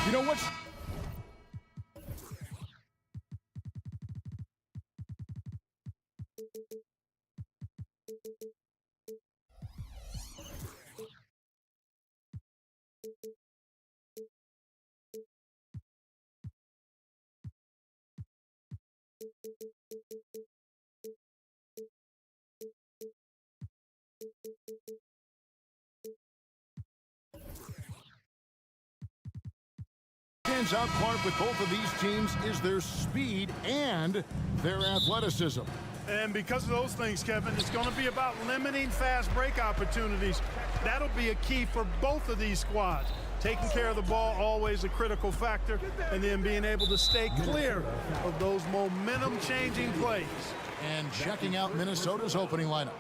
You know what's... Stands out, Clark, with both of these teams is their speed and their athleticism. And because of those things, Kevin, it's going to be about limiting fast break opportunities. That'll be a key for both of these squads. Taking care of the ball, always a critical factor, and then being able to stay clear of those momentum-changing plays. And checking out Minnesota's opening lineup.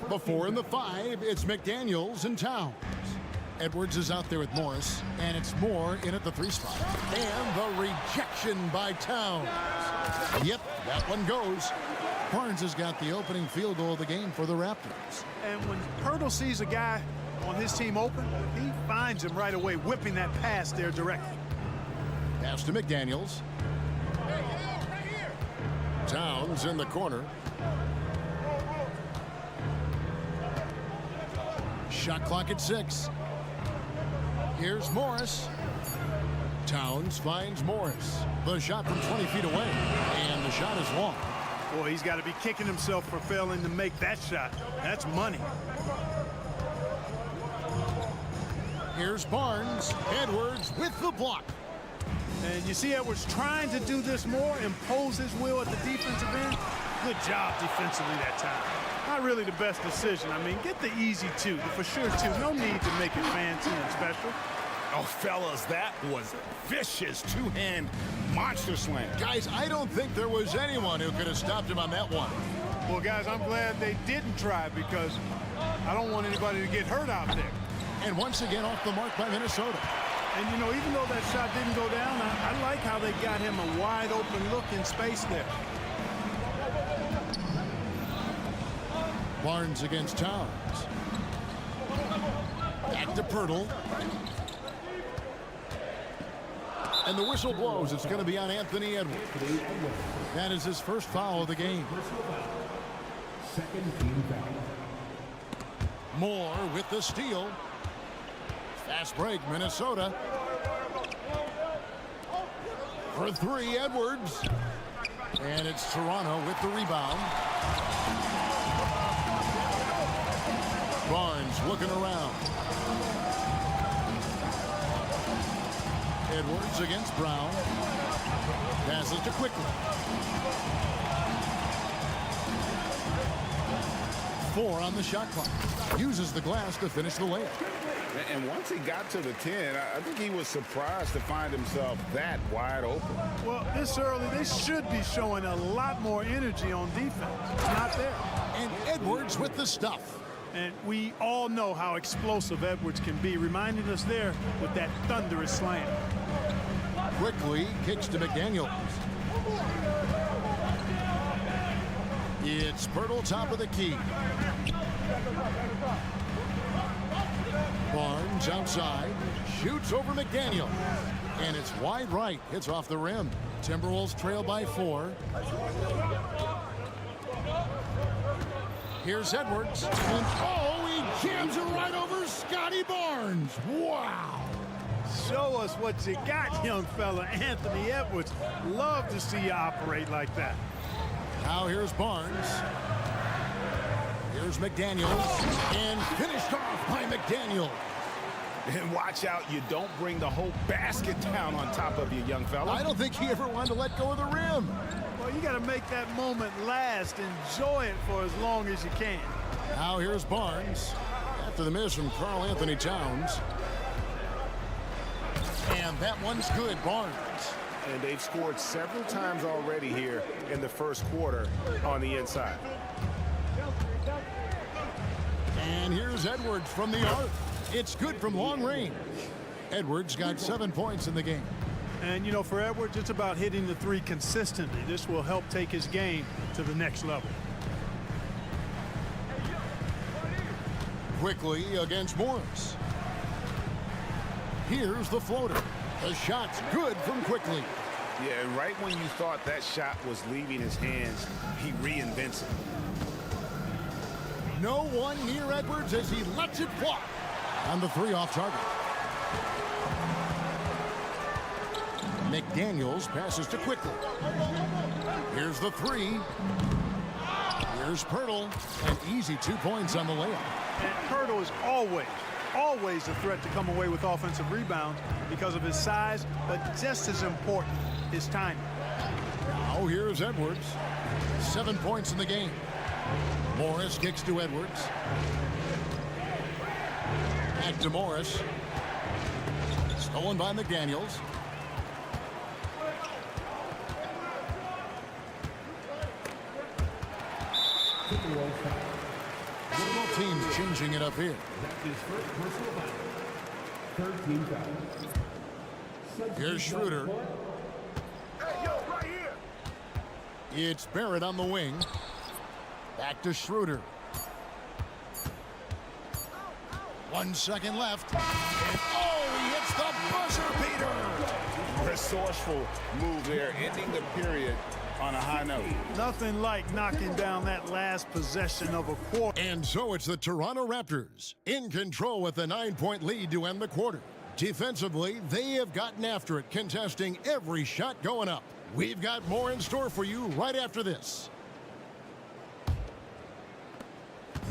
Before in the 5, it's McDaniels and Towns. Edwards is out there with Morris, and it's Moore in at the 3 spot. And the rejection by Towns. Yep, that one goes. Barnes has got the opening field goal of the game for the Raptors. And when Pirtle sees a guy on his team open, he finds him right away, whipping that pass there directly. Pass to McDaniels. Towns in the corner. Shot clock at 6. Here's Morris. Towns finds Morris. The shot from 20 feet away. And the shot is long. Boy, he's got to be kicking himself for failing to make that shot. That's money. Here's Barnes. Edwards with the block. And you see Edwards trying to do this more, impose his will at the defensive end. Good job defensively that time. Not really the best decision. I mean, get the easy 2, the for sure 2. No need to make it fancy and special. Oh, fellas, that was vicious two-hand monster slam. Guys, I don't think there was anyone who could have stopped him on that one. Well, guys, I'm glad they didn't try because I don't want anybody to get hurt out there. And once again off the mark by Minnesota. And, you know, even though that shot didn't go down, I like how they got him a wide-open look in space there. Barnes against Towns. Back to Pirtle. And the whistle blows. It's going to be on Anthony Edwards. That is his first foul of the game. Second team foul. Moore with the steal. Fast break, Minnesota. For 3, Edwards. And it's Toronto with the rebound. Barnes looking around. Edwards against Brown. Passes to Quickly. 4 on the shot clock. Uses the glass to finish the layup. And once he got to the 10, I think he was surprised to find himself that wide open. Well, this early, they should be showing a lot more energy on defense. It's not there. And Edwards with the stuff. And we all know how explosive Edwards can be, reminding us there with that thunderous slam. Quickly kicks to McDaniels. It's Pirtle top of the key. Barnes outside. Shoots over McDaniel. And it's wide right. Hits off the rim. Timberwolves trail by 4. Here's Edwards. And oh, he jams it right over Scotty Barnes. Wow. Show us what you got, young fella. Anthony Edwards. Love to see you operate like that. Now here's Barnes. Here's McDaniels. And finished off by McDaniel. And watch out, you don't bring the whole basket down on top of you, young fella. I don't think he ever wanted to let go of the rim. Well, you got to make that moment last. Enjoy it for as long as you can. Now here's Barnes. After the miss from Karl Anthony Towns. And that one's good, Barnes. And they've scored several times already here in the first quarter on the inside. And here's Edwards from the arc. It's good from long range. Edwards got 7 points in the game. And, you know, for Edwards, it's about hitting the three consistently. This will help take his game to the next level. Quickly against Morris. Here's the floater. The shot's good from Quickly. Yeah, and right when you thought that shot was leaving his hands, he reinvents it. No one near Edwards as he lets it fly. On the three off target. McDaniels passes to Quickly. Here's the three. Here's Pirtle. An easy 2 points on the layup. And Pirtle is always a threat to come away with offensive rebounds because of his size, but just as important, his timing. Now here's Edwards. 7 points in the game. Morris kicks to Edwards. Back to Morris. Stolen by McDaniels. Both teams changing it up here. Here's Schroeder. It's Barrett on the wing. Back to Schroeder. 1 second left. And he hits the buzzer beater. Resourceful move there, ending the period on a high note. Nothing like knocking down that last possession of a quarter. And so it's the Toronto Raptors in control with a 9-point lead to end the quarter. Defensively, they have gotten after it, contesting every shot going up. We've got more in store for you right after this.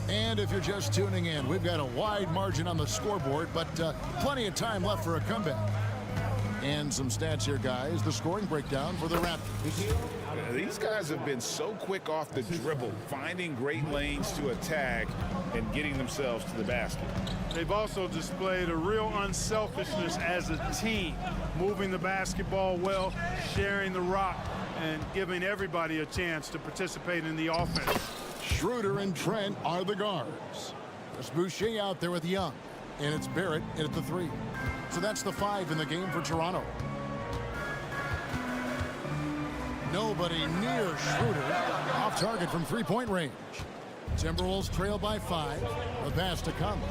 And if you're just tuning in, we've got a wide margin on the scoreboard, but plenty of time left for a comeback. And some stats here, guys. The scoring breakdown for the Raptors. These guys have been so quick off the dribble, finding great lanes to attack and getting themselves to the basket. They've also displayed a real unselfishness as a team, moving the basketball well, sharing the rock, and giving everybody a chance to participate in the offense. Schroeder and Trent are the guards. There's Boucher out there with Young. And it's Barrett in at the three. So that's the 5 in the game for Toronto. Nobody near Schroeder. Off target from three-point range. Timberwolves trail by 5. The pass to Conley.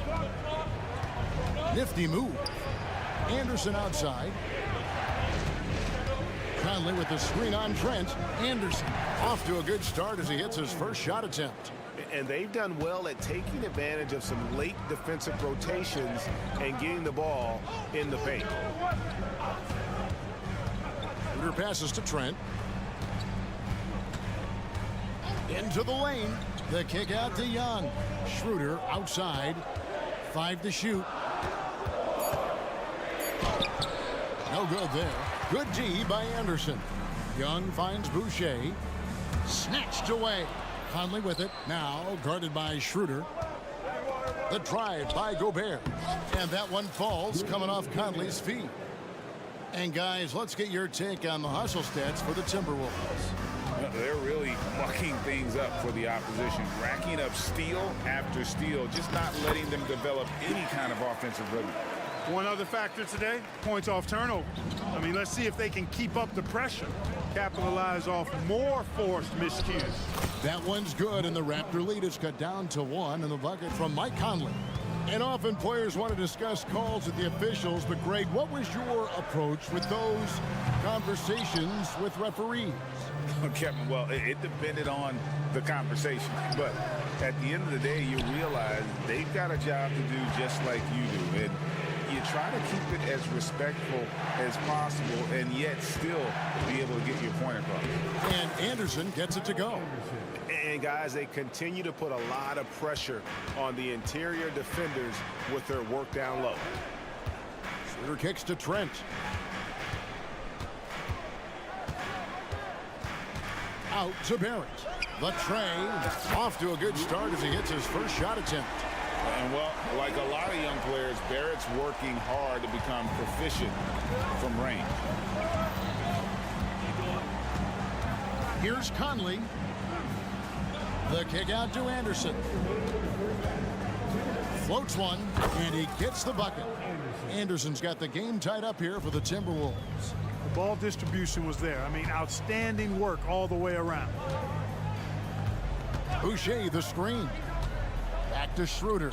Nifty move. Anderson outside. Conley with the screen on Trent. Anderson off to a good start as he hits his first shot attempt. And they've done well at taking advantage of some late defensive rotations and getting the ball in the paint. Schroeder passes to Trent. Into the lane. The kick out to Young. Schroeder outside. 5 to shoot. No good there. Good D by Anderson. Young finds Boucher. Snatched away. Conley with it. Now guarded by Schroeder. The drive by Gobert. And that one falls coming off Conley's feet. And guys, let's get your take on the hustle stats for the Timberwolves. They're really mucking things up for the opposition, racking up steal after steal, just not letting them develop any kind of offensive rhythm. One other factor today, points off turnover. I mean, let's see if they can keep up the pressure, capitalize off more forced miscues. That one's good, and the Raptor lead is cut down to 1 in the bucket from Mike Conley. And often players want to discuss calls with the officials, but Greg, what was your approach with those conversations with referees? Kevin, well, it depended on the conversation, but at the end of the day, you realize they've got a job to do just like you do, and you try to keep it as respectful as possible and yet still be able to get your point across. And Anderson gets it to go. And guys, they continue to put a lot of pressure on the interior defenders with their work down low. Schroeder kicks to Trent. Out to Barrett. The tray off to a good start as he hits his first shot attempt. And, well, like a lot of young players, Barrett's working hard to become proficient from range. Here's Conley. The kick out to Anderson. Floats one, and he gets the bucket. Anderson's got the game tied up here for the Timberwolves. The ball distribution was there. I mean, outstanding work all the way around. Boucher the screen. Back to Schroeder.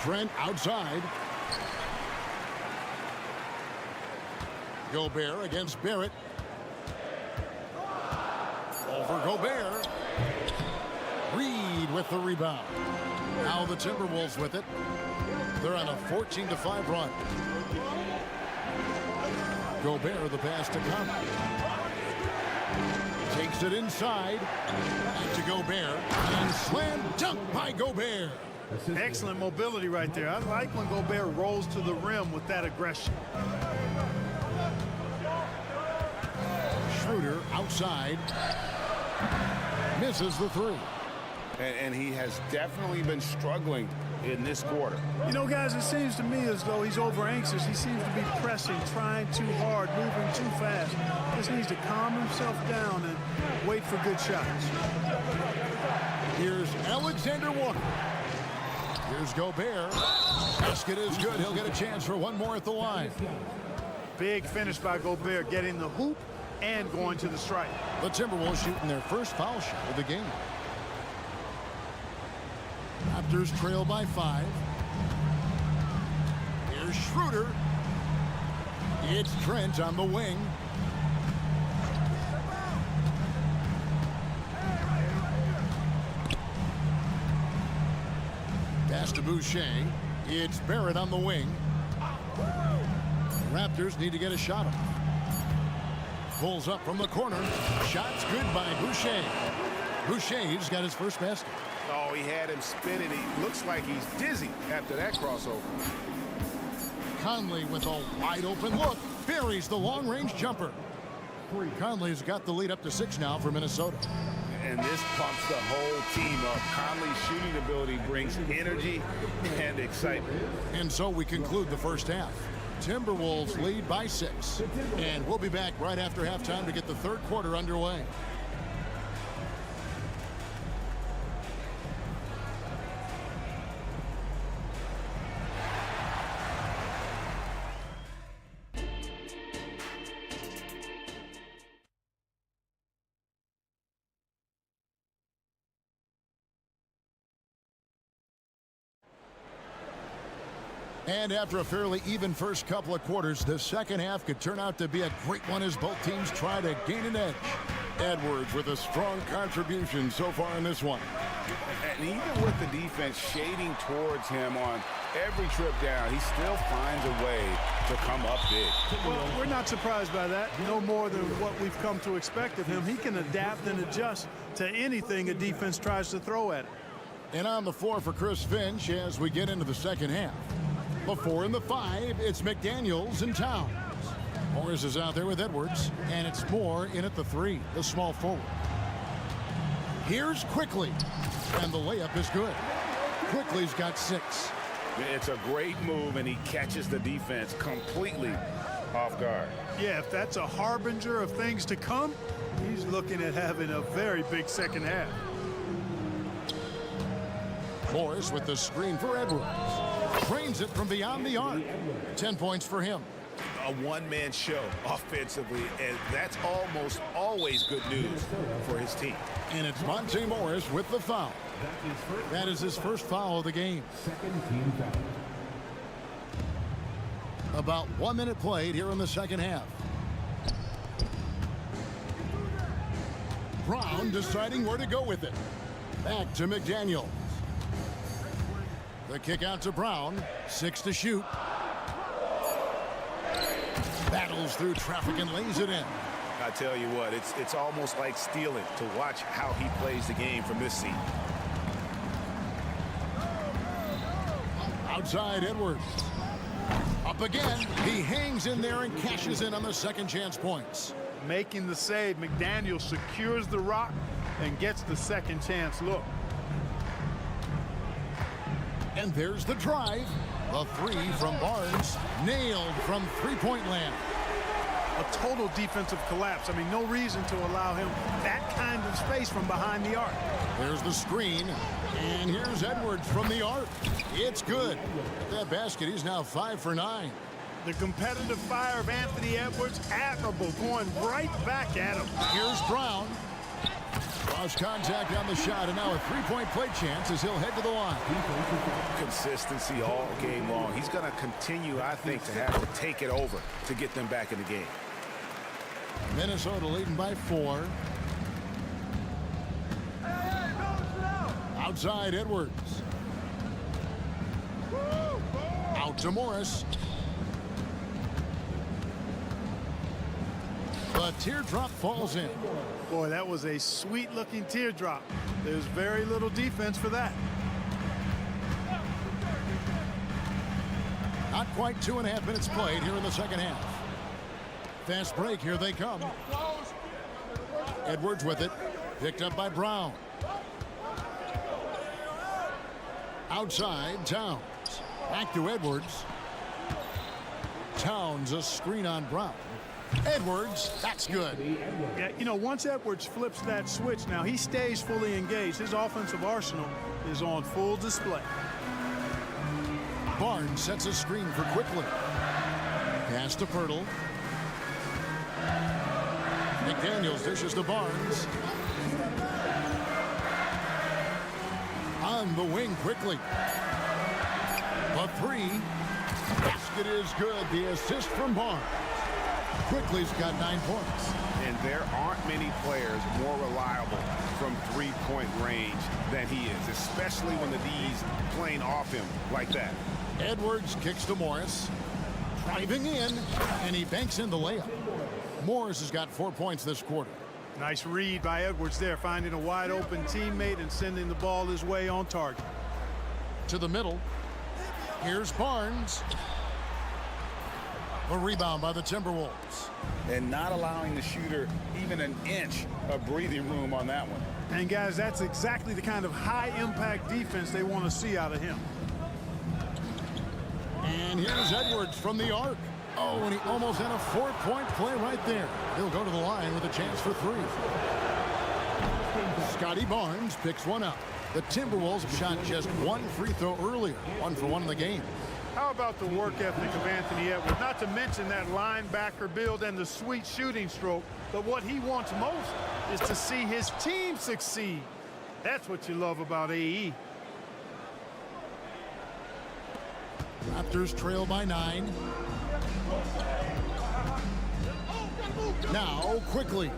Trent outside. Gobert against Barrett. Over Gobert. Reed with the rebound. Now the Timberwolves with it. They're on a 14-5 run. Gobert the pass to Conley. Takes it inside. Back to Gobert. And slam dunk by Gobert. Excellent mobility right there. I like when Gobert rolls to the rim with that aggression. Schroeder outside. Misses the three. And he has definitely been struggling in this quarter. You know, guys, it seems to me as though he's over anxious. He seems to be pressing, trying too hard, moving too fast. Just needs to calm himself down and wait for good shots. Here's Alexander Walker. Here's Gobert. Basket is good. He'll get a chance for one more at the line. Big finish by Gobert, getting the hoop and going to the stripe. The Timberwolves shooting their first foul shot of the game. Raptors trail by 5. Here's Schroeder. It's Trent on the wing. Pass to Boucher. It's Barrett on the wing. Raptors need to get a shot up. Pulls up from the corner. Shot's good by Boucher. Boucher's got his first basket. Oh, he had him spinning. He looks like he's dizzy after that crossover. Conley with a wide open look. Buries the long-range jumper. Conley's got the lead up to 6 now for Minnesota. And this pumps the whole team up. Conley's shooting ability brings energy and excitement. And so we conclude the first half. Timberwolves lead by 6. And we'll be back right after halftime to get the third quarter underway. And after a fairly even first couple of quarters, the second half could turn out to be a great one as both teams try to gain an edge. Edwards with a strong contribution so far in this one. And even with the defense shading towards him on every trip down, he still finds a way to come up big. Well, we're not surprised by that. No more than what we've come to expect of him. He can adapt and adjust to anything a defense tries to throw at him. And on the floor for Chris Finch as we get into the second half. Before in the 5, it's McDaniels and Towns. Morris is out there with Edwards, and it's Moore in at the 3, the small forward. Here's Quickly, and the layup is good. Quickly's got 6. It's a great move, and he catches the defense completely off guard. Yeah, if that's a harbinger of things to come, he's looking at having a very big second half. Morris with the screen for Edwards. Trains it from beyond the arc. 10 points for him. A one-man show offensively, and that's almost always good news for his team. And it's Monte Morris with the foul. That is his first foul of the game. About 1 minute played here in the second half. Brown deciding where to go with it. Back to McDaniels. The kick out to Brown. 6 to shoot. Battles through traffic and lays it in. I tell you what, it's almost like stealing to watch how he plays the game from this seat. Outside Edwards. Up again. He hangs in there and cashes in on the second chance points. Making the save, McDaniel secures the rock and gets the second chance look. And there's the drive. The three from Barnes. Nailed from three-point land. A total defensive collapse. I mean, no reason to allow him that kind of space from behind the arc. There's the screen. And here's Edwards from the arc. It's good. That basket, he's now 5 for 9. The competitive fire of Anthony Edwards, admirable, going right back at him. Here's Brown. Cross contact on the shot, and now a three-point play chance as he'll head to the line. Consistency all game long. He's going to continue, I think, to have to take it over to get them back in the game. Minnesota leading by 4. Outside Edwards. Out to Morris. The teardrop falls in. Boy, that was a sweet-looking teardrop. There's very little defense for that. Not quite 2.5 minutes played here in the second half. Fast break, here they come. Edwards with it. Picked up by Brown. Outside, Towns. Back to Edwards. Towns, a screen on Brown. Edwards, that's good. Yeah, you know, once Edwards flips that switch, now he stays fully engaged. His offensive arsenal is on full display. Barnes sets a screen for Quickly. Pass to Pirtle. McDaniels dishes to Barnes. On the wing quickly. The three. Basket is good. The assist from Barnes. Quickly's got 9 points. And there aren't many players more reliable from three-point range than he is, especially when the D's playing off him like that. Edwards kicks to Morris. Driving in, and he banks in the layup. Morris has got 4 points this quarter. Nice read by Edwards there, finding a wide-open teammate and sending the ball his way on target. To the middle. Here's Barnes. A rebound by the Timberwolves. And not allowing the shooter even an inch of breathing room on that one. And, guys, that's exactly the kind of high-impact defense they want to see out of him. And here's Edwards from the arc. Oh, and he almost had a 4-point play right there. He'll go to the line with a chance for 3. Scotty Barnes picks one up. The Timberwolves shot just 1 free throw earlier. 1 for 1 in the game. How about the work ethic of Anthony Edwards? Not to mention that linebacker build and the sweet shooting stroke, but what he wants most is to see his team succeed. That's what you love about AE. Raptors trail by 9. Now, Quickly.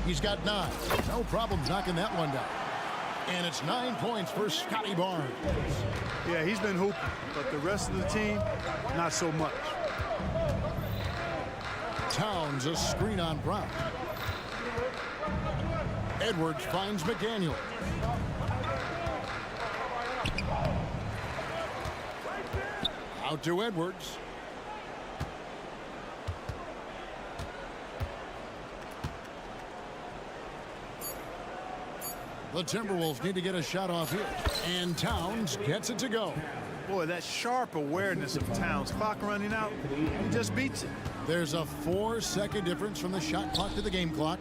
He's got 9. No problems knocking that one down. And it's 9 points for Scotty Barnes. Yeah, he's been hooping, but the rest of the team, not so much. Towns, a screen on Brown. Edwards finds McDaniel. Out to Edwards. The Timberwolves need to get a shot off here. And Towns gets it to go. Boy, that sharp awareness of Towns. Clock running out, he just beats it. There's a 4-second difference from the shot clock to the game clock.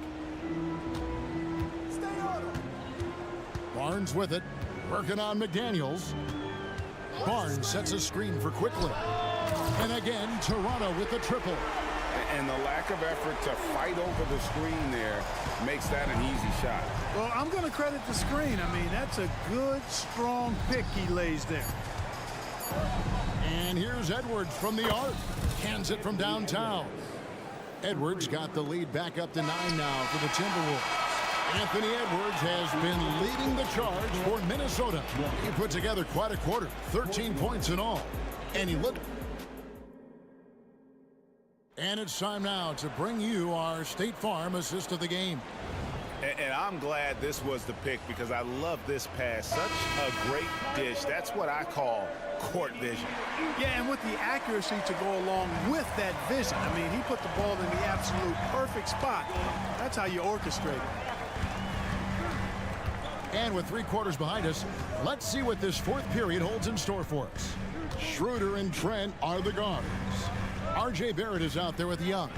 Barnes with it. Working on McDaniels. Barnes sets a screen for Quickly. And again, Toronto with the triple. And the lack of effort to fight over the screen there makes that an easy shot. Well, I'm going to credit the screen. I mean, that's a good, strong pick he lays there. And here's Edwards from the arc. Hands it from downtown. Edwards got the lead back up to 9 now for the Timberwolves. Anthony Edwards has been leading the charge for Minnesota. He put together quite a quarter, 13 points in all. And he looked. And it's time now to bring you our State Farm assist of the game. And I'm glad this was the pick because I love this pass. Such a great dish. That's what I call court vision. Yeah, and with the accuracy to go along with that vision. I mean, he put the ball in the absolute perfect spot. That's how you orchestrate it. And with 3 quarters behind us, let's see what this 4th period holds in store for us. Schroeder and Trent are the guards. R.J. Barrett is out there with Young.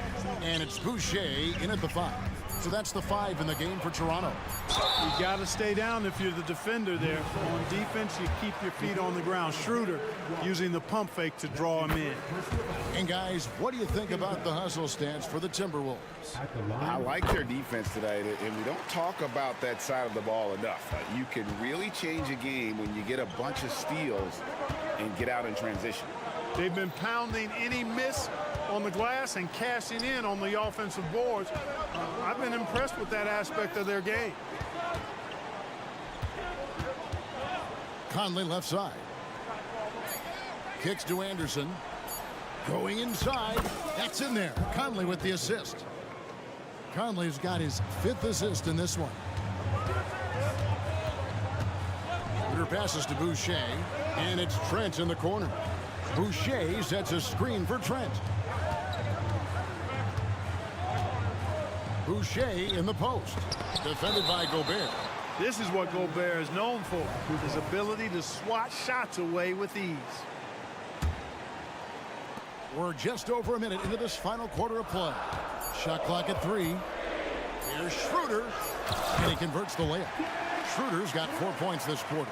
And it's Boucher in at the 5. So that's the 5 in the game for Toronto. You got to stay down if you're the defender there. On defense, you keep your feet on the ground. Schroeder using the pump fake to draw him in. And guys, what do you think about the hustle stance for the Timberwolves? I like their defense tonight, and we don't talk about that side of the ball enough. You can really change a game when you get a bunch of steals and get out in transition. They've been pounding any miss on the glass and cashing in on the offensive boards. I've been impressed with that aspect of their game. Conley left side. Kicks to Anderson. Going inside. That's in there. Conley with the assist. Conley's got his 5th assist in this one. Peter passes to Boucher. And it's Trent in the corner. Boucher sets a screen for Trent. Boucher in the post. Defended by Gobert. This is what Gobert is known for, his ability to swat shots away with ease. We're just over a minute into this final quarter of play. Shot clock at 3. Here's Schroeder, and he converts the layup. Schroeder's got 4 points this quarter.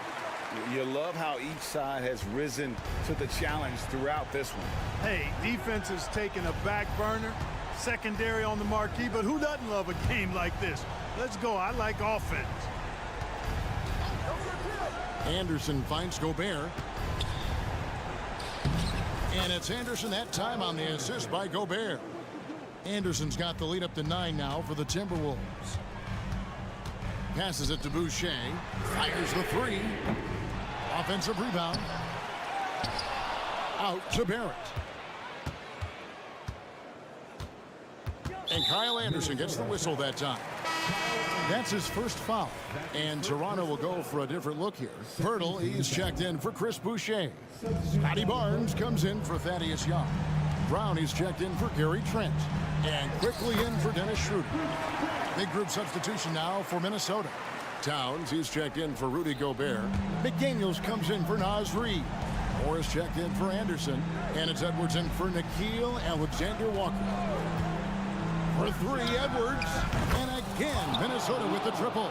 You love how each side has risen to the challenge throughout this one. Hey, defense is taking a back burner, secondary on the marquee, but who doesn't love a game like this? Let's go. I like offense. Anderson finds Gobert. And it's Anderson that time on the assist by Gobert. Anderson's got the lead up to 9 now for the Timberwolves. Passes it to Boucher. Fires the 3. Offensive rebound. Out to Barrett. And Kyle Anderson gets the whistle that time. That's his first foul. And Toronto will go for a different look here. Pirtle, he's checked in for Chris Boucher. Scotty Barnes comes in for Thaddeus Young. Brown, he's checked in for Gary Trent. And quickly in for Dennis Schroeder. Big group substitution now for Minnesota. Towns, he's checked in for Rudy Gobert. McDaniels comes in for Naz Reid. Morris checked in for Anderson. And it's Edwards in for Nickeil Alexander-Walker. For 3, Edwards. And again, Minnesota with the triple.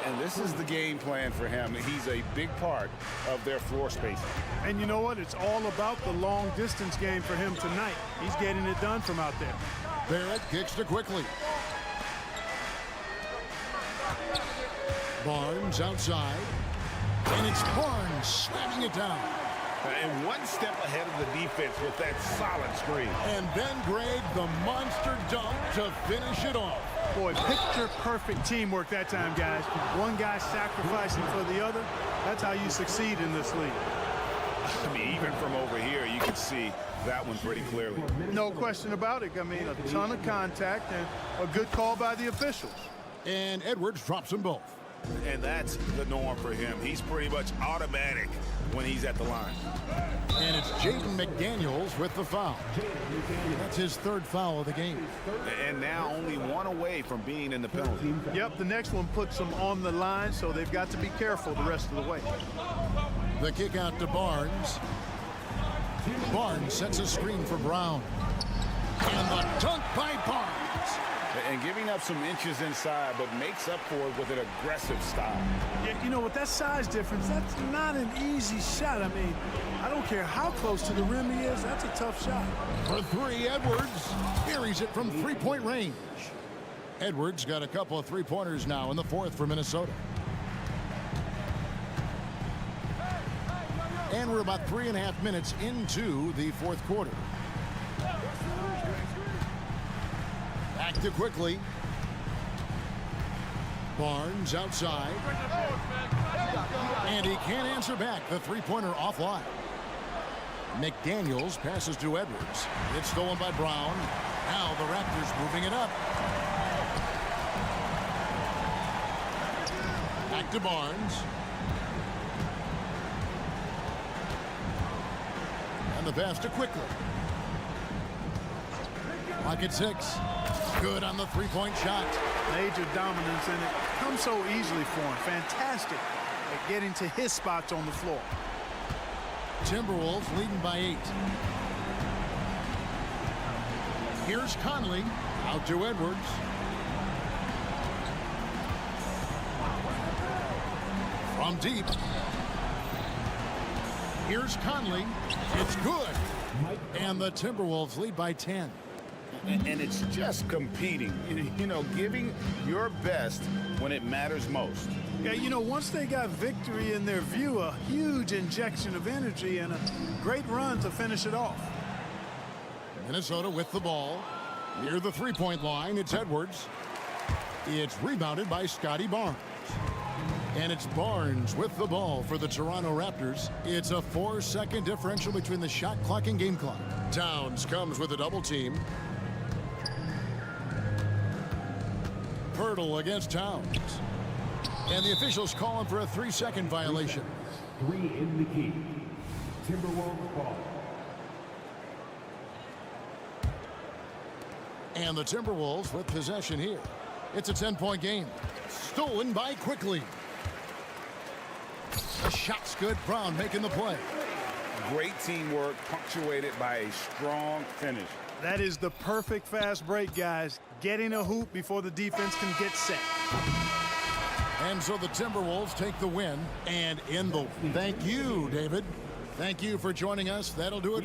And this is the game plan for him. He's a big part of their floor spacing. And you know what? It's all about the long distance game for him tonight. He's getting it done from out there. Barrett kicks to Quickly. Barnes outside. And it's Barnes slamming it down. And one step ahead of the defense with that solid screen. And then Greg, the monster dunk to finish it off. Boy, picture-perfect teamwork that time, guys. One guy sacrificing for the other. That's how you succeed in this league. I mean, even from over here, you can see that one pretty clearly. No question about it. I mean, a ton of contact and a good call by the officials. And Edwards drops them both. And that's the norm for him. He's pretty much automatic when he's at the line. And it's Jaden McDaniels with the foul. That's his 3rd foul of the game. And now only 1 away from being in the penalty. Yep, the next one puts them on the line, so they've got to be careful the rest of the way. The kick out to Barnes. Barnes sets a screen for Brown. And the dunk by Barnes. And giving up some inches inside, but makes up for it with an aggressive style. Yeah, you know, with that size difference, that's not an easy shot. I mean, I don't care how close to the rim he is, that's a tough shot. For 3, Edwards buries it from 3-point range. Edwards got a couple of 3-pointers now in the 4th for Minnesota. And we're about 3.5 minutes into the 4th quarter. Back to Quickly. Barnes outside. And he can't answer back. The 3-pointer offline. McDaniels passes to Edwards. It's stolen by Brown. Now the Raptors moving it up. Back to Barnes. And the pass to quickly. Clock at 6. Good on the three-point shot. Major dominance, and it comes so easily for him. Fantastic at getting to his spots on the floor. Timberwolves leading by 8. Here's Conley. Out to Edwards. From deep. Here's Conley. It's good. And the Timberwolves lead by 10. And it's just competing, you know, giving your best when it matters most. Yeah, you know, once they got victory in their view, a huge injection of energy and a great run to finish it off. Minnesota with the ball. Near the three-point line, it's Edwards. It's rebounded by Scotty Barnes. And it's Barnes with the ball for the Toronto Raptors. It's a 4-second differential between the shot clock and game clock. Towns comes with a double team. Hurdle against Towns. And the officials calling for a 3-second violation. 3 in the key. Timberwolves ball. And the Timberwolves with possession here. It's a 10-point game. Stolen by Quickly. The shot's good. Brown making the play. Great teamwork punctuated by a strong finish. That is the perfect fast break, guys. Getting a hoop before the defense can get set. And so the Timberwolves take the win and in the... Thank you, David. Thank you for joining us. That'll do it.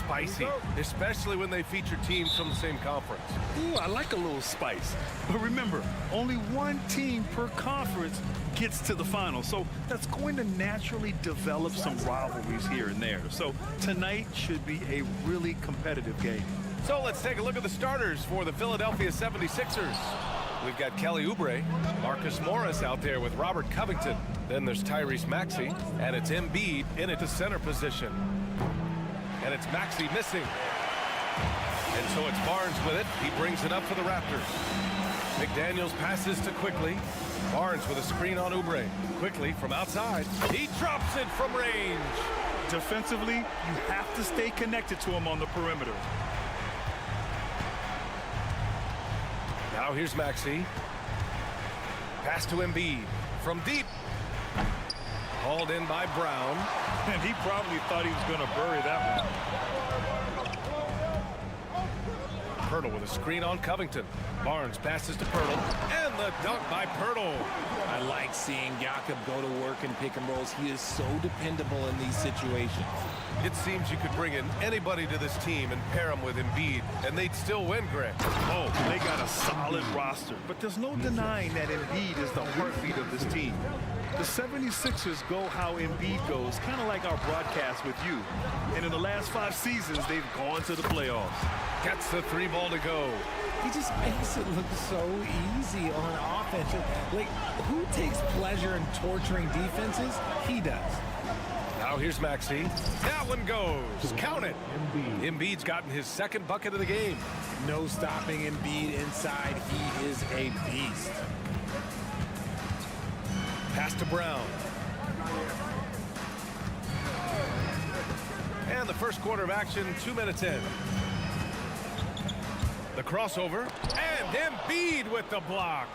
spicy, especially when they feature teams from the same conference. Ooh, I like a little spice. But remember, only one team per conference gets to the final. So that's going to naturally develop some rivalries here and there. So tonight should be a really competitive game. So let's take a look at the starters for the Philadelphia 76ers. We've got Kelly Oubre, Marcus Morris out there with Robert Covington. Then there's Tyrese Maxey, and it's Embiid in at the center position. And it's Maxey missing. And so it's Barnes with it. He brings it up for the Raptors. McDaniels passes to Quickly. Barnes with a screen on Oubre. Quickly from outside. He drops it from range. Defensively, you have to stay connected to him on the perimeter. Now here's Maxey. Pass to Embiid from deep. Hauled in by Brown. And he probably thought he was going to bury that one. Pirtle with a screen on Covington. Barnes passes to Pirtle. And the dunk by Pirtle. I like seeing Jakob go to work in pick and rolls. He is so dependable in these situations. It seems you could bring in anybody to this team and pair them with Embiid, and they'd still win, Greg. Oh, they got a solid roster, but there's no denying that Embiid is the heartbeat of this team. The 76ers go how Embiid goes, kind of like our broadcast with you. And in the last 5 seasons, they've gone to the playoffs. Gets the 3 ball to go. He just makes it look so easy on offense. Like, who takes pleasure in torturing defenses? He does. Now here's Maxey. That one goes. Count it. Embiid's gotten his 2nd bucket of the game. No stopping Embiid inside. He is a beast. Pass to Brown. And the first quarter of action, 2 minutes in. The crossover, and Embiid with the block.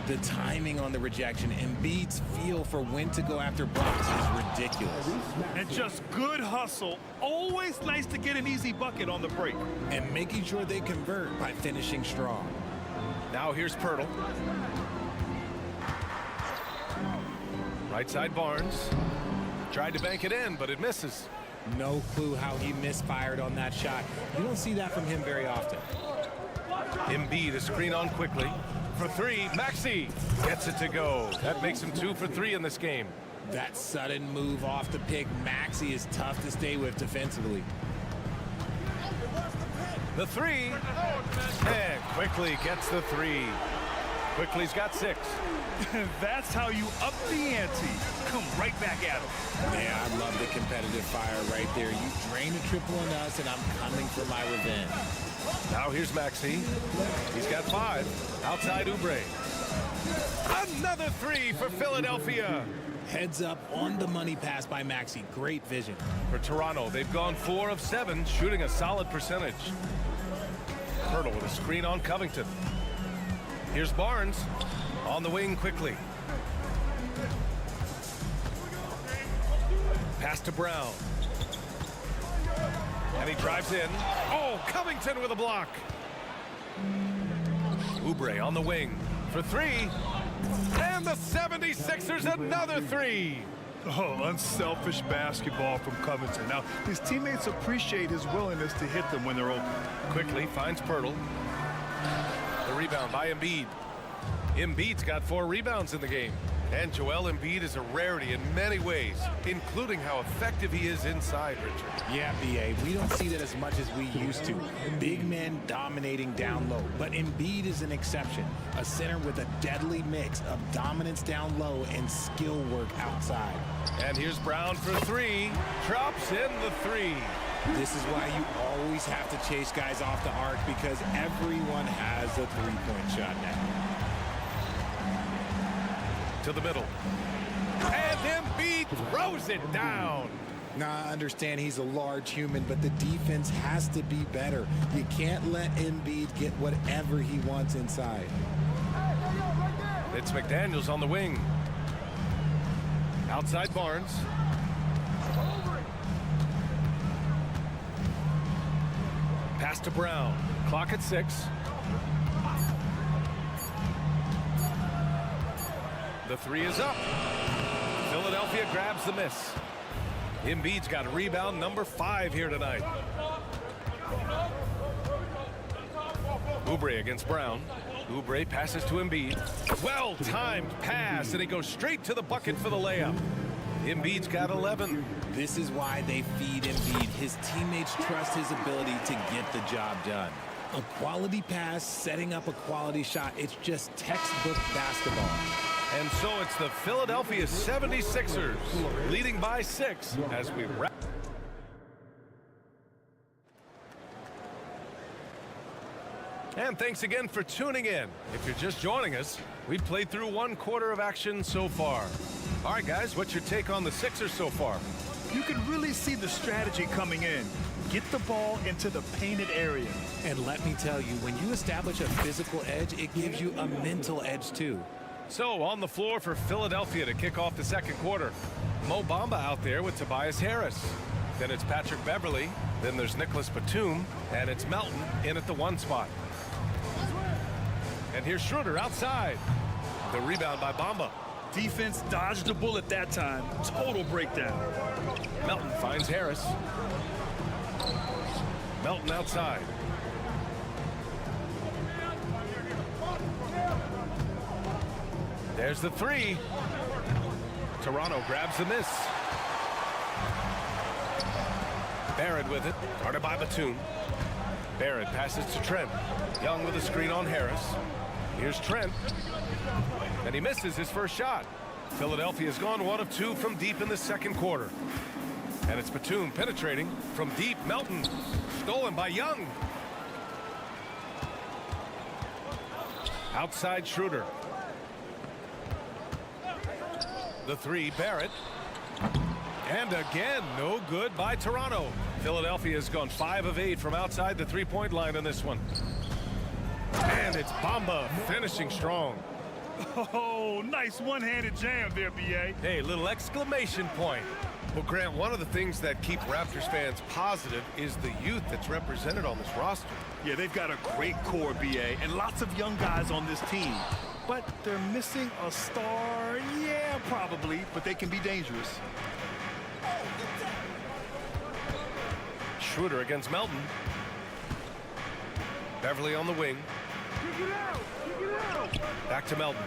The timing on the rejection, Embiid's feel for when to go after blocks is ridiculous. And just good hustle. Always nice to get an easy bucket on the break. And making sure they convert by finishing strong. Now here's Pirtle. Right side Barnes. Tried to bank it in, but it misses. No clue how he misfired on that shot. You don't see that from him very often. Embiid, a screen on Quickly. For 3, Maxey gets it to go. That makes him 2 for 3 in this game. That sudden move off the pick, Maxey is tough to stay with defensively. The 3, and Quickly gets the 3. Quickly's got 6. That's how you up the ante. Come right back at him. Yeah, I love the competitive fire right there. You drain a triple on us, and I'm coming for my revenge. Now here's Maxey. He's got 5. Outside Oubre. Another 3 for Philadelphia. Heads up on the money pass by Maxey. Great vision. For Toronto, they've gone 4 of 7, shooting a solid percentage. Pirtle with a screen on Covington. Here's Barnes on the wing Quickly. Pass to Brown. And he drives in. Oh, Covington with a block. Oubre on the wing for 3. And the 76ers another 3. Oh, unselfish basketball from Covington. Now, his teammates appreciate his willingness to hit them when they're open. Quickly finds Pirtle. The rebound by Embiid. Embiid's got 4 rebounds in the game. And Joel Embiid is a rarity in many ways, including how effective he is inside, Richard. Yeah, B.A., we don't see that as much as we used to. Big men dominating down low. But Embiid is an exception. A center with a deadly mix of dominance down low and skill work outside. And here's Brown for 3. Drops in the 3. This is why you always have to chase guys off the arc, because everyone has a three-point shot now. To the middle. And Embiid throws it down. Now, I understand he's a large human, but the defense has to be better. You can't let Embiid get whatever he wants inside. It's McDaniels on the wing. Outside Barnes. Pass to Brown. Clock at 6. The 3 is up. Philadelphia grabs the miss. Embiid's got rebound number 5 here tonight. Oubre against Brown. Oubre passes to Embiid. Well-timed pass, and he goes straight to the bucket for the layup. Embiid's got 11. This is why they feed Embiid. His teammates trust his ability to get the job done. A quality pass, setting up a quality shot. It's just textbook basketball. And so it's the Philadelphia 76ers leading by 6 as we wrap. And thanks again for tuning in. If you're just joining us, we've played through 1 quarter of action so far. All right, guys, what's your take on the Sixers so far? You can really see the strategy coming in. Get the ball into the painted area. And let me tell you, when you establish a physical edge, it gives you a mental edge too. So on the floor for Philadelphia to kick off the second quarter. Mo Bamba out there with Tobias Harris. Then it's Patrick Beverley. Then there's Nicholas Batum. And it's Melton in at the 1 spot. And here's Schroeder outside. The rebound by Bamba. Defense dodged the bullet that time. Total breakdown. Melton finds Harris. Melton outside. There's the 3. Toronto grabs the miss. Barrett with it. Guarded by Batum. Barrett passes to Trent. Young with a screen on Harris. Here's Trent. And he misses his first shot. Philadelphia's gone 1 of 2 from deep in the second quarter. And it's Batum penetrating from deep. Melton stolen by Young. Outside Schroeder. The 3, Barrett. And again, no good by Toronto. Philadelphia's gone 5 of 8 from outside the 3-point line in this one. And it's Bamba finishing strong. Oh, nice one-handed jam there, B.A. Hey, little exclamation point. Well, Grant, one of the things that keep Raptors fans positive is the youth that's represented on this roster. Yeah, they've got a great core, B.A., and lots of young guys on this team. But they're missing a star. Yeah, probably, but they can be dangerous. Schroeder against Melton. Beverly on the wing. Back to Melton.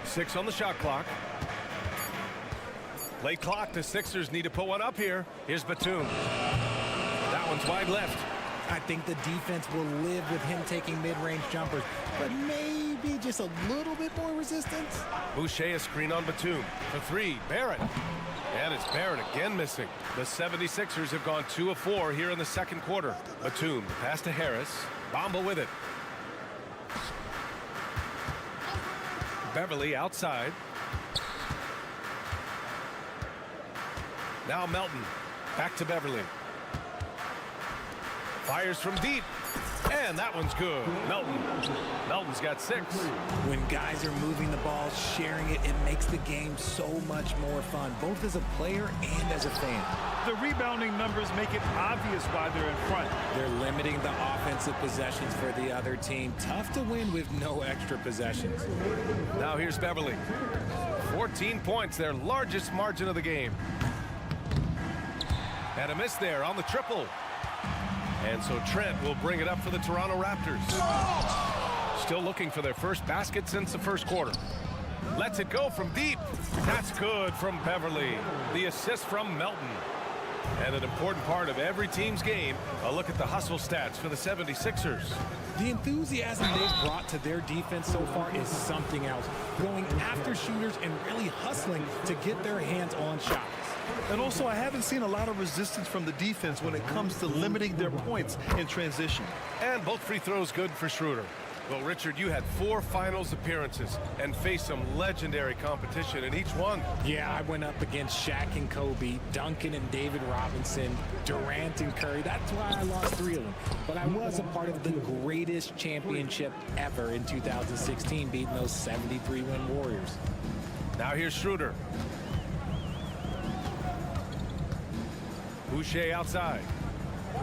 6 on the shot clock. Late clock. The Sixers need to put one up here. Here's Batum. That one's wide left. I think the defense will live with him taking mid-range jumpers, but maybe just a little bit more resistance. Boucher a screen on Batum. For 3, Barrett. And it's Barrett again missing. The 76ers have gone 2 of 4 here in the second quarter. Batum, pass to Harris. Bamba with it. Beverly outside. Now Melton. Back to Beverly. Fires from deep. And that one's good. Melton's got 6. When guys are moving the ball, sharing it, it makes the game so much more fun, both as a player and as a fan. The rebounding numbers make it obvious why they're in front. They're limiting the offensive possessions for the other team. Tough to win with no extra possessions. Now here's Beverly. 14 points, their largest margin of the game. And a miss there on the triple. And so Trent will bring it up for the Toronto Raptors. Still looking for their first basket since the first quarter. Lets it go from deep. That's good from Beverly. The assist from Melton. And an important part of every team's game, a look at the hustle stats for the 76ers. The enthusiasm they've brought to their defense so far is something else. Going after shooters and really hustling to get their hands on shots. And also, I haven't seen a lot of resistance from the defense when it comes to limiting their points in transition. And both free throws good for Schroeder. Well, Richard, you had 4 finals appearances and faced some legendary competition in each one. Yeah, I went up against Shaq and Kobe, Duncan and David Robinson, Durant and Curry. That's why I lost 3 of them. But I was a part of the greatest championship ever in 2016, beating those 73-win Warriors. Now here's Schroeder. Boucher outside.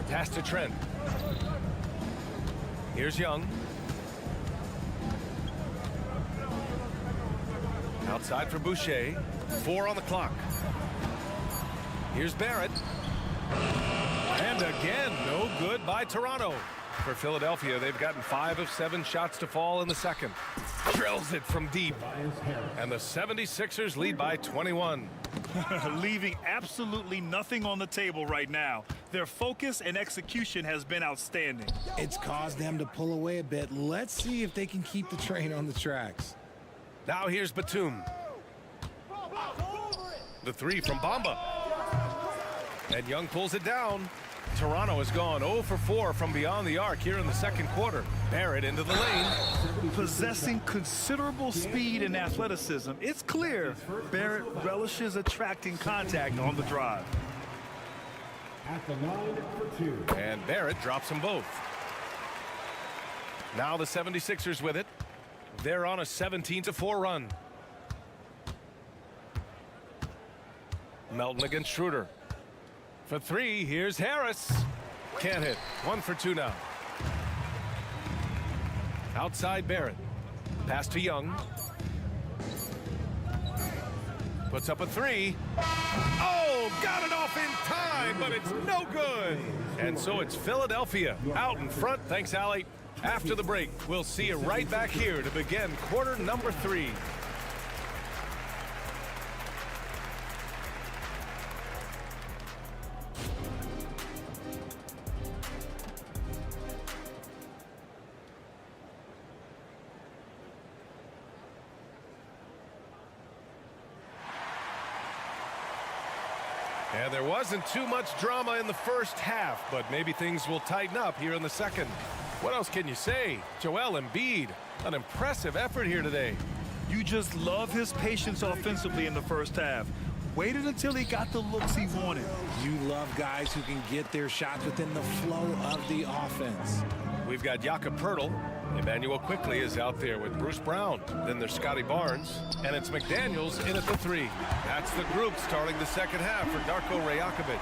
Pass to Trent. Here's Young. Outside for Boucher. 4 on the clock. Here's Barrett. And And again, no good by Toronto. For Philadelphia, they've gotten 5 of 7 shots to fall in the second. Drills it from deep. And the 76ers lead by 21. Leaving absolutely nothing on the table right now. Their focus and execution has been outstanding. It's caused them to pull away a bit. Let's see if they can keep the train on the tracks. Now here's Batum. The 3 from Bamba. And Young pulls it down. Toronto has gone 0 for 4 from beyond the arc here in the second quarter. Barrett into the lane. Possessing considerable speed and athleticism, it's clear Barrett relishes attracting contact on the drive. At the line for 2. And Barrett drops them both. Now the 76ers with it. They're on a 17-4 run. Melton against Schroeder. For 3, here's Harris. Can't hit. 1 for 2 now. Outside Barrett. Pass to Young. Puts up a 3. Oh, got it off in time, but it's no good. And so it's Philadelphia out in front. Thanks, Allie. After the break, we'll see you right back here to begin quarter number 3. And there wasn't too much drama in the first half, but maybe things will tighten up here in the second. What else can you say? Joel Embiid, an impressive effort here today. You just love his patience offensively in the first half. Waited until he got the looks he wanted. You love guys who can get their shots within the flow of the offense. We've got Jakob Poeltl. Emmanuel quickly is out there with Bruce Brown. Then there's Scotty Barnes. And it's McDaniels in at the 3. That's the group starting the second half for Darko Rajakovic.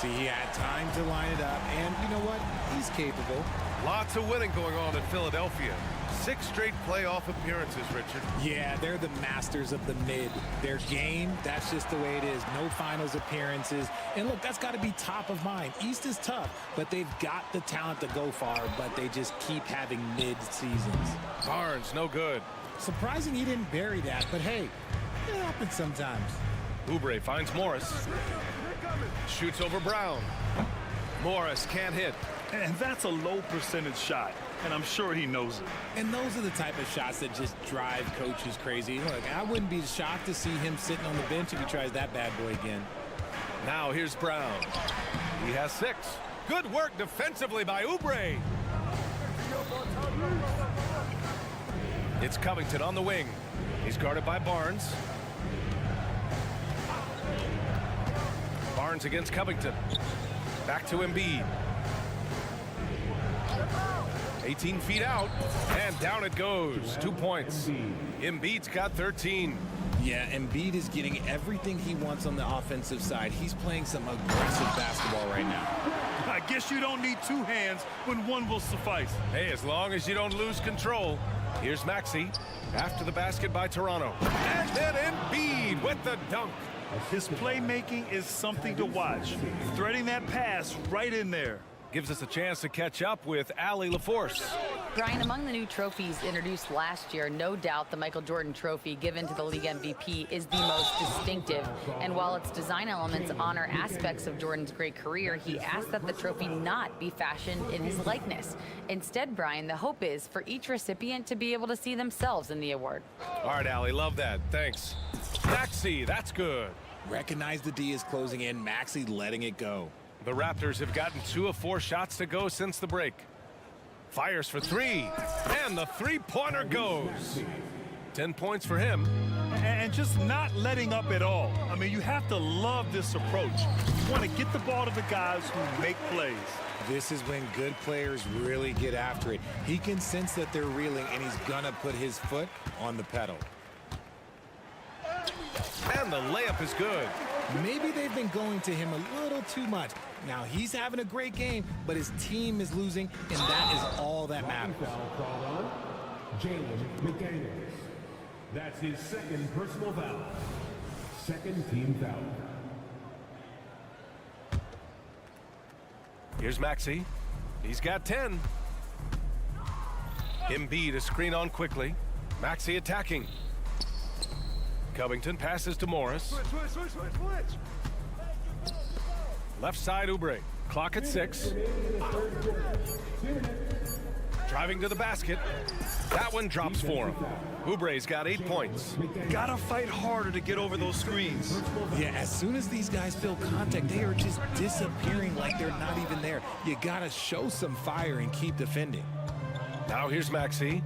See, he had time to line it up, and you know what? He's capable. Lots of winning going on in Philadelphia. 6 straight playoff appearances, Richard. Yeah, they're the masters of the mid. Their game, that's just the way it is. No finals appearances. And look, that's got to be top of mind. East is tough, but they've got the talent to go far, but they just keep having mid-seasons. Barnes, no good. Surprising he didn't bury that, but hey, it happens sometimes. Oubre finds Morris. Shoots over Brown. Morris can't hit. And that's a low percentage shot, and I'm sure he knows it. And those are the type of shots that just drive coaches crazy. Look, I wouldn't be shocked to see him sitting on the bench if he tries that bad boy again. Now here's Brown. He has 6. Good work defensively by Oubre. It's Covington on the wing. He's guarded by Barnes. Barnes against Covington. Back to Embiid. 18 feet out, and down it goes. 2 points. Embiid's got 13. Yeah, Embiid is getting everything he wants on the offensive side. He's playing some aggressive basketball right now. I guess you don't need 2 hands when 1 will suffice. Hey, as long as you don't lose control. Here's Maxey after the basket by Toronto. And then Embiid with the dunk. His playmaking is something to watch. Threading that pass right in there. Gives us a chance to catch up with Allie LaForce. Brian, among the new trophies introduced last year, no doubt the Michael Jordan Trophy given to the league MVP is the most distinctive. And while its design elements honor aspects of Jordan's great career, he asked that the trophy not be fashioned in his likeness. Instead, Brian, the hope is for each recipient to be able to see themselves in the award. All right, Allie, love that. Thanks. Maxey, that's good. Recognize the D is closing in. Maxey letting it go. The Raptors have gotten 2 of 4 shots to go since the break. Fires for 3, and the 3-pointer goes. 10 points for him. And just not letting up at all. I mean, you have to love this approach. You want to get the ball to the guys who make plays. This is when good players really get after it. He can sense that they're reeling, and he's going to put his foot on the pedal. And the layup is good. Maybe they've been going to him a little too much. Now, he's having a great game, but his team is losing, and that is all that matters. Foul called on Jalen McDaniels. That's his 2nd personal foul. 2nd team foul. Here's Maxey. He's got 10. Embiid a screen on quickly. Maxey attacking. Covington passes to Morris. Left side, Oubre. Clock at 6. Driving to the basket. That one drops for him. Oubre's got 8 points. Gotta fight harder to get over those screens. Yeah, as soon as these guys feel contact, they are just disappearing like they're not even there. You gotta show some fire and keep defending. Now here's Maxey.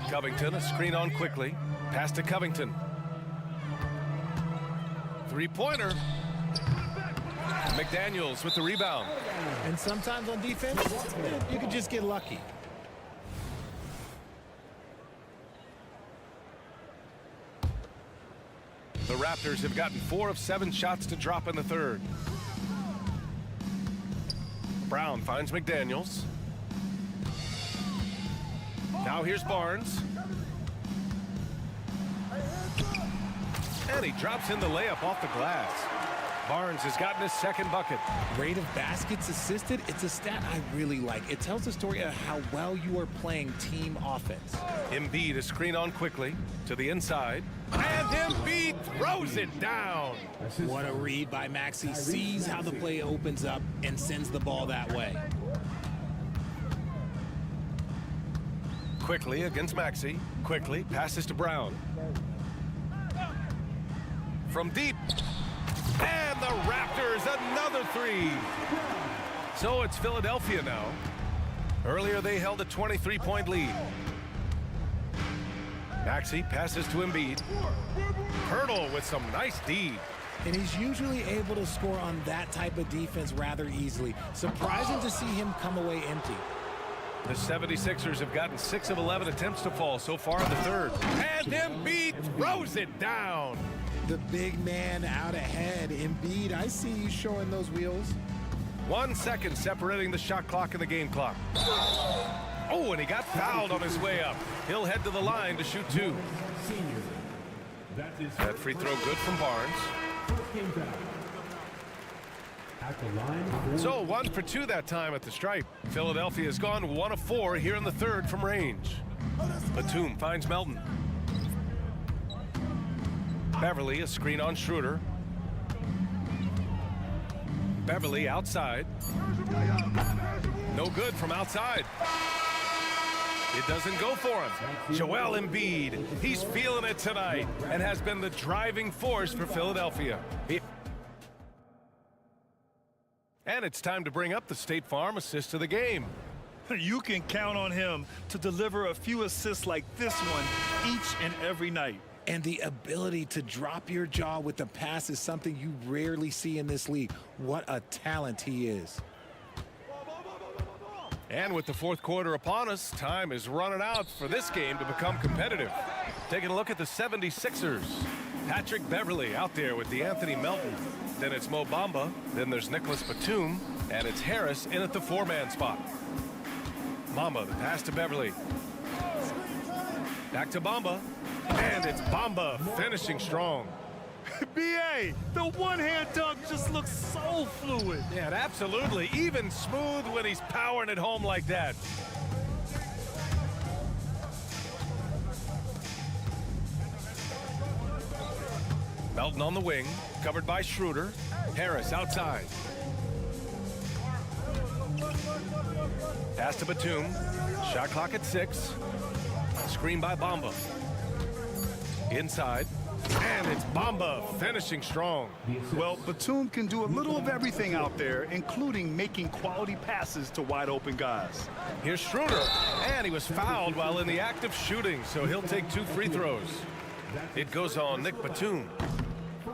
Covington, a screen on quickly. Pass to Covington. Three-pointer. McDaniels with the rebound. And sometimes on defense, you can just get lucky. The Raptors have gotten 4 of 7 shots to drop in the third. Brown finds McDaniels. Now here's Barnes. And he drops in the layup off the glass. Barnes has gotten his second bucket. Rate of baskets assisted, it's a stat I really like. It tells the story of how well you are playing team offense. Embiid a screen on quickly to the inside. And Embiid throws it down. What a read by Maxey. Sees how the play opens up and sends the ball that way. Quickly against Maxey. Quickly passes to Brown. From deep. And the Raptors, another 3. So it's Philadelphia now. Earlier they held a 23-point lead. Maxey passes to Embiid. Hurdle with some nice D. And he's usually able to score on that type of defense rather easily. Surprising to see him come away empty. The 76ers have gotten 6 of 11 attempts to fall so far in the third. And Embiid throws it down. The big man out ahead. Embiid, I see you showing those wheels. 1 second separating the shot clock and the game clock. Oh, and he got fouled on his way up. He'll head to the line to shoot 2. That free throw good from Barnes. So 1 for 2 that time at the stripe. Philadelphia has gone 1 of 4 here in the third from range. Batum finds Melton. Beverly, a screen on Schroeder. Beverly outside. No good from outside. It doesn't go for him. Joel Embiid, he's feeling it tonight and has been the driving force for Philadelphia. And it's time to bring up the State Farm assist of the game. You can count on him to deliver a few assists like this one each and every night. And the ability to drop your jaw with the pass is something you rarely see in this league. What a talent he is. And with the fourth quarter upon us, time is running out for this game to become competitive. Taking a look at the 76ers. Patrick Beverly out there with DeAnthony Melton. Then it's Mo Bamba. Then there's Nicholas Batum. And it's Harris in at the 4-man spot. Bamba, the pass to Beverly. Back to Bamba. And it's Bamba finishing strong. B.A., the one-hand dunk just looks so fluid. Yeah, absolutely. Even smooth when he's powering it home like that. Melton on the wing, covered by Schroeder. Harris outside. Pass to Batum. Shot clock at 6. Screen by Bamba. Inside. And it's Bamba finishing strong. Well, Batum can do a little of everything out there, including making quality passes to wide open guys. Here's Schroeder. And he was fouled while in the act of shooting, so he'll take 2 free throws. It goes on Nick Batum.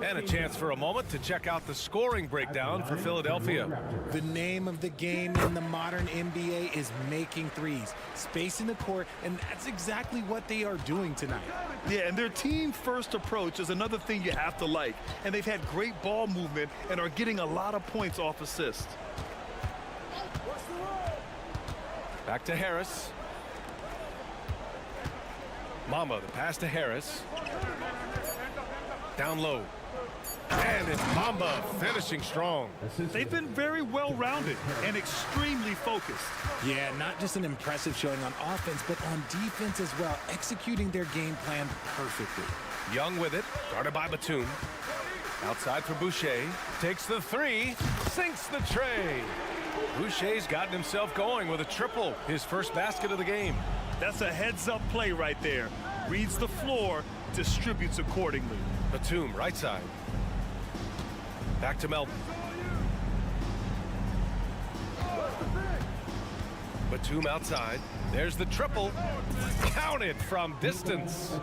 And a chance for a moment to check out the scoring breakdown for Philadelphia. The name of the game in the modern NBA is making threes, spacing the court, and that's exactly what they are doing tonight. Yeah, and their team-first approach is another thing you have to like. And they've had great ball movement and are getting a lot of points off assists. Back to Harris. Mamba, the pass to Harris. Down low. And it's Bamba finishing strong. They've been very well-rounded and extremely focused. Yeah, not just an impressive showing on offense, but on defense as well, executing their game plan perfectly. Young with it, guarded by Batum. Outside for Boucher, takes the three, sinks the tray. Boucher's gotten himself going with a triple, his first basket of the game. That's a heads-up play right there. Reads the floor, distributes accordingly. Batum, right side. Back to Melton. Batum outside. There's the triple. Counted from distance.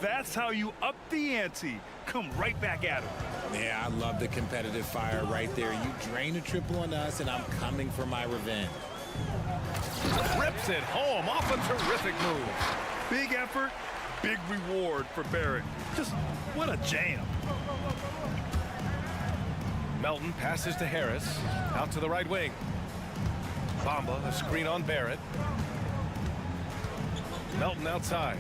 That's how you up the ante. Come right back at him. Yeah, I love the competitive fire right there. You drain a triple on us, and I'm coming for my revenge. Rips it home off a terrific move. Big effort, big reward for Barrett. Just what a jam. Melton passes to Harris. Out to the right wing. Bamba, a screen on Barrett. Melton outside.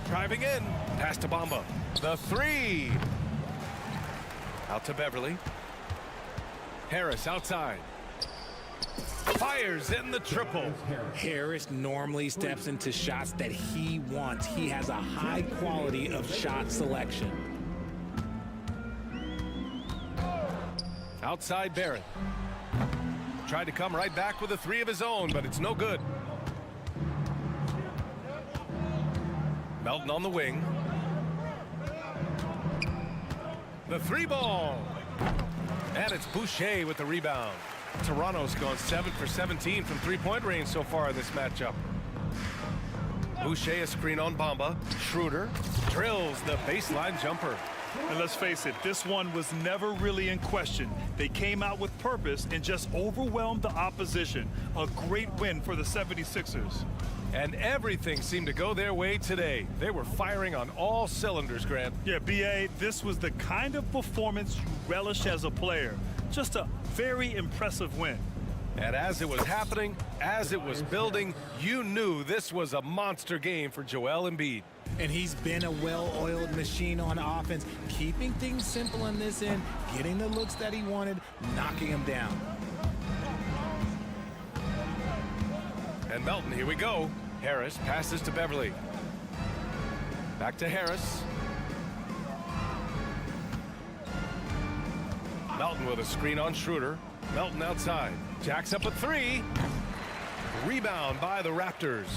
Driving in. Pass to Bamba. The three. Out to Beverly. Harris outside. Fires in the triple. Harris normally steps into shots that he wants. He has a high quality of shot selection. Outside Barrett. Tried to come right back with a three of his own, but it's no good. Melton on the wing. The three ball. And it's Boucher with the rebound. Toronto's gone 7 for 17 from three-point range so far in this matchup. Boucher a screen on Bamba. Schroeder drills the baseline jumper. And let's face it, this one was never really in question. They came out with purpose and just overwhelmed the opposition. A great win for the 76ers. And everything seemed to go their way today. They were firing on all cylinders, Grant. Yeah, B.A., this was the kind of performance you relish as a player. Just a very impressive win. And as it was happening, as it was building, you knew this was a monster game for Joel Embiid. And he's been a well-oiled machine on offense, keeping things simple on this end, getting the looks that he wanted, knocking him down. And Melton, here we go. Harris passes to Beverly. Back to Harris. Melton with a screen on Schroeder. Melton outside. Jacks up a three. Rebound by the Raptors.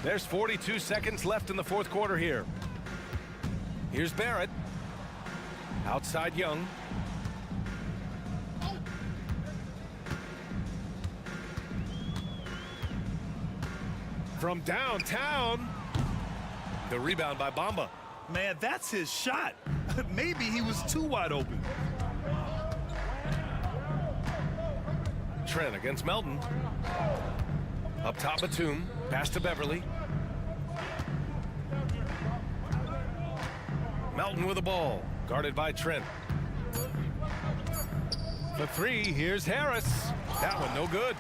There's 42 seconds left in the fourth quarter here. Here's Barrett. Outside Young. From downtown. The rebound by Bamba. Man, that's his shot. Maybe he was too wide open. Trent against Melton. Up top Batum. Pass to Beverly. Melton with the ball. Guarded by Trent. The three. Here's Harris. That one no good.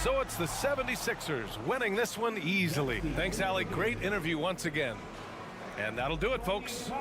So it's the 76ers winning this one easily. Thanks, Alec. Great interview once again. And that'll do it, folks.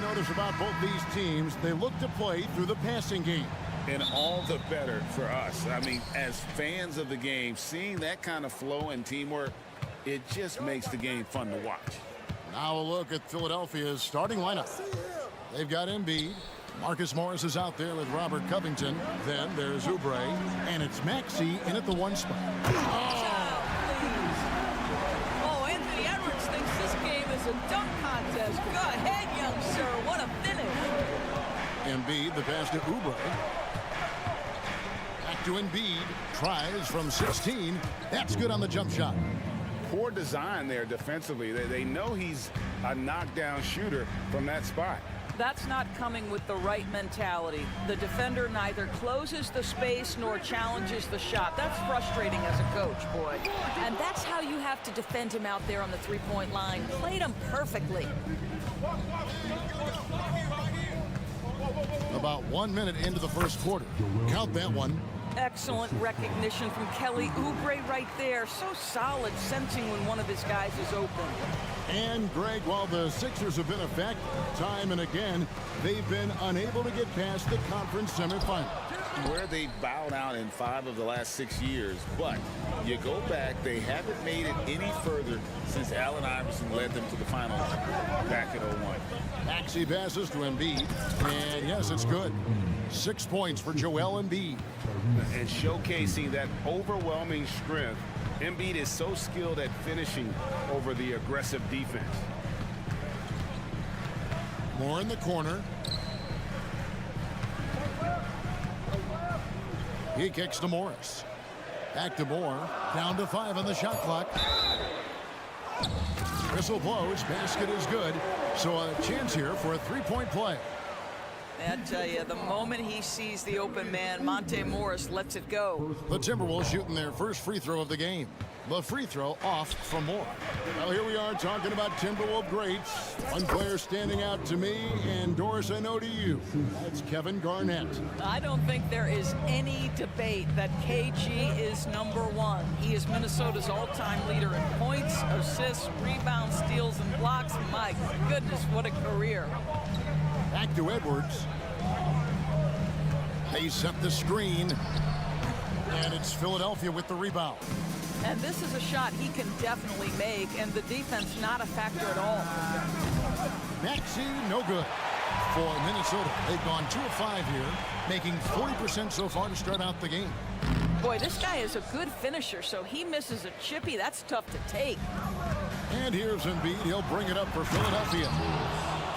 notice about both these teams, they look to play through the passing game. And all the better for us. I mean, as fans of the game, seeing that kind of flow and teamwork, it just makes the game fun to watch. Now a look at Philadelphia's starting lineup. They've got Embiid. Marcus Morris is out there with Robert Covington. Then there's Oubre, and it's Maxey in at the 1 spot. Oh, Anthony Edwards thinks this game is a dunk contest. Go ahead, young sir. What a finish. Embiid, the pass to Oubre. Back to Embiid. Tries from 16. That's good on the jump shot. Poor design there defensively. They know he's a knockdown shooter from that spot. That's not coming with the right mentality. The defender neither closes the space nor challenges the shot. That's frustrating as a coach, boy. And that's how you have to defend him out there on the three-point line. Played him perfectly. About 1 minute into the first quarter. Count that one. Excellent recognition from Kelly Oubre right there. So solid, sensing when one of his guys is open. And, Greg, while the Sixers have been effective time and again, they've been unable to get past the conference semifinal. Where they bowed out in 5 of the last 6 years. But you go back, they haven't made it any further since Allen Iverson led them to the finals back in 01. Maxey passes to Embiid. And, yes, it's good. 6 points for Joel Embiid. And showcasing that overwhelming strength, Embiid is so skilled at finishing over the aggressive defense. Moore in the corner. He kicks to Morris. Back to Moore. Down to 5 on the shot clock. Whistle blows. Basket is good. So a chance here for a three-point play. I tell you, the moment he sees the open man, Monte Morris lets it go. The Timberwolves shooting their first free throw of the game. The free throw off from Moore. Well, here we are talking about Timberwolves greats. One player standing out to me, and Doris, I know to you. That's Kevin Garnett. I don't think there is any debate that KG is #1. He is Minnesota's all-time leader in points, assists, rebounds, steals, and blocks. My goodness, what a career. Back to Edwards. They set the screen. And it's Philadelphia with the rebound. And this is a shot he can definitely make, and the defense not a factor at all. Maxey, no good. For Minnesota, they've gone 2 of 5 here, making 40% so far to start out the game. Boy, this guy is a good finisher, so he misses a chippy. That's tough to take. And here's Embiid. He'll bring it up for Philadelphia.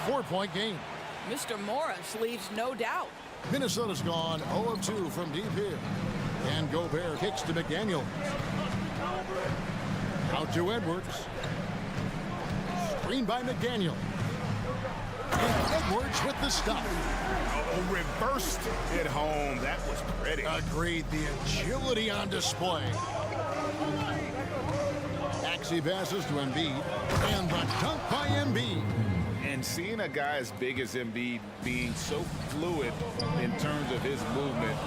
4-point game. Mr. Morris leaves no doubt. Minnesota's gone 0 of 2 from deep here. And Gobert kicks to McDaniel. Out to Edwards. Screen by McDaniel. And Edwards with the stop. Oh, reversed it home. That was pretty. Agreed. The agility on display. Maxey passes to Embiid. And the dunk by Embiid. And seeing a guy as big as Embiid being so fluid in terms of his movement,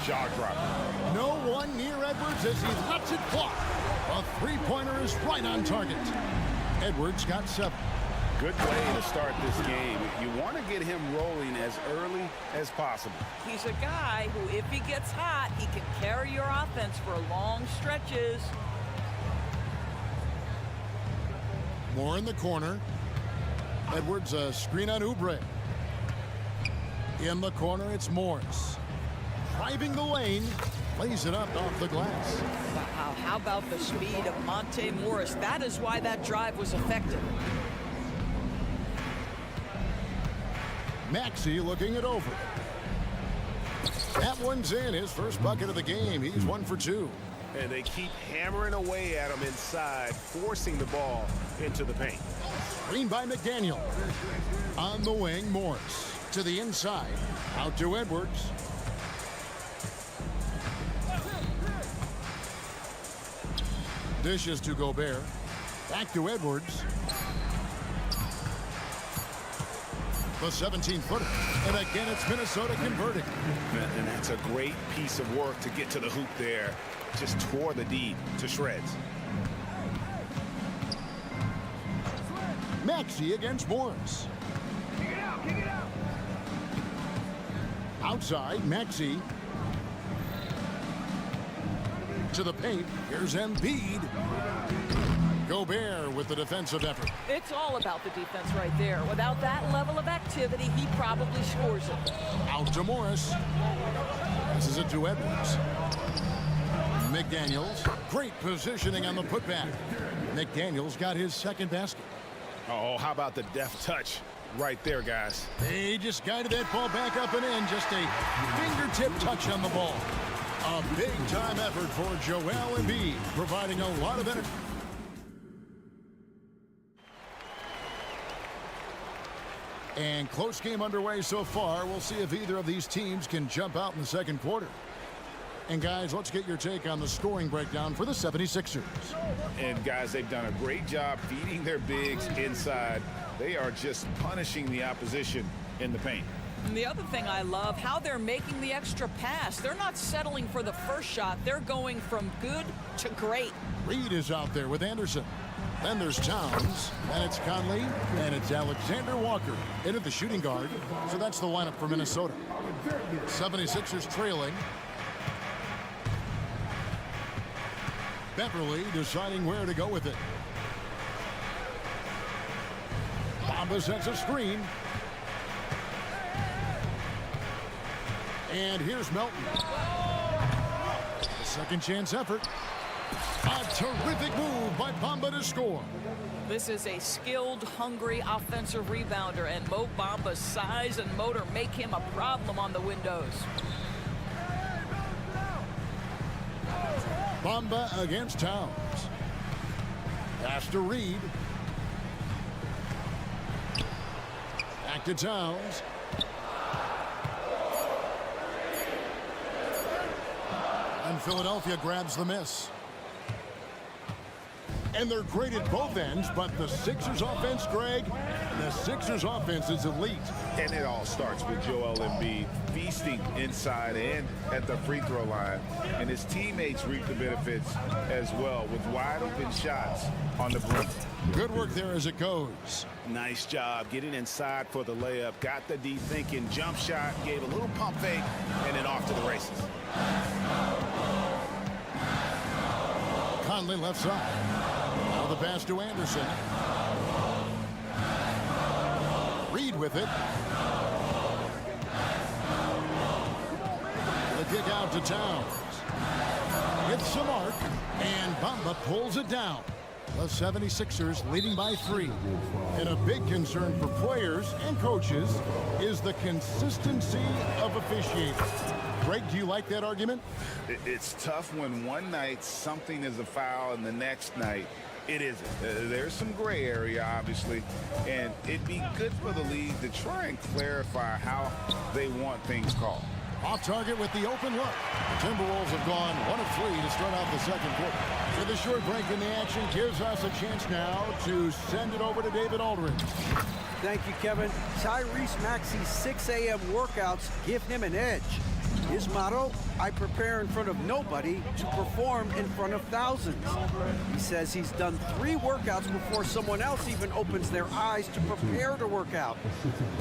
jaw-dropping. No one near Edwards as he lets it fly. A three-pointer is right on target. Edwards got 7. Good way to start this game. You want to get him rolling as early as possible. He's a guy who, if he gets hot, he can carry your offense for long stretches. Moore in the corner. Edwards, a screen on Oubre. In the corner, it's Morris. Driving the lane, lays it up off the glass. Wow, how about the speed of Monte Morris? That is why that drive was effective. Maxey looking it over. That one's in, his first bucket of the game. He's 1 for 2. And they keep hammering away at him inside, forcing the ball into the paint. Screen by McDaniel. On the wing, Morris. To the inside. Out to Edwards. Dishes to Gobert. Back to Edwards. The 17-footer. And again, it's Minnesota converting. And that's a great piece of work to get to the hoop there. Just tore the D to shreds. Maxey against Morris. Outside, Maxey. To the paint. Here's Embiid. Gobert with the defensive effort. It's all about the defense right there. Without that level of activity, he probably scores it. Out to Morris. This is it to Edwards. McDaniels. Great positioning on the putback. McDaniels got his second basket. Oh, how about the deft touch right there, guys? He just guided that ball back up and in. Just a fingertip touch on the ball. A big-time effort for Joel Embiid, providing a lot of energy. And close game underway so far. We'll see if either of these teams can jump out in the second quarter. And guys, let's get your take on the scoring breakdown for the 76ers. And guys, they've done a great job feeding their bigs inside. They are just punishing the opposition in the paint. And the other thing I love, how they're making the extra pass. They're not settling for the first shot. They're going from good to great. Reed is out there with Anderson. Then there's Towns, and it's Conley, and it's Alexander Walker into the shooting guard. So that's the lineup for Minnesota. 76ers trailing. Beverly deciding where to go with it. Bamba sets a screen. And here's Melton. Second chance effort. A terrific move by Bamba to score. This is a skilled, hungry offensive rebounder, and Mo Bamba's size and motor make him a problem on the windows. Bamba against Towns. Pass to Reed. Back to Towns. And Philadelphia grabs the miss. And they're great at both ends, but the Sixers offense, Greg, the Sixers offense is elite. And it all starts with Joel Embiid feasting inside and at the free throw line. And his teammates reap the benefits as well with wide open shots on the brim. Good work there as it goes. Nice job getting inside for the layup. Got the D thinking, jump shot, gave a little pump fake, and then off to the races. Conley left side. Now the pass to Anderson. Reed with it. The kick out to Towns. Hits the mark, and Bamba pulls it down. The 76ers leading by 3. And a big concern for players and coaches is the consistency of officiating. Greg, do you like that argument? It's tough when one night something is a foul and the next night it isn't. There's some gray area, obviously, and it'd be good for the league to try and clarify how they want things called. Off target with the open look. The Timberwolves have gone 1 of 3 to start out the second quarter. So the short break in the action gives us a chance now to send it over to David Aldridge. Thank you, Kevin. Tyrese Maxey's 6 a.m. workouts give him an edge. His motto, I prepare in front of nobody to perform in front of thousands. He says he's done 3 workouts before someone else even opens their eyes to prepare to work out.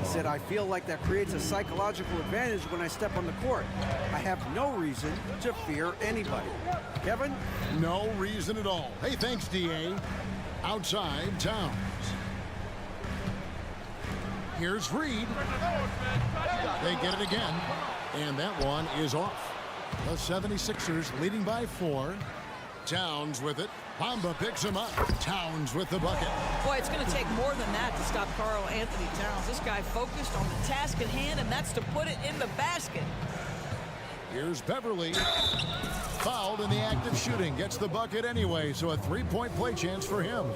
He said, I feel like that creates a psychological advantage when I step on the court. I have no reason to fear anybody. Kevin? No reason at all. Hey, thanks, D.A. Outside, Towns. Here's Reed. They get it again. And that one is off. The 76ers leading by 4. Towns with it. Bamba picks him up. Towns with the bucket. Boy, it's going to take more than that to stop Karl Anthony Towns. This guy focused on the task at hand, and that's to put it in the basket. Here's Beverly. Fouled in the act of shooting. Gets the bucket anyway, so a 3-point play chance for him.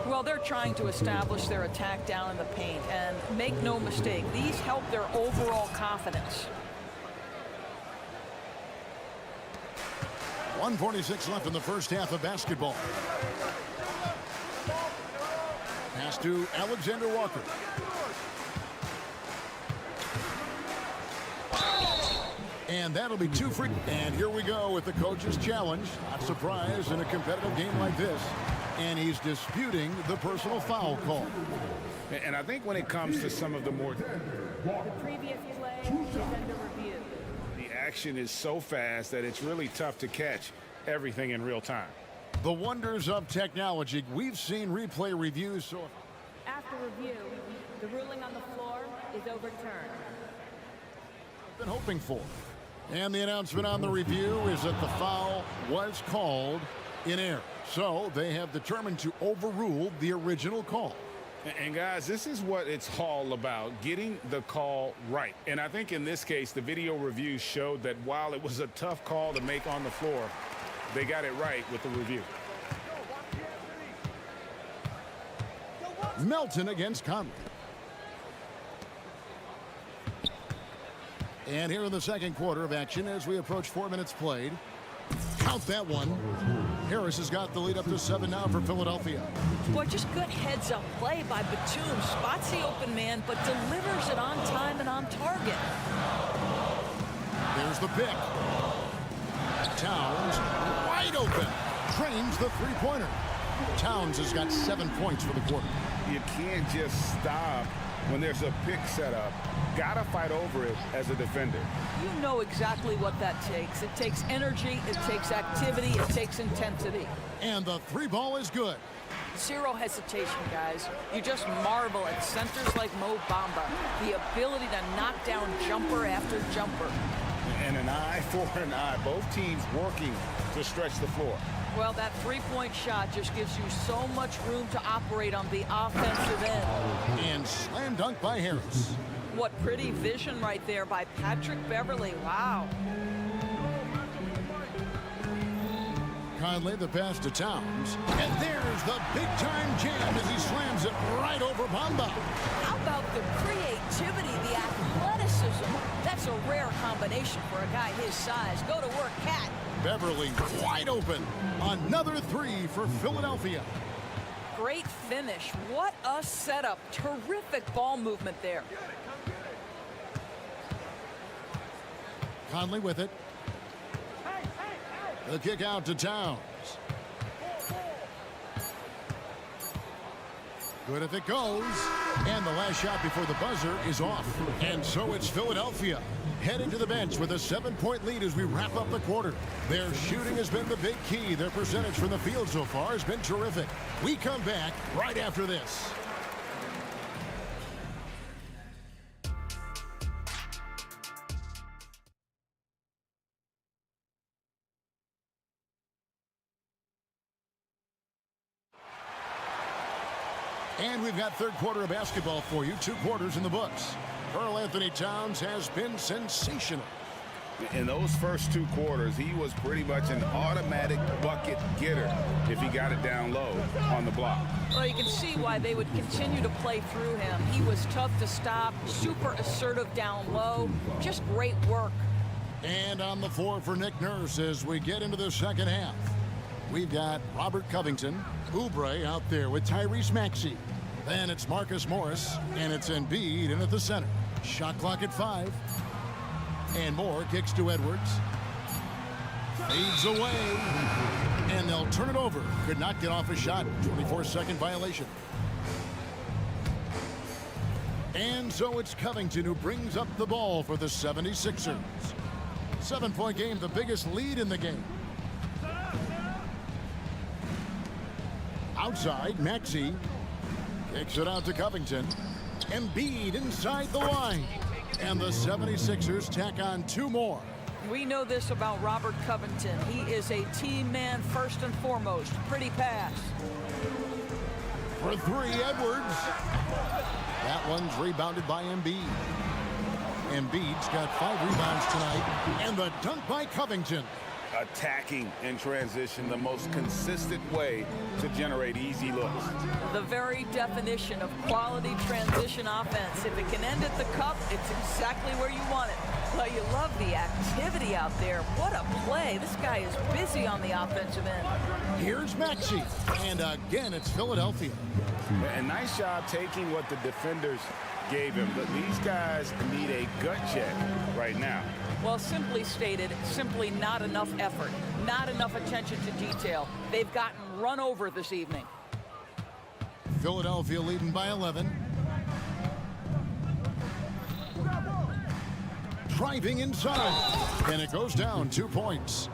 Well, they're trying to establish their attack down in the paint, and make no mistake, these help their overall confidence. 1:46 left in the first half of basketball. Pass to Alexander Walker. And that'll be 2 free. And here we go with the coach's challenge. Not surprised in a competitive game like this. And he's disputing the personal foul call. And I think when it comes to some of the more... The previous play is under review. The action is so fast that it's really tough to catch everything in real time. The wonders of technology. We've seen replay reviews. So After review, the ruling on the floor is overturned. been hoping for. And the announcement on the review is that the foul was called in error. So they have determined to overrule the original call. And guys, this is what it's all about, getting the call right. And I think in this case, the video review showed that while it was a tough call to make on the floor, they got it right with the review. Melton against Conley. And here in the second quarter of action as we approach 4 minutes played. Count that one. Harris has got the lead up to 7 now for Philadelphia. Boy, just good heads-up play by Batum. Spots the open man, but delivers it on time and on target. There's the pick. Towns wide open. Trains the three-pointer. Towns has got 7 points for the quarter. You can't just stop when there's a pick set up. Gotta fight over it as a defender. You know exactly what that takes. It takes energy, it takes activity, it takes intensity. And the three ball is good. Zero hesitation, guys. You just marvel at centers like Mo Bamba. The ability to knock down jumper after jumper. And an eye for an eye. Both teams working to stretch the floor. Well, that three-point shot just gives you so much room to operate on the offensive end. And slam dunk by Harris. What pretty vision right there by Patrick Beverly. Wow. Conley, the pass to Towns. And there's the big-time jam as he slams it right over Bamba. How about the creativity, the athleticism? That's a rare combination for a guy his size. Go to work, Cat. Beverly wide open. Another three for Philadelphia. Great finish. What a setup. Terrific ball movement there. Conley with it. The kick out to Towns. Good if it goes. And the last shot before the buzzer is off. And so it's Philadelphia heading to the bench with a 7-point lead as we wrap up the quarter. Their shooting has been the big key. Their percentage from the field so far has been terrific. We come back right after this. And we've got third quarter of basketball for you. 2 quarters in the books. Karl Anthony Towns has been sensational. In those first 2 quarters, he was pretty much an automatic bucket getter if he got it down low on the block. Well, you can see why they would continue to play through him. He was tough to stop, super assertive down low. Just great work. And on the floor for Nick Nurse as we get into the second half. We've got Robert Covington, Oubre out there with Tyrese Maxey. Then it's Marcus Morris, and it's Embiid in at the center. Shot clock at 5. And Moore kicks to Edwards. Fades away. And they'll turn it over. Could not get off a shot. 24-second violation. And so it's Covington who brings up the ball for the 76ers. 7-point game, the biggest lead in the game. Outside, Maxey kicks it out to Covington. Embiid inside the line. And the 76ers tack on 2 more. We know this about Robert Covington. He is a team man first and foremost. Pretty pass. For 3, Edwards. That one's rebounded by Embiid. Embiid's got 5 rebounds tonight. And the dunk by Covington. Attacking in transition, the most consistent way to generate easy looks. The very definition of quality transition offense. If it can end at the cup, it's exactly where you want it. Well, you love the activity out there. What a play. This guy is busy on the offensive end. Here's Maxey. And again, it's Philadelphia. A nice job taking what the defenders gave him. But these guys need a gut check right now. Well, simply stated, simply not enough effort, not enough attention to detail. They've gotten run over this evening. Philadelphia leading by 11. Driving inside, and it goes down 2 points.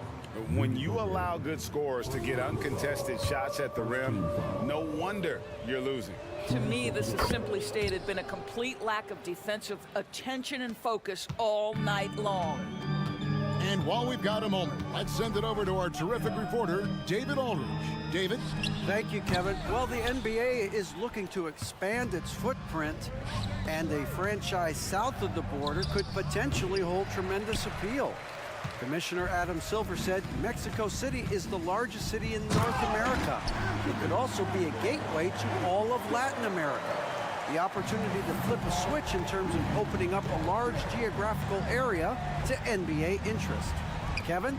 When you allow good scorers to get uncontested shots at the rim, no wonder you're losing. To me, this has simply stated been a complete lack of defensive attention and focus all night long. And while we've got a moment, let's send it over to our terrific reporter, David Aldridge. David? Thank you, Kevin. Well, the NBA is looking to expand its footprint, and a franchise south of the border could potentially hold tremendous appeal. Commissioner Adam Silver said Mexico City is the largest city in North America. It could also be a gateway to all of Latin America. The opportunity to flip a switch in terms of opening up a large geographical area to NBA interest. Kevin?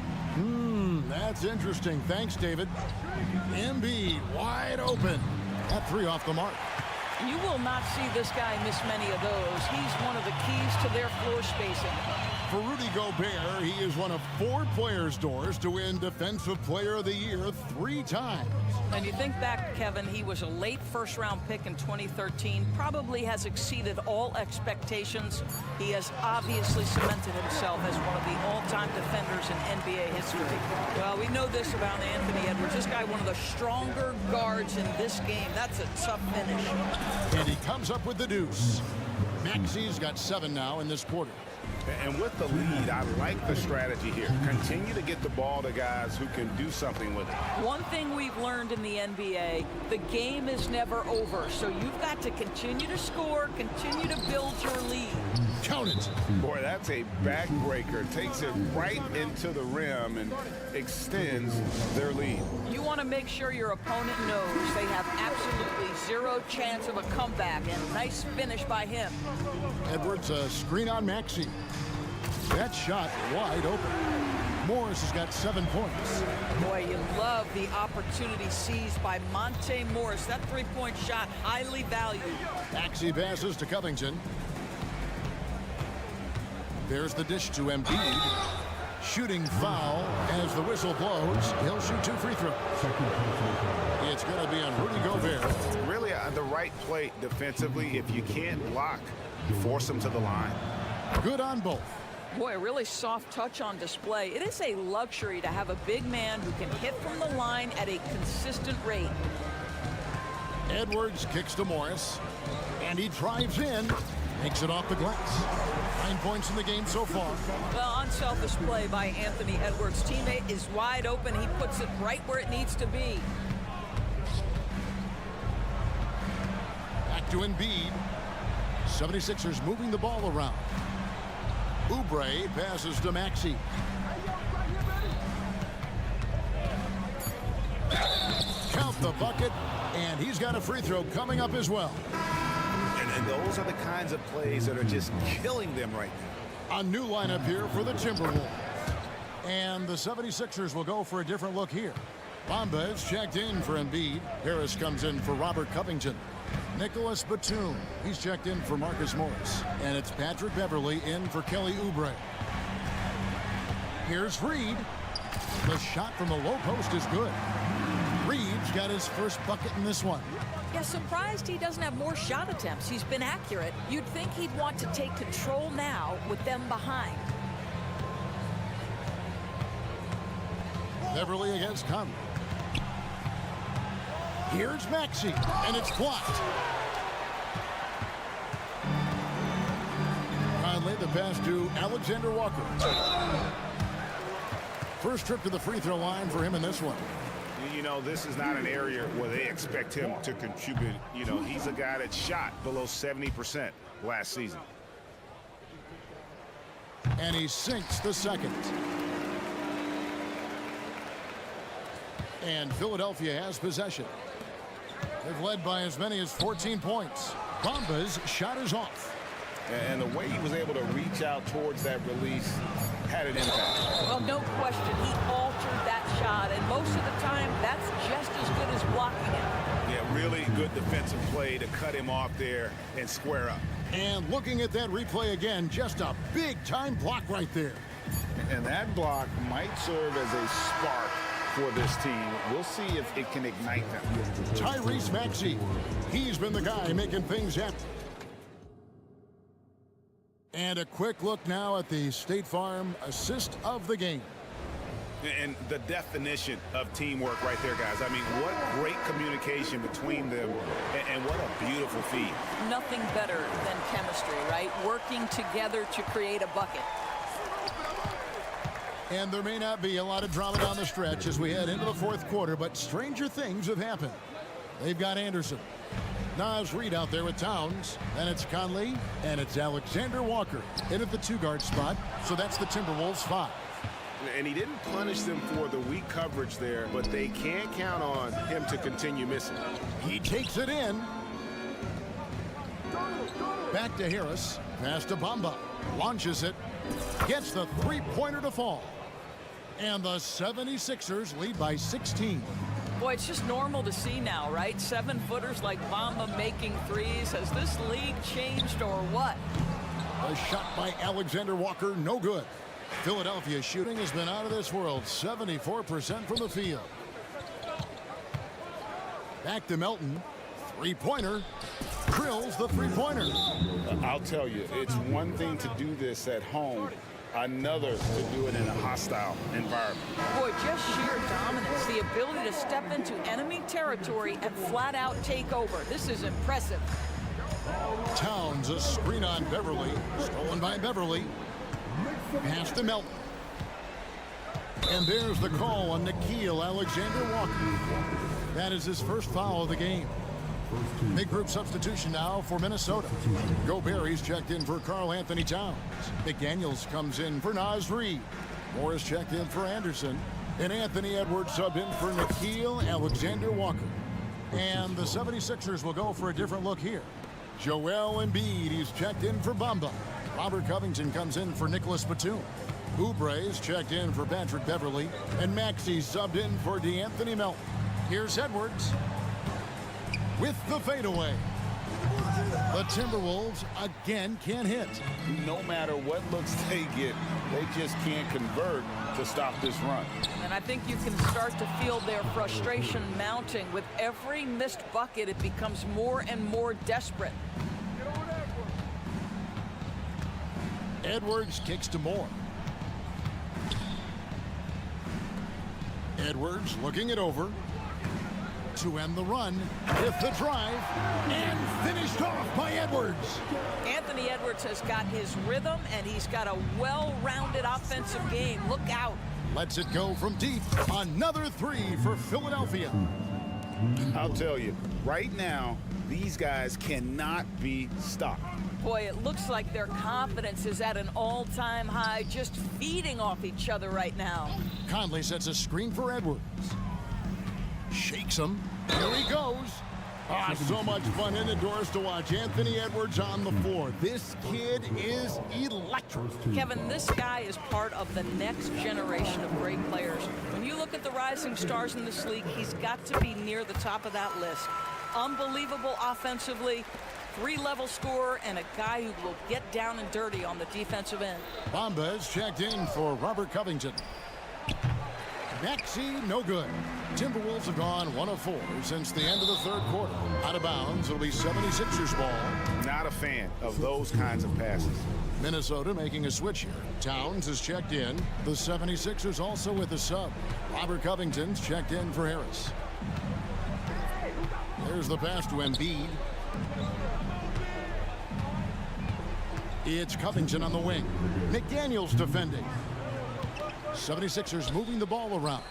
That's interesting. Thanks, David. Embiid wide open. That three off the mark. You will not see this guy miss many of those. He's one of the keys to their floor spacing. For Rudy Gobert, he is one of 4 players' doors to win Defensive Player of the Year 3 times. And you think back, Kevin, he was a late first-round pick in 2013, probably has exceeded all expectations. He has obviously cemented himself as one of the all-time defenders in NBA history. Well, we know this about Anthony Edwards. This guy, one of the stronger guards in this game. That's a tough finish. And he comes up with the deuce. Maxi's got 7 now in this quarter. And with the lead, I like the strategy here. Continue to get the ball to guys who can do something with it. One thing we've learned in the NBA, the game is never over. So you've got to continue to score, continue to build your lead. Count it. Boy, that's a backbreaker. Takes it right into the rim and extends their lead. You want to make sure your opponent knows they have absolutely zero chance of a comeback. And nice finish by him. Edwards, a screen on Maxey. That shot wide open. Morris has got 7 points. Boy, you love the opportunity seized by Monte Morris. That three-point shot, highly valued. Maxey passes to Covington. There's the dish to Embiid. Shooting foul as the whistle blows. He'll shoot 2 free throws. It's going to be on Rudy Gobert. Really the right play defensively. If you can't block, force him to the line. Good on both. Boy, a really soft touch on display. It is a luxury to have a big man who can hit from the line at a consistent rate. Edwards kicks to Morris, and he drives in, makes it off the glass. 9 points in the game so far. Well, unselfish play by Anthony Edwards. Teammate is wide open. He puts it right where it needs to be. Back to Embiid. 76ers moving the ball around. Oubre passes to Maxey. Count the bucket, and he's got a free throw coming up as well. And those are the kinds of plays that are just killing them right now. A new lineup here for the Timberwolves. And the 76ers will go for a different look here. Bamba is checked in for Embiid. Harris comes in for Robert Covington. Nicholas Batum, he's checked in for Marcus Morris. And it's Patrick Beverley in for Kelly Oubre. Here's Reed. The shot from the low post is good. Reed's got his first bucket in this one. Yeah, surprised he doesn't have more shot attempts. He's been accurate. You'd think he'd want to take control now with them behind. Beverley against Conley. Here's Maxey, and it's blocked. Conley, the pass to Alexander Walker. First trip to the free throw line for him in this one. You know, this is not an area where they expect him to contribute. You know, he's a guy that shot below 70% last season. And he sinks the second. And Philadelphia has possession. They've led by as many as 14 points. Bamba's shot is off. And the way he was able to reach out towards that release had an impact. Well, no question, he altered that shot, and most of the time, that's just as good as blocking it. Yeah, really good defensive play to cut him off there and square up. And looking at that replay again, just a big-time block right there. And that block might serve as a spark for this team. We'll see if it can ignite them. Tyrese Maxey, he's been the guy making things happen. And a quick look now at the State Farm assist of the game. And the definition of teamwork right there, guys. I mean, what great communication between them, and what a beautiful feed. Nothing better than chemistry, right? Working together to create a bucket. And there may not be a lot of drama down the stretch as we head into the fourth quarter, but stranger things have happened. They've got Anderson. Naz Reid out there with Towns. Then it's Conley, and it's Alexander Walker in at the two-guard spot. So that's the Timberwolves 5. And he didn't punish them for the weak coverage there, but they can't count on him to continue missing. He takes it in. Back to Harris. Pass to Bamba. Launches it. Gets the three-pointer to fall. And the 76ers lead by 16. Boy, it's just normal to see now, right? 7-footers like Bamba making threes. Has this league changed or what? A shot by Alexander Walker, no good. Philadelphia shooting has been out of this world, 74% from the field. Back to Melton. Three-pointer. Drills the three-pointer. I'll tell you, it's one thing to do this at home, another to do it in a hostile environment. Boy, just sheer dominance. The ability to step into enemy territory and flat out take over. This is impressive. Towns, a screen on Beverly. Stolen by Beverly. Pass to Melton. And there's the call on Nickeil Alexander-Walker. That is his first foul of the game. Big group substitution now for Minnesota. Gobert's checked in for Karl-Anthony Towns. McDaniels comes in for Naz Reid. Morris checked in for Anderson. And Anthony Edwards subbed in for Nickeil Alexander-Walker. And the 76ers will go for a different look here. Joel Embiid, he's checked in for Bamba. Robert Covington comes in for Nicholas Batum. Oubre's checked in for Patrick Beverly. And Maxey subbed in for DeAnthony Melton. Here's Edwards with the fadeaway. The Timberwolves again can't hit. No matter what looks they get, they just can't convert to stop this run. And I think you can start to feel their frustration mounting. With every missed bucket, it becomes more and more desperate. Edwards kicks to Moore. Edwards looking it over to end the run with the drive, and finished off by Edwards. Anthony Edwards has got his rhythm, and he's got a well-rounded offensive game. Look out. Lets it go from deep. Another three for Philadelphia. I'll tell you, right now, these guys cannot be stopped. Boy, it looks like their confidence is at an all-time high, just feeding off each other right now. Conley sets a screen for Edwards. Shakes him. Here he goes. So much fun indoors to watch Anthony Edwards on the floor. This kid is electric. Kevin, this guy is part of the next generation of great players. When you look at the rising stars in this league, he's got to be near the top of that list. Unbelievable offensively, three-level scorer, and a guy who will get down and dirty on the defensive end. Bamba is checked in for Robert Covington. Maxey, no good. Timberwolves have gone 1 of 4 since the end of the third quarter. Out of bounds, it'll be 76ers ball. Not a fan of those kinds of passes. Minnesota making a switch here. Towns is checked in. The 76ers also with a sub. Robert Covington's checked in for Harris. There's the pass to Embiid. It's Covington on the wing. McDaniels defending. 76ers moving the ball around.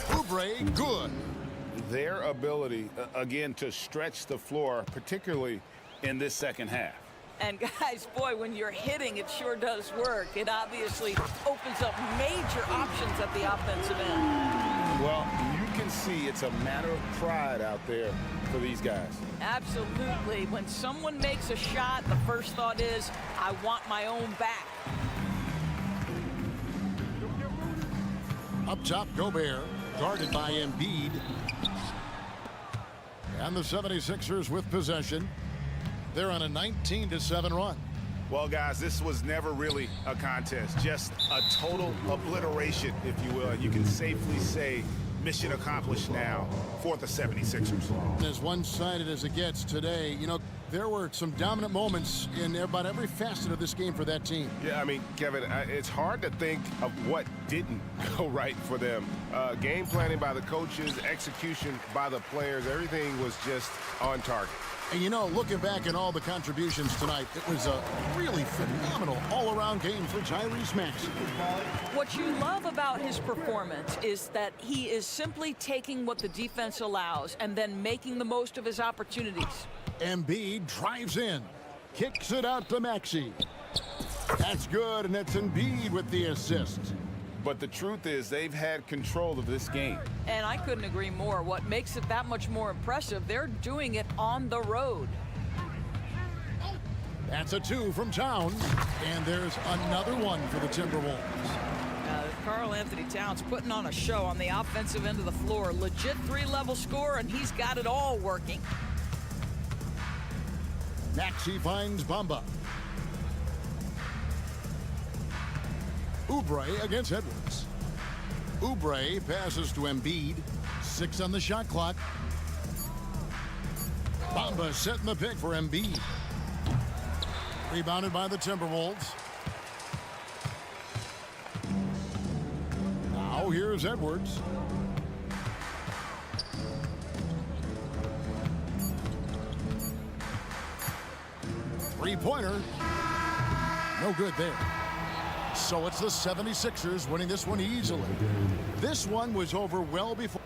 Oubre, good. Their ability, again, to stretch the floor, particularly in this second half. And guys, boy, when you're hitting, it sure does work. It obviously opens up major options at the offensive end. Well, you can see it's a matter of pride out there for these guys. Absolutely. When someone makes a shot, the first thought is, I want my own back. Up top, Gobert, guarded by Embiid. And the 76ers with possession. They're on a 19-7 run. Well, guys, this was never really a contest, just a total obliteration, if you will. And you can safely say mission accomplished now for the 76ers. As one-sided as it gets today, you know, there were some dominant moments in about every facet of this game for that team. Yeah, I mean, Kevin, it's hard to think of what didn't go right for them. Game planning by the coaches, execution by the players, everything was just on target. And, you know, looking back at all the contributions tonight, it was a really phenomenal all-around game for Tyrese Maxey. What you love about his performance is that he is simply taking what the defense allows and then making the most of his opportunities. Embiid drives in, kicks it out to Maxey. That's good, and it's Embiid with the assist. But the truth is they've had control of this game. And I couldn't agree more. What makes it that much more impressive, they're doing it on the road. That's a 2 from Towns, and there's another one for the Timberwolves. Karl Anthony Towns putting on a show on the offensive end of the floor. Legit 3-level score, and he's got it all working. Maxey finds Bamba. Oubre against Edwards. Oubre passes to Embiid. 6 on the shot clock. Bamba setting the pick for Embiid. Rebounded by the Timberwolves. Now here's Edwards. Three-pointer. No good there. So it's the 76ers winning this one easily. This one was over well before.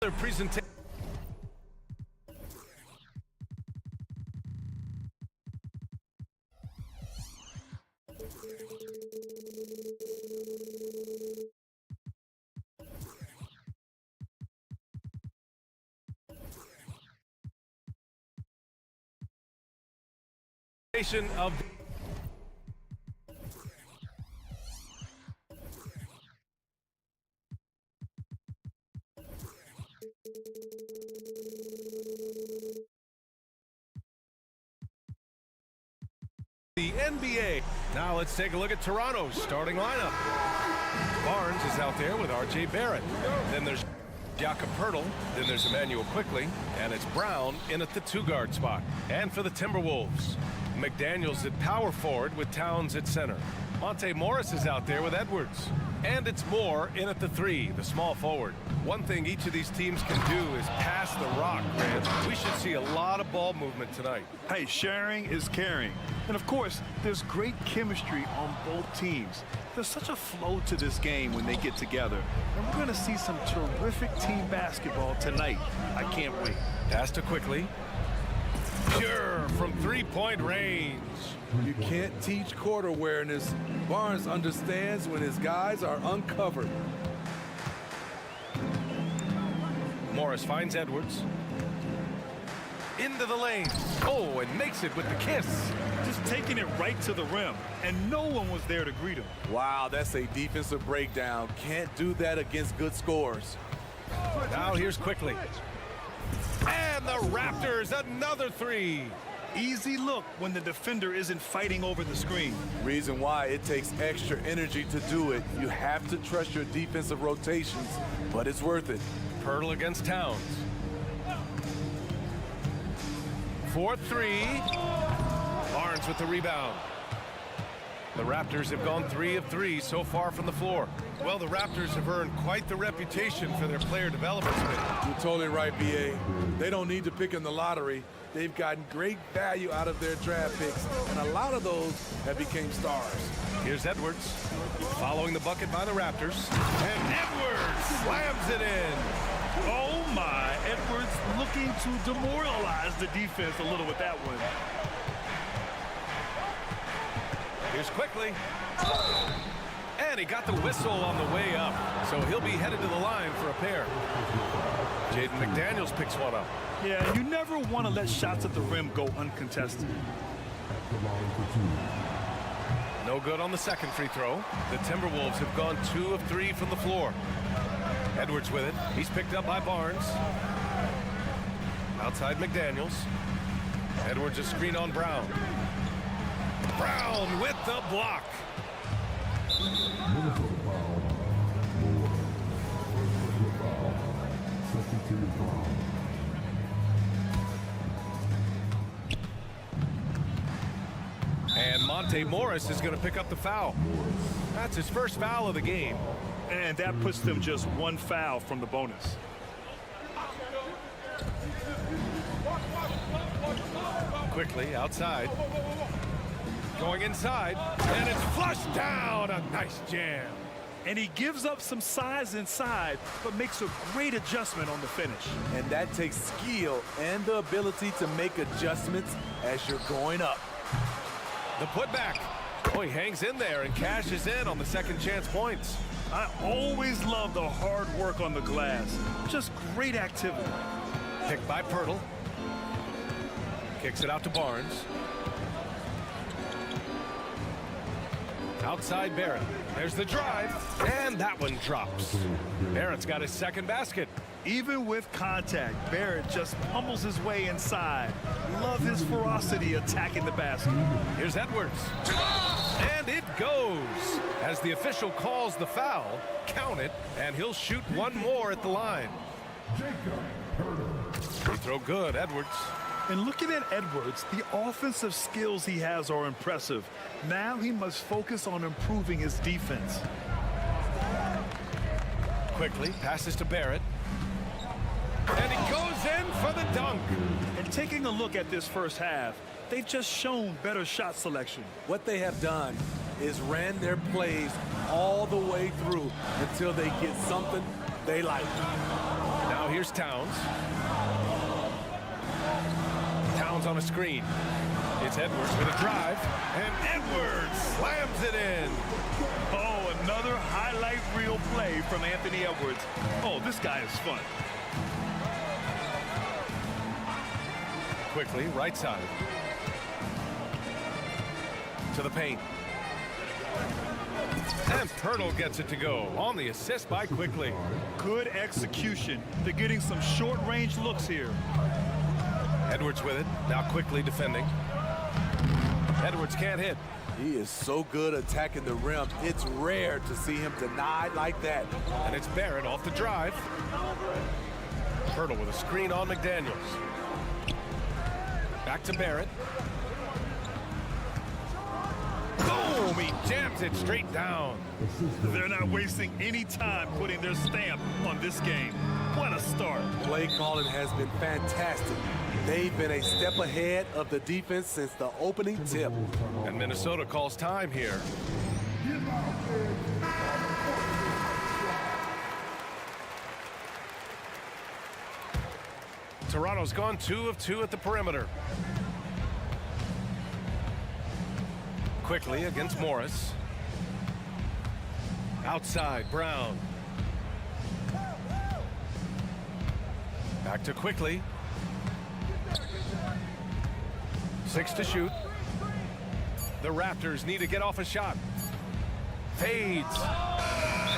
Their presentation. Of the NBA. Now let's take a look at Toronto's starting lineup. Barnes is out there with R.J. Barrett. Then there's Jakob Poeltl. Then there's Emmanuel Quickly. And it's Brown in at the 2-guard spot. And for the Timberwolves, McDaniels at power forward with Towns at center. Monte Morris is out there with Edwards. And it's Moore in at the 3, the small forward. One thing each of these teams can do is pass the rock, Grant. We should see a lot of ball movement tonight. Hey, sharing is caring. And of course, there's great chemistry on both teams. There's such a flow to this game when they get together. And we're going to see some terrific team basketball tonight. I can't wait. Pass to Quickly. Pure from 3-point range. You can't teach court awareness. Barnes understands when his guys are uncovered. Morris finds Edwards. Into the lane. Oh, and makes it with the kiss. Just taking it right to the rim, and no one was there to greet him. Wow, that's a defensive breakdown. Can't do that against good scores. Now here's Quickly. And the Raptors, another 3. Easy look when the defender isn't fighting over the screen. Reason why it takes extra energy to do it. You have to trust your defensive rotations, but it's worth it. Poeltl against Towns. 4-3. Barnes with the rebound. The Raptors have gone 3 of 3 so far from the floor. Well, the Raptors have earned quite the reputation for their player development. You're totally right, B.A. They don't need to pick in the lottery. They've gotten great value out of their draft picks, and a lot of those have become stars. Here's Edwards, following the bucket by the Raptors. And Edwards slams it in. Oh, my. Edwards looking to demoralize the defense a little with that one. Here's Quickly. And he got the whistle on the way up, so he'll be headed to the line for a pair. Jaden McDaniels picks one up. Yeah, you never want to let shots at the rim go uncontested. No good on the second free throw. The Timberwolves have gone 2 of 3 from the floor. Edwards with it. He's picked up by Barnes. Outside McDaniels. Edwards a screen on Brown. Brown with the block. And Monte Morris is going to pick up the foul. That's his first foul of the game. And that puts them just 1 foul from the bonus. Quickly outside. Going inside. And it's flushed down. A nice jam. And he gives up some size inside, but makes a great adjustment on the finish. And that takes skill and the ability to make adjustments as you're going up. The putback. Oh, he hangs in there and cashes in on the second chance points. I always love the hard work on the glass. Just great activity. Picked by Poeltl. Kicks it out to Barnes. Outside Barrett. There's the drive. And that one drops. Barrett's got his second basket. Even with contact, Barrett just pummels his way inside. Love his ferocity attacking the basket. Here's Edwards. And it goes. As the official calls the foul, count it, and he'll shoot one more at the line. Free throw good, Edwards. And looking at Edwards, the offensive skills he has are impressive. Now he must focus on improving his defense. Quickly passes to Barrett. And he goes in for the dunk. And taking a look at this first half, they've just shown better shot selection. What they have done is ran their plays all the way through until they get something they like. Now here's Towns. Towns on a screen. It's Edwards with a drive, and Edwards slams it in. Oh, another highlight reel play from Anthony Edwards. Oh, this guy is fun. Quickly, right side. To the paint. And Pirtle gets it to go on the assist by Quickly. Good execution. They're getting some short-range looks here. Edwards with it, now Quickly defending. Edwards can't hit. He is so good attacking the rim. It's rare to see him denied like that. And it's Barrett off the drive. Pirtle with a screen on McDaniels. Back to Barrett. Boom! He jams it straight down. They're not wasting any time putting their stamp on this game. What a start. Play calling has been fantastic. They've been a step ahead of the defense since the opening tip. And Minnesota calls time here. Toronto's gone 2 of 2 at the perimeter. Quickly against Morris. Outside, Brown. Back to Quickly. 6 to shoot. The Raptors need to get off a shot. Fades.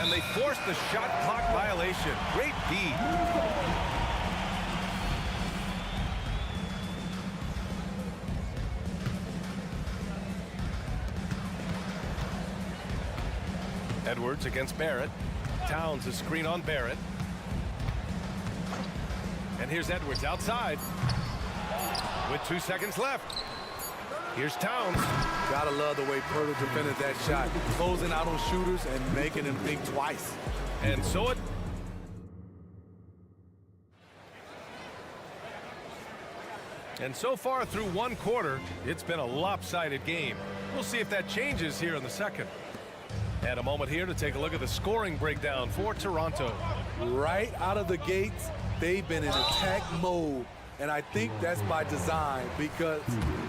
And they force the shot clock violation. Great D. Edwards against Barrett. Towns a screen on Barrett. And here's Edwards outside with 2 seconds left. Here's Towns. Gotta love the way Pirtle defended that shot. Closing out on shooters and making them think twice. And so it... And so far through one quarter, it's been a lopsided game. We'll see if that changes here in the second. And a moment here to take a look at the scoring breakdown for Toronto. Right out of the gates, they've been in attack mode. And I think that's by design because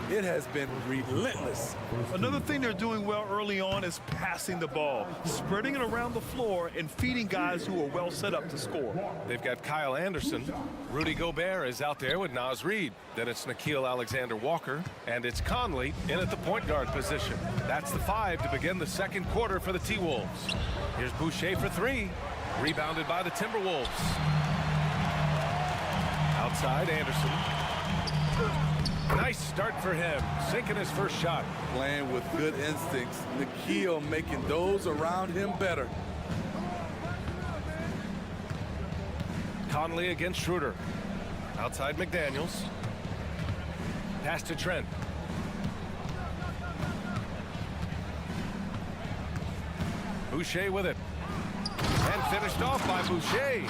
it has been relentless. Another thing they're doing well early on is passing the ball, spreading it around the floor and feeding guys who are well set up to score. They've got Kyle Anderson. Rudy Gobert is out there with Naz Reid. Then it's Nickeil Alexander-Walker. And it's Conley in at the point guard position. That's the 5 to begin the second quarter for the T-Wolves. Here's Boucher for 3. Rebounded by the Timberwolves. Outside, Anderson. Nice start for him, sinking his first shot. Playing with good instincts. Nickeil making those around him better. Conley against Schroeder. Outside McDaniels. Pass to Trent. Boucher with it. And finished off by Boucher.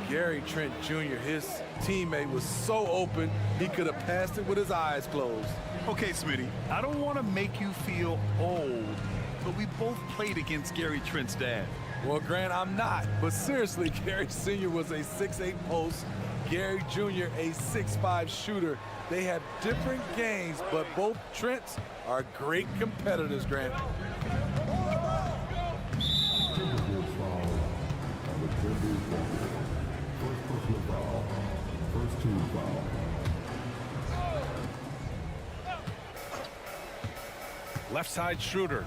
Gary Trent Jr., his teammate, was so open, he could have passed it with his eyes closed. Okay, Smitty, I don't want to make you feel old, but we both played against Gary Trent's dad. Well, Grant, I'm not. But seriously, Gary Sr. was a 6'8 post. Gary Jr., a 6'5 shooter. They have different games, but both Trents are great competitors, Grant. Left side Schroeder.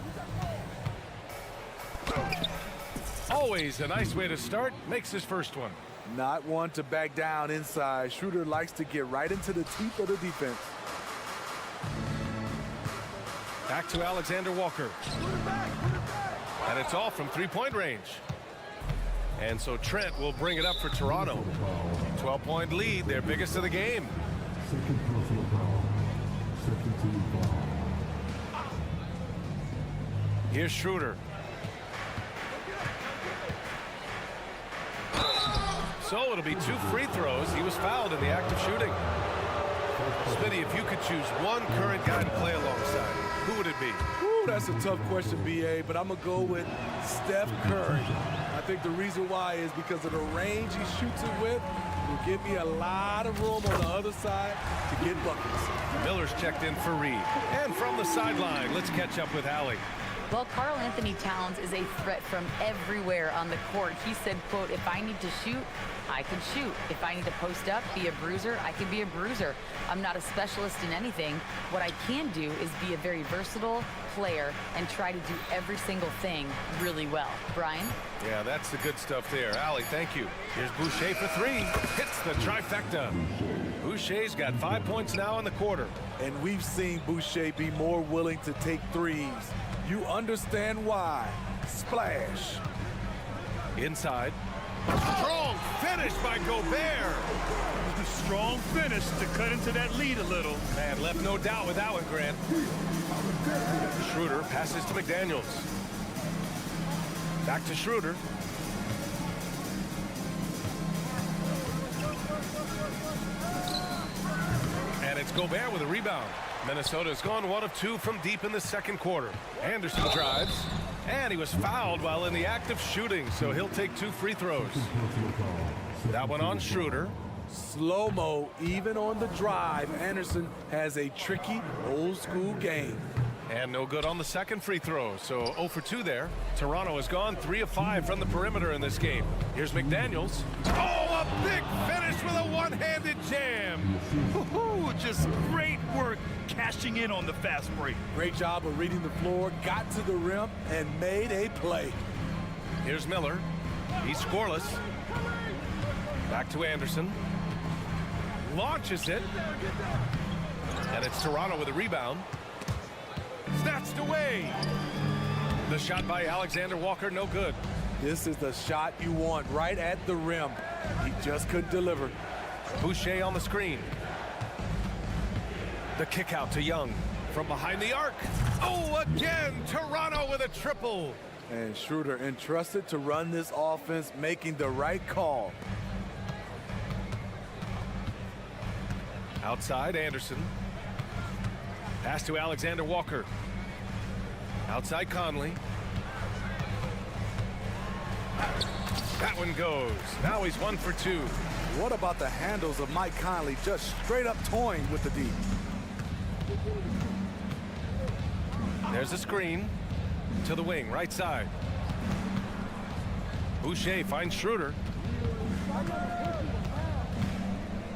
Always a nice way to start. Makes his first one. Not one to back down inside. Schroeder likes to get right into the teeth of the defense. Back to Alexander Walker. And it's off from three-point range. And so Trent will bring it up for Toronto. 12-point lead, their biggest of the game. Here's Schroeder. So it'll be 2 free throws. He was fouled in the act of shooting. Smitty, if you could choose one current guy to play alongside, who would it be? that's a tough question, B.A., but I'm going to go with Steph Curry. I think the reason why is because of the range he shoots it with. Will give me a lot of room on the other side to get buckets. Miller's checked in for Reed. And from the sideline, let's catch up with Allie. Well, Karl Anthony Towns is a threat from everywhere on the court. He said, quote, if I need to shoot, I can shoot. If I need to post up, be a bruiser, I can be a bruiser. I'm not a specialist in anything. What I can do is be a very versatile player and try to do every single thing really well. Brian? Yeah, that's the good stuff there. Allie, thank you. Here's Boucher for three. Hits the trifecta. Boucher's got 5 points now in the quarter. And we've seen Boucher be more willing to take threes. You understand why. Splash. Inside. Strong finish by Gobert. Strong finish to cut into that lead a little. Man, left no doubt with that one, Grant. Schroeder passes to McDaniels. Back to Schroeder. And it's Gobert with a rebound. Minnesota's gone 1 of 2 from deep in the second quarter. Anderson drives, and he was fouled while in the act of shooting, so he'll take 2 free throws. That one on Schroeder. Slow-mo, even on the drive. Anderson has a tricky, old-school game. And no good on the second free throw, so 0 for 2 there. Toronto has gone 3 of 5 from the perimeter in this game. Here's McDaniels. Oh, a big finish with a one-handed jam. Just great work cashing in on the fast break. Great job of reading the floor, got to the rim, and made a play. Here's Miller. He's scoreless. Back to Anderson. Launches it. And it's Toronto with a rebound. Snatched away. The shot by Alexander Walker, no good. This is the shot you want right at the rim. He just couldn't deliver. Boucher on the screen. The kick out to Young from behind the arc. Oh, again, Toronto with a triple. And Schroeder entrusted to run this offense, making the right call. Outside, Anderson. Pass to Alexander Walker. Outside, Conley. That one goes. Now he's 1 for 2. What about the handles of Mike Conley just straight up toying with the D? There's a screen to the wing, right side. Boucher finds Schroeder.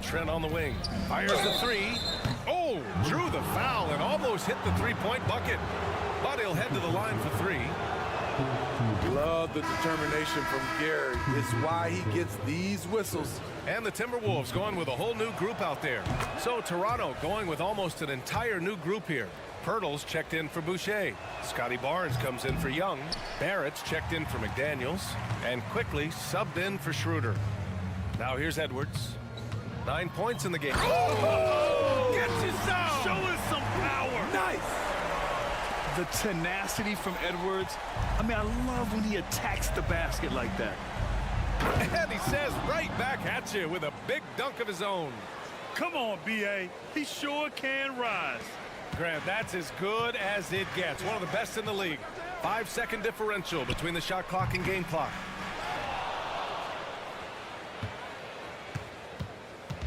Trent on the wing. Fires the three. Oh, drew the foul and almost hit the three-point bucket. But he'll head to the line for 3. Love the determination from Gary. It's why he gets these whistles. And the Timberwolves going with a whole new group out there. So Toronto going with almost an entire new group here. Pirtle's checked in for Boucher. Scotty Barnes comes in for Young. Barrett's checked in for McDaniels. And quickly subbed in for Schroeder. Now here's Edwards. 9 points in the game. Oh! Get you some! Show us some power! Nice! The tenacity from Edwards. I mean, I love when he attacks the basket like that. And he says right back at you with a big dunk of his own. Come on, B.A. He sure can rise. Grant, that's as good as it gets. One of the best in the league. 5-second differential between the shot clock and game clock.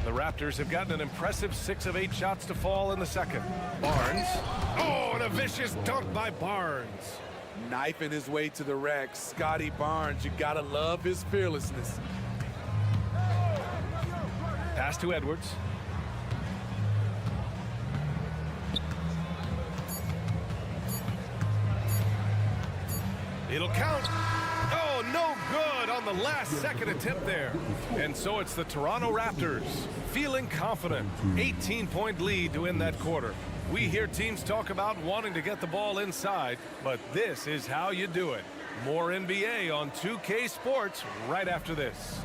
The Raptors have gotten an impressive 6 of 8 shots to fall in the second. Barnes. Oh, and a vicious dunk by Barnes. Knifing his way to the rack. Scotty Barnes, you gotta love his fearlessness. Pass to Edwards. It'll count. Oh, no good on the last second attempt there. And so it's the Toronto Raptors feeling confident. 18-point lead to end that quarter. We hear teams talk about wanting to get the ball inside, but this is how you do it. More NBA on 2K Sports right after this.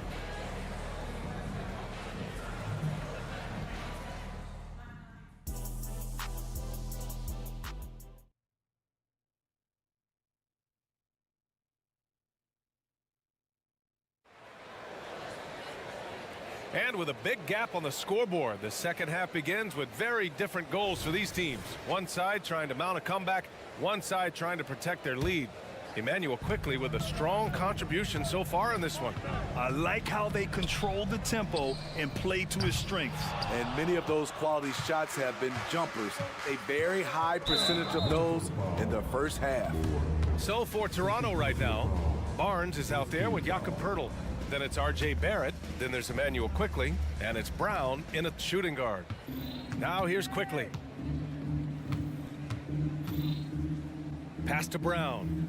And with a big gap on the scoreboard, the second half begins with very different goals for these teams. One side trying to mount a comeback, One side trying to protect their lead. Emmanuel quickly with a strong contribution so far in this one. I like how they control the tempo and play to his strengths. And many of those quality shots have been jumpers. A very high percentage of those in the first half. So for Toronto right now, Barnes is out there with Jakob Poeltl. Then it's R.J. Barrett. Then there's Emmanuel Quickly. And it's Brown in a shooting guard. Now here's Quickly. Pass to Brown.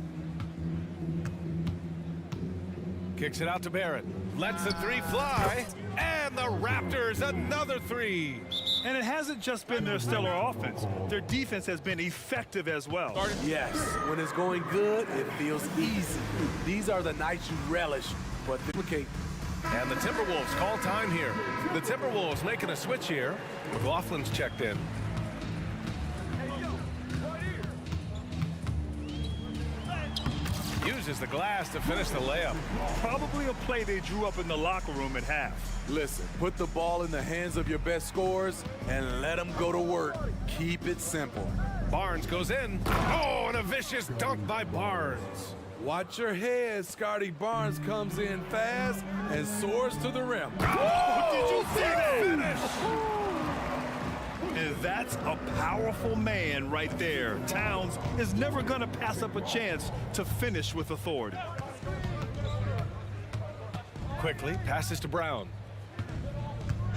Kicks it out to Barrett. Lets the three fly. And the Raptors another three. And it hasn't just been their stellar offense. Their defense has been effective as well. Yes, when it's going good, it feels easy. These are the nights you relish, but duplicate. And the Timberwolves call time here. The Timberwolves making a switch here. McLaughlin's checked in. Uses the glass to finish the layup. Probably a play they drew up in the locker room at half. Listen, put the ball in the hands of your best scorers and let them go to work. Keep it simple. Barnes goes in. Oh, and a vicious dunk by Barnes. Watch your head. Scotty Barnes comes in fast and soars to the rim. Oh, did you see that? Finish. And that's a powerful man right there. Towns is never going to pass up a chance to finish with authority. Quickly passes to Brown.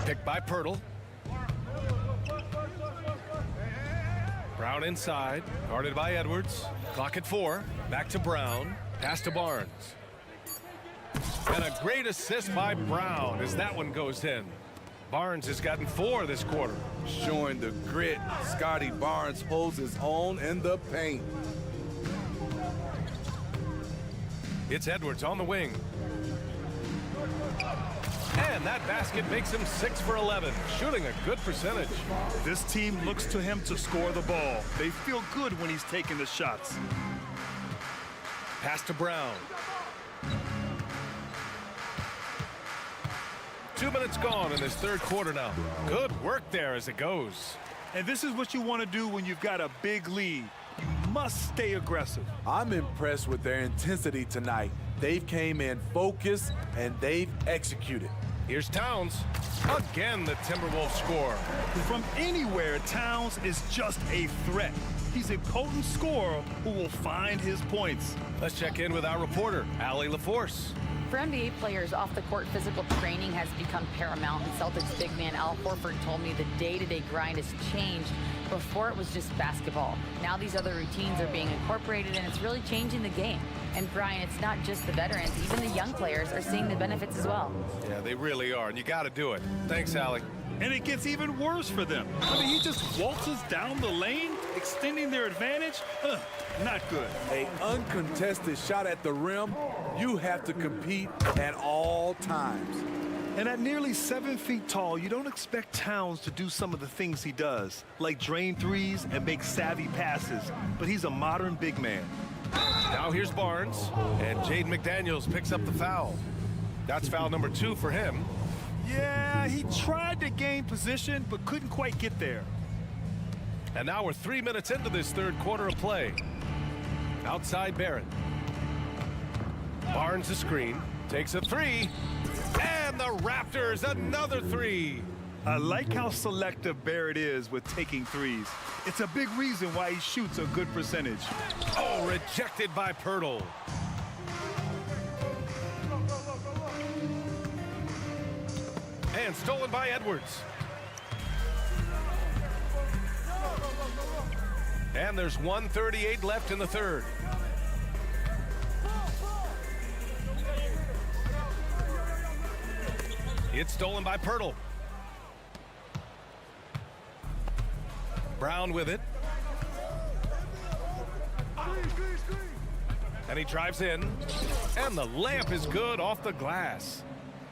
Picked by Poeltl. Brown inside, guarded by Edwards. Clock at 4. Back to Brown. Pass to Barnes. And a great assist by Brown as that one goes in. Barnes has gotten 4 this quarter. Showing the grit, Scotty Barnes holds his own in the paint. It's Edwards on the wing. And that basket makes him 6 for 11, shooting a good percentage. This team looks to him to score the ball. They feel good when he's taking the shots. Pass to Brown. 2 minutes gone in this third quarter now. Good work there as it goes. And this is what you want to do when you've got a big lead. You must stay aggressive. I'm impressed with their intensity tonight. They've came in focused and they've executed. Here's Towns. Again, the Timberwolves score. From anywhere, Towns is just a threat. He's a potent scorer who will find his points. Let's check in with our reporter, Allie LaForce. For NBA players, off-the-court physical training has become paramount, and Celtics big man Al Horford told me the day-to-day grind has changed. Before it was just basketball. Now these other routines are being incorporated, and it's really changing the game. And Brian, it's not just the veterans, even the young players are seeing the benefits as well. Yeah, they really are, and you got to do it. Thanks, Allie. And it gets even worse for them. I mean, he just waltzes down the lane, extending their advantage. Not good. An uncontested shot at the rim, you have to compete at all times. And at nearly 7 feet tall, you don't expect Towns to do some of the things he does, like drain threes and make savvy passes. But he's a modern big man. Now here's Barnes, and Jaden McDaniels picks up the foul. That's foul number 2 for him. Yeah, he tried to gain position, but couldn't quite get there. And now we're 3 minutes into this third quarter of play. Outside Barrett. Barnes the screen, takes a 3, and the Raptors another 3. I like how selective Barrett is with taking threes. It's a big reason why he shoots a good percentage. Oh, rejected by Poeltl. And stolen by Edwards. And there's 1:38 left in the third. It's stolen by Poeltl. Brown with it. And he drives in. And the layup is good off the glass.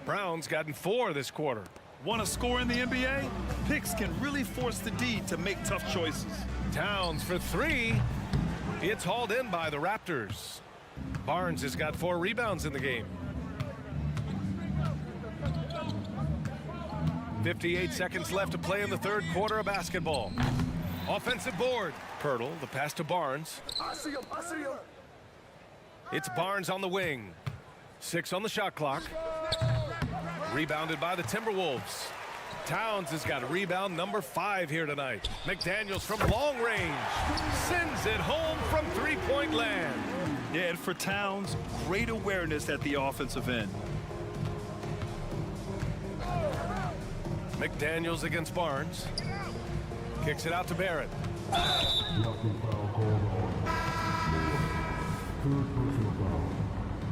Brown's gotten 4 this quarter. Want to score in the NBA? Picks can really force the D to make tough choices. Towns for 3. It's hauled in by the Raptors. Barnes has got 4 rebounds in the game. 58 seconds left to play in the third quarter of basketball. Offensive board. Pirtle, the pass to Barnes. I see him. It's Barnes on the wing. 6 on the shot clock. Rebounded by the Timberwolves. Towns has got rebound number 5 here tonight. McDaniels from long range sends it home from three-point land. Yeah, and for Towns, great awareness at the offensive end. McDaniels against Barnes. Kicks it out to Barrett. Third personal foul.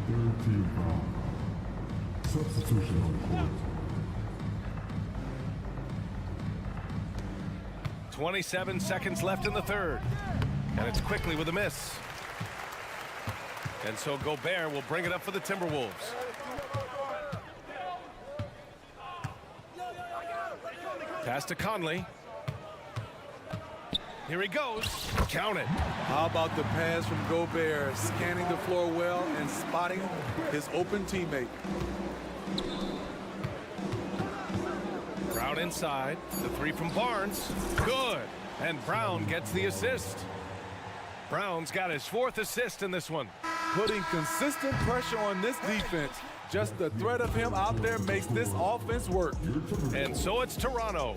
Third team foul. Substitution on the court. 27 seconds left in the third. And it's quickly with a miss. And so Gobert will bring it up for the Timberwolves. Pass to Conley. Here he goes. Count it. How about the pass from Gobert, scanning the floor well and spotting his open teammate. Brown inside. The 3 from Barnes. Good. And Brown gets the assist. Brown's got his 4th assist in this one. Putting consistent pressure on this defense. Just the threat of him out there makes this offense work. And so it's Toronto.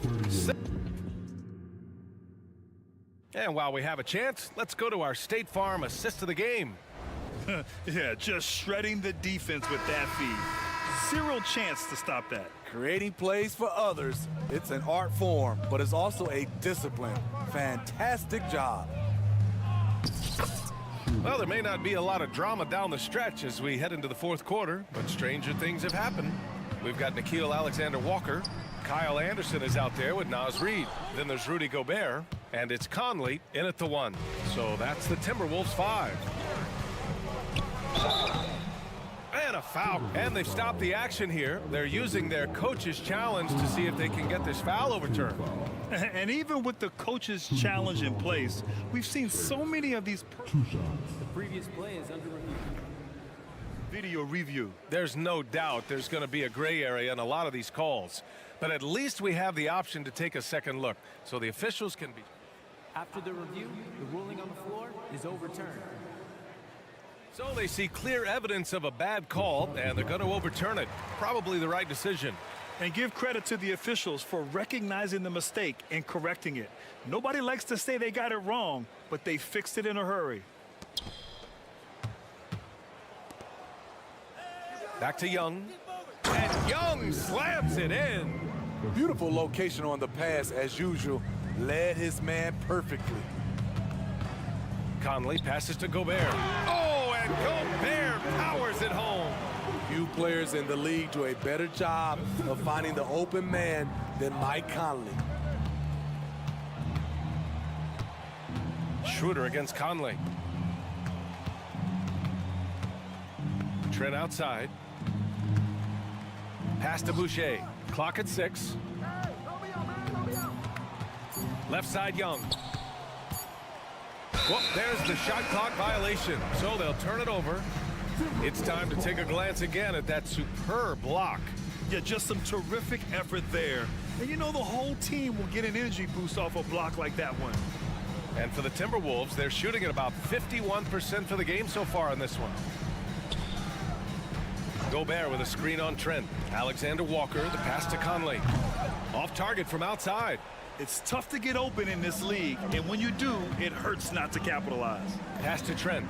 And while we have a chance, let's go to our State Farm assist of the game. Yeah, just shredding the defense with that feed. Zero chance to stop that. Creating plays for others. It's an art form, but it's also a discipline. Fantastic job. Well, there may not be a lot of drama down the stretch as we head into the 4th quarter, but stranger things have happened. We've got Nickeil Alexander-Walker. Kyle Anderson is out there with Naz Reid. Then there's Rudy Gobert, and it's Conley in at the 1. So that's the Timberwolves 5. And a foul. And they've stopped the action here. They're using their coach's challenge to see if they can get this foul overturned. And even with the coach's challenge in place, we've seen so many of these. The previous play is under review. Video review. There's no doubt there's going to be a gray area in a lot of these calls. But at least we have the option to take a second look so the officials can be. After the review, the ruling on the floor is overturned. So they see clear evidence of a bad call, and they're going to overturn it. Probably the right decision. And give credit to the officials for recognizing the mistake and correcting it. Nobody likes to say they got it wrong, but they fixed it in a hurry. Back to Young. And Young slams it in. Beautiful location on the pass as usual. Led his man perfectly. Conley passes to Gobert. Oh, and Gobert powers it home. Few players in the league do a better job of finding the open man than Mike Conley. Schroeder against Conley. Trent outside. Pass to Boucher. Clock at 6. Left side Young. Well, there's the shot clock violation, so they'll turn it over. It's time to take a glance again at that superb block. Yeah, just some terrific effort there. And you know the whole team will get an energy boost off a block like that one. And for the Timberwolves, they're shooting at about 51% for the game so far in this one. Gobert with a screen on Trent. Alexander-Walker, the pass to Conley. Off target from outside. It's tough to get open in this league, and when you do, it hurts not to capitalize. Pass to Trent.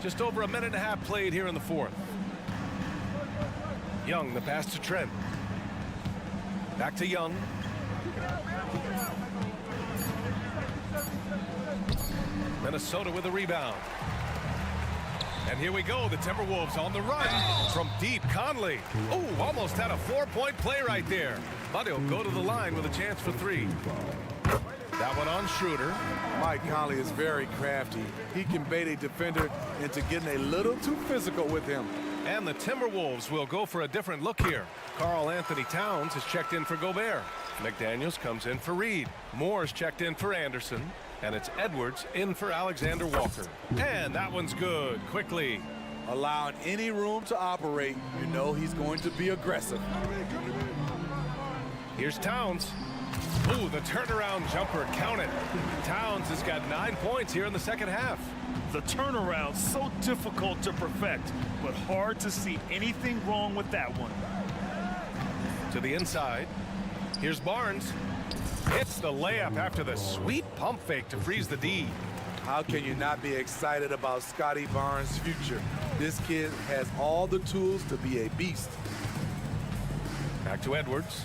Just over a minute and a half played here in the 4th. Young, the pass to Trent. Back to Young. Minnesota with a rebound. And here we go, the Timberwolves on the run from deep. Conley. Oh, almost had a 4-point play right there. But he'll go to the line with a chance for 3. That one on Schroeder. Mike Conley is very crafty. He can bait a defender into getting a little too physical with him. And the Timberwolves will go for a different look here. Karl Anthony Towns has checked in for Gobert. McDaniels comes in for Reid. Moore's checked in for Anderson. And it's Edwards in for Alexander-Walker. And that one's good. Quickly. Allowing any room to operate, you know he's going to be aggressive. Here's Towns. Ooh, the turnaround jumper, count it. Towns has got 9 points here in the second half. The turnaround, so difficult to perfect, but hard to see anything wrong with that one. To the inside. Here's Barnes. Hits the layup after the sweet pump fake to freeze the D. How can you not be excited about Scotty Barnes' future? This kid has all the tools to be a beast. Back to Edwards.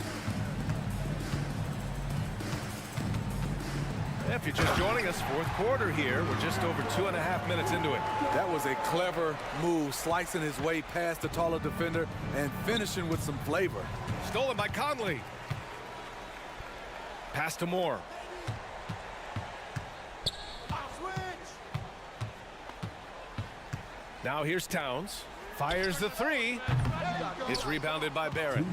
If you're just joining us, fourth quarter here. We're just over 2.5 minutes into it. That was a clever move, slicing his way past the taller defender and finishing with some flavor. Stolen by Conley. Pass to Moore. Now here's Towns. Fires the three. It's rebounded by Barrett.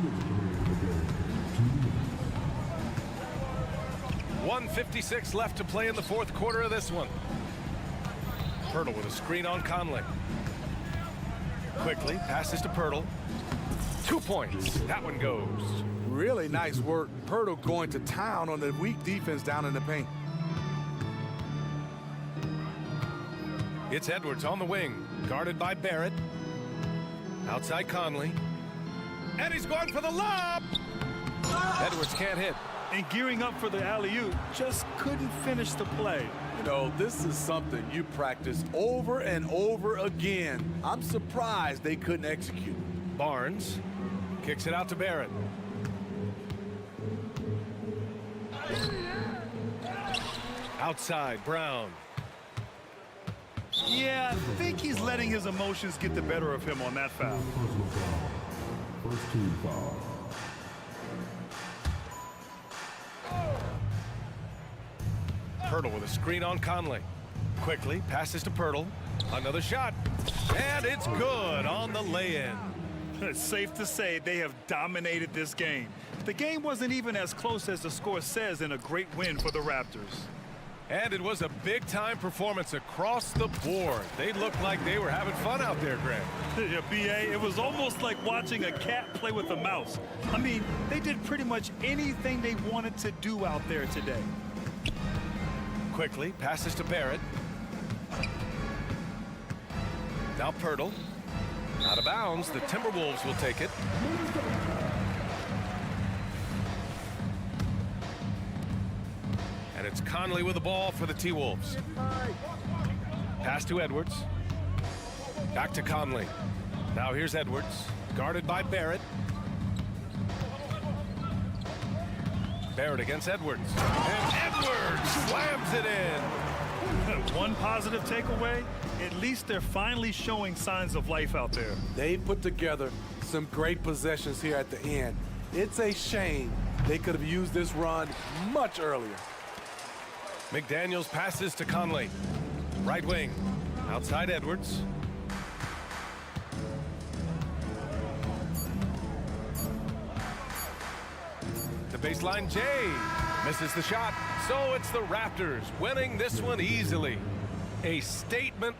1:56 left to play in the fourth quarter of this one. Pirtle with a screen on Conley. Quickly passes to Pirtle. 2 points. That one goes. Really nice work. Pirtle going to town on the weak defense down in the paint. It's Edwards on the wing, guarded by Barrett. Outside Conley. And he's going for the lob. Edwards can't hit. And gearing up for the alley-oop, just couldn't finish the play. You know, this is something you practice over and over again. I'm surprised they couldn't execute. Barnes kicks it out to Barrett. Outside, Brown. Yeah, I think he's letting his emotions get the better of him on that foul. First team foul. Pirtle with a screen on Conley. Quickly passes to Pirtle. Another shot. And it's good on the lay-in. It's safe to say they have dominated this game. The game wasn't even as close as the score says in a great win for the Raptors. And it was a big-time performance across the board. They looked like they were having fun out there, Greg. Yeah, B.A., it was almost like watching a cat play with a mouse. I mean, they did pretty much anything they wanted to do out there today. Quickly passes to Barrett. Now Pirtle. Out of bounds. The Timberwolves will take it. And it's Conley with the ball for the T-Wolves. Pass to Edwards. Back to Conley. Now here's Edwards. Guarded by Barrett. Barrett against Edwards. And Edwards slams it in. One positive takeaway, at least they're finally showing signs of life out there. They put together some great possessions here at the end. It's a shame they could have used this run much earlier. McDaniels passes to Conley. Right wing. Outside Edwards. The baseline, Jay. Misses the shot. So it's the Raptors winning this one easily. A statement.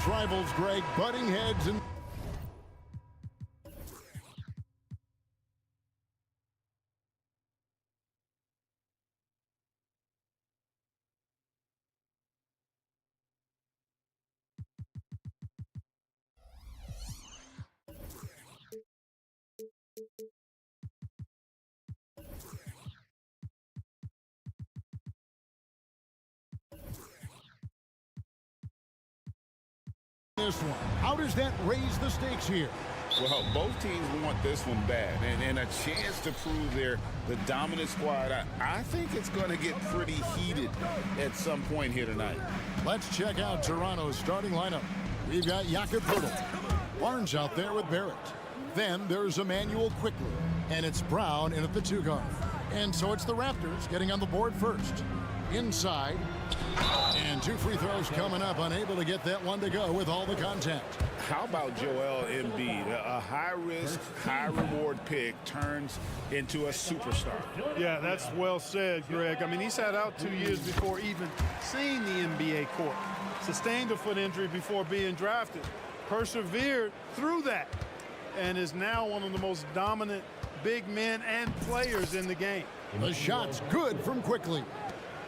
conference rivals, Greg, butting heads and this one. How does that raise the stakes here? Well, both teams want this one bad, and a chance to prove they're the dominant squad. I think it's going to get pretty heated at some point here tonight. Let's check out Toronto's starting lineup. We've got Jakob Poeltl. Barnes out there with Barrett. Then there's Emmanuel Quickly, and it's Brown in at the 2 guard. And so it's the Raptors getting on the board first. Inside. And 2 free throws coming up, unable to get that one to go with all the contact. How about Joel Embiid? A high-risk, high-reward pick turns into a superstar. Yeah, that's well said, Greg. I mean, he sat out 2 years before even seeing the NBA court. Sustained a foot injury before being drafted. Persevered through that. And is now one of the most dominant big men and players in the game. The shot's good from Quickly.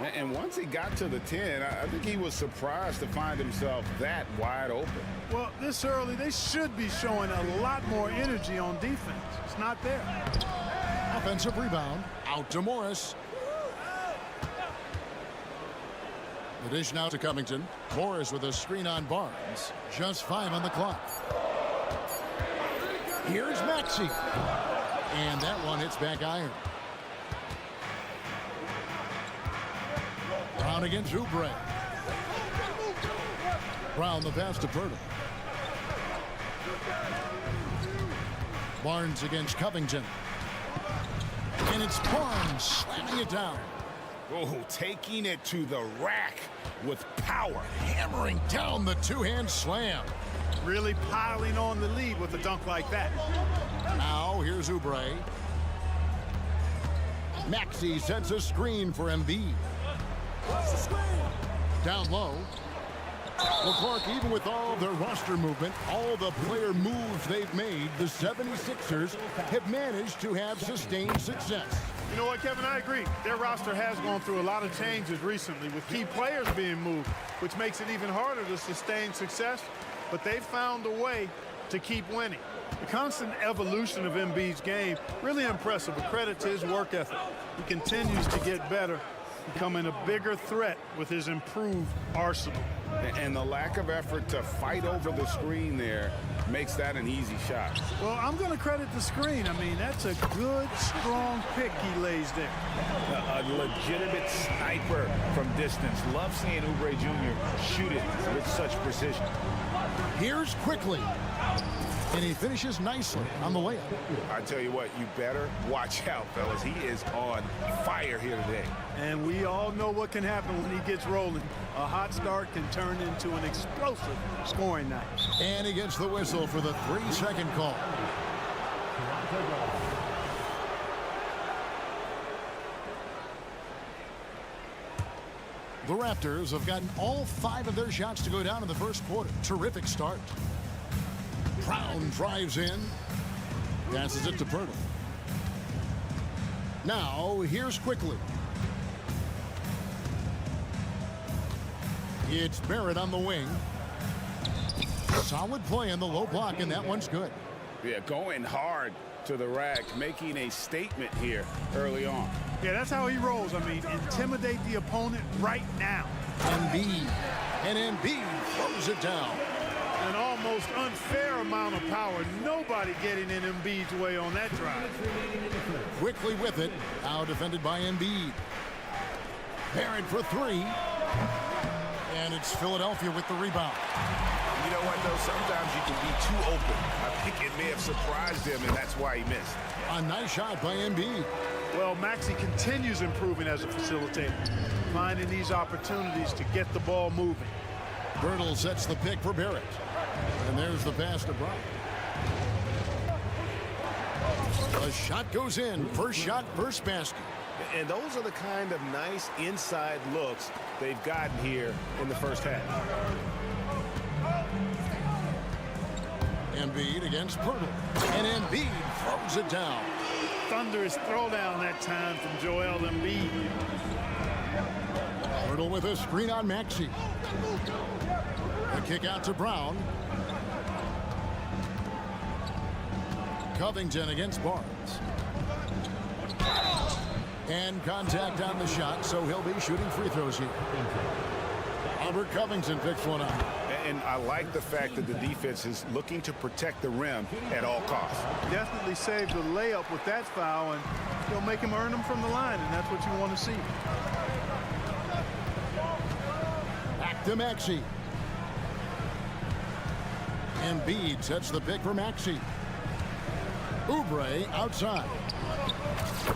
And once he got to the 10, I think he was surprised to find himself that wide open. Well, this early, they should be showing a lot more energy on defense. It's not there. Offensive rebound. Out to Morris. The dish now to Covington. Morris with a screen on Barnes. Just 5 on the clock. Here's Maxey. And that one hits back iron. Brown against Oubre. Brown the pass to Poeltl. Barnes against Covington. And it's Barnes slamming it down. Oh, taking it to the rack with power. Hammering down the 2-hand slam. Really piling on the lead with a dunk like that. Now here's Oubre. Maxey sets a screen for Embiid. Down low. Well, Clark, even with all their roster movement, all the player moves they've made, the 76ers have managed to have sustained success. You know what, Kevin? I agree. Their roster has gone through a lot of changes recently with key players being moved, which makes it even harder to sustain success. But they've found a way to keep winning. The constant evolution of Embiid's game, really impressive. A credit to his work ethic. He continues to get better, becoming a bigger threat with his improved arsenal. And the lack of effort to fight over the screen there makes that an easy shot. Well, I'm going to credit the screen. I mean, that's a good, strong pick he lays there. A legitimate sniper from distance. Love seeing Oubre Jr. shoot it with such precision. Here's Quickly. And he finishes nicely on the layup. I tell you what, you better watch out, fellas. He is on fire here today. And we all know what can happen when he gets rolling. A hot start can turn into an explosive scoring night. And he gets the whistle for the 3-second call. The Raptors have gotten all 5 of their shots to go down in the first quarter. Terrific start. Brown drives in. Passes it to Poeltl. Now, here's Quickly. It's Barrett on the wing. Solid play in the low block, and that one's good. Yeah, going hard to the rack, making a statement here early on. Yeah, that's how he rolls. I mean, intimidate the opponent right now. Embiid. And Embiid throws it down. An almost unfair amount of power. Nobody getting in Embiid's way on that drive. Quickly with it. Now defended by Embiid. Barrett for 3. And it's Philadelphia with the rebound. You know what, though? Sometimes you can be too open. I think it may have surprised him, and that's why he missed. A nice shot by Embiid. Well, Maxey continues improving as a facilitator, finding these opportunities to get the ball moving. Poeltl sets the pick for Barrett. And there's the pass to Brown. The shot goes in. First shot, first basket. And those are the kind of nice inside looks they've gotten here in the first half. Embiid against Pirtle. And Embiid throws it down. Thunderous throwdown that time from Joel Embiid. Pirtle with a screen on Maxey. The kick out to Brown. Covington against Barnes. And contact on the shot, so he'll be shooting free throws here. Robert Covington picks one up. And I like the fact that the defense is looking to protect the rim at all costs. Definitely saved the layup with that foul, and he'll make him earn them from the line, and that's what you want to see. Back to Maxey. Embiid sets the pick for Maxey. Oubre outside.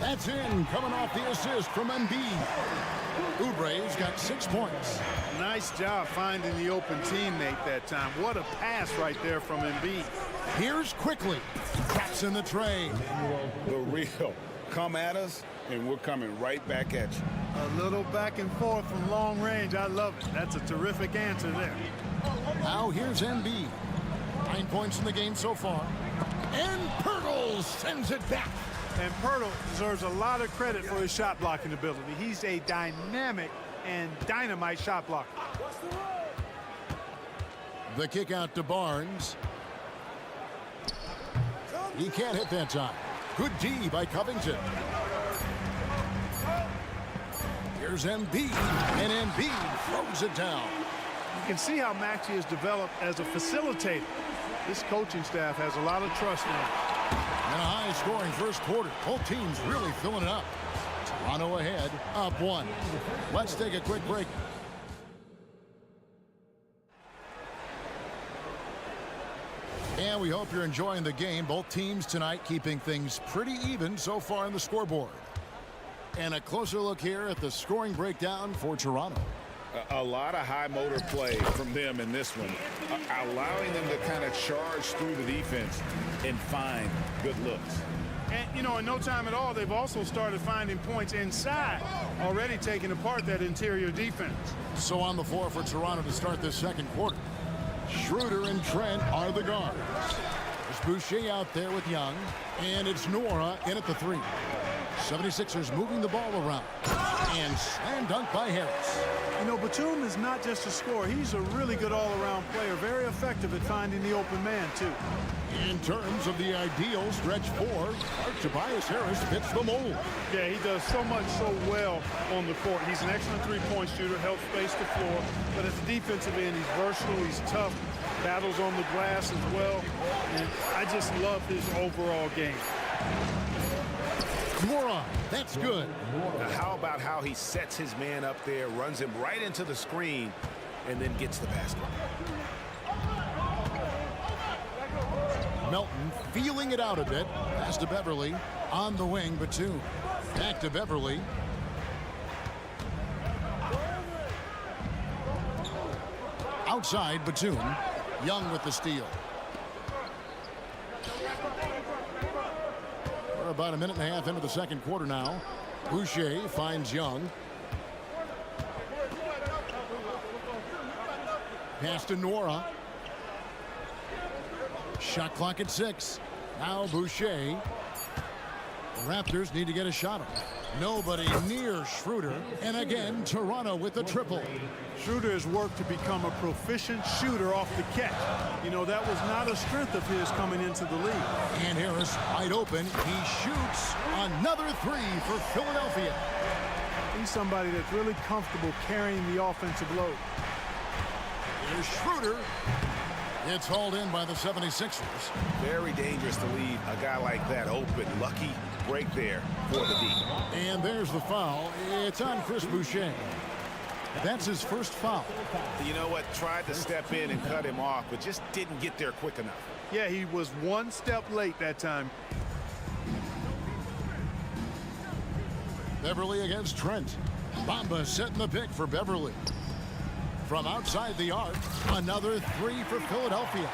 That's in, coming off the assist from Embiid. Oubre's got 6 points. Nice job finding the open teammate that time. What a pass right there from Embiid. Here's Quickly. That's in the tray. The real. Come at us, and we're coming right back at you. A little back and forth from long range. I love it. That's a terrific answer there. Now here's Embiid. 9 points in the game so far. And Pirtle sends it back. And Pirtle deserves a lot of credit for his shot blocking ability. He's a dynamic and dynamite shot blocker. The kick out to Barnes. He can't hit that time. Good D by Covington. Here's Embiid, and Embiid throws it down. You can see how Maxey has developed as a facilitator. This coaching staff has a lot of trust in him. And a high-scoring first quarter. Both teams really filling it up. Toronto ahead, up 1. Let's take a quick break. And we hope you're enjoying the game. Both teams tonight keeping things pretty even so far on the scoreboard. And a closer look here at the scoring breakdown for Toronto. A lot of high motor play from them in this one, allowing them to kind of charge through the defense and find good looks. And, you know, in no time at all, they've also started finding points inside, already taking apart that interior defense. So on the floor for Toronto to start this second quarter. Schroeder and Trent are the guards. There's Boucher out there with Young, and it's Nora in at the 3. 76ers moving the ball around. And slam dunk by Harris. You know, Batum is not just a scorer. He's a really good all-around player. Very effective at finding the open man, too. In terms of the ideal stretch 4, Tobias Harris fits the mold. Yeah, he does so much so well on the court. He's an excellent three-point shooter, helps space the floor. But at the defensive end, he's versatile, he's tough, battles on the glass as well. And I just love his overall game. Moron, that's good. Now, how about how he sets his man up there, runs him right into the screen, and then gets the basket? Melton feeling it out a bit. Pass to Beverly. On the wing, Batum. Back to Beverly. Outside, Batum. Young with the steal. We're about a minute and a half into the second quarter now. Boucher finds Young. Pass to Nora. Shot clock at 6. Now Boucher. The Raptors need to get a shot off. Nobody near Schroeder. And again, Toronto with the triple. Schroeder has worked to become a proficient shooter off the catch. You know, that was not a strength of his coming into the league. And Harris wide open. He shoots another 3 for Philadelphia. He's somebody that's really comfortable carrying the offensive load. Here's Schroeder. It's hauled in by the 76ers. Very dangerous to leave a guy like that open. Lucky break there for the D. And there's the foul. It's on Chris Boucher. That's his first foul. You know what? Tried to step in and cut him off, but just didn't get there quick enough. Yeah, he was one step late that time. Beverly against Trent. Bamba setting the pick for Beverly. From outside the arc, another 3 for Philadelphia.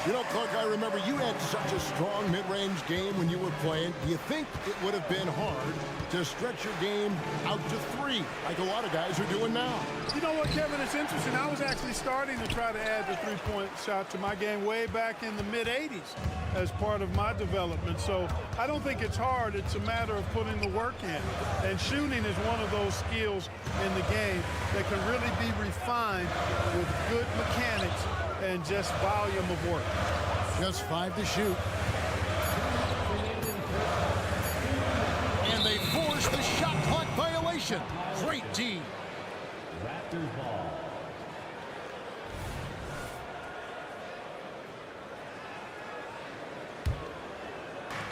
You know, Clark, I remember you had such a strong mid-range game when you were playing. Do you think it would have been hard to stretch your game out to 3, like a lot of guys are doing now? You know what, Kevin? It's interesting. I was actually starting to try to add the three-point shot to my game way back in the mid-'80s as part of my development. So I don't think it's hard. It's a matter of putting the work in. And shooting is one of those skills in the game that can really be refined with good mechanics and just volume of work. Just 5 to shoot. And they force the shot clock violation. Great D. Raptors ball.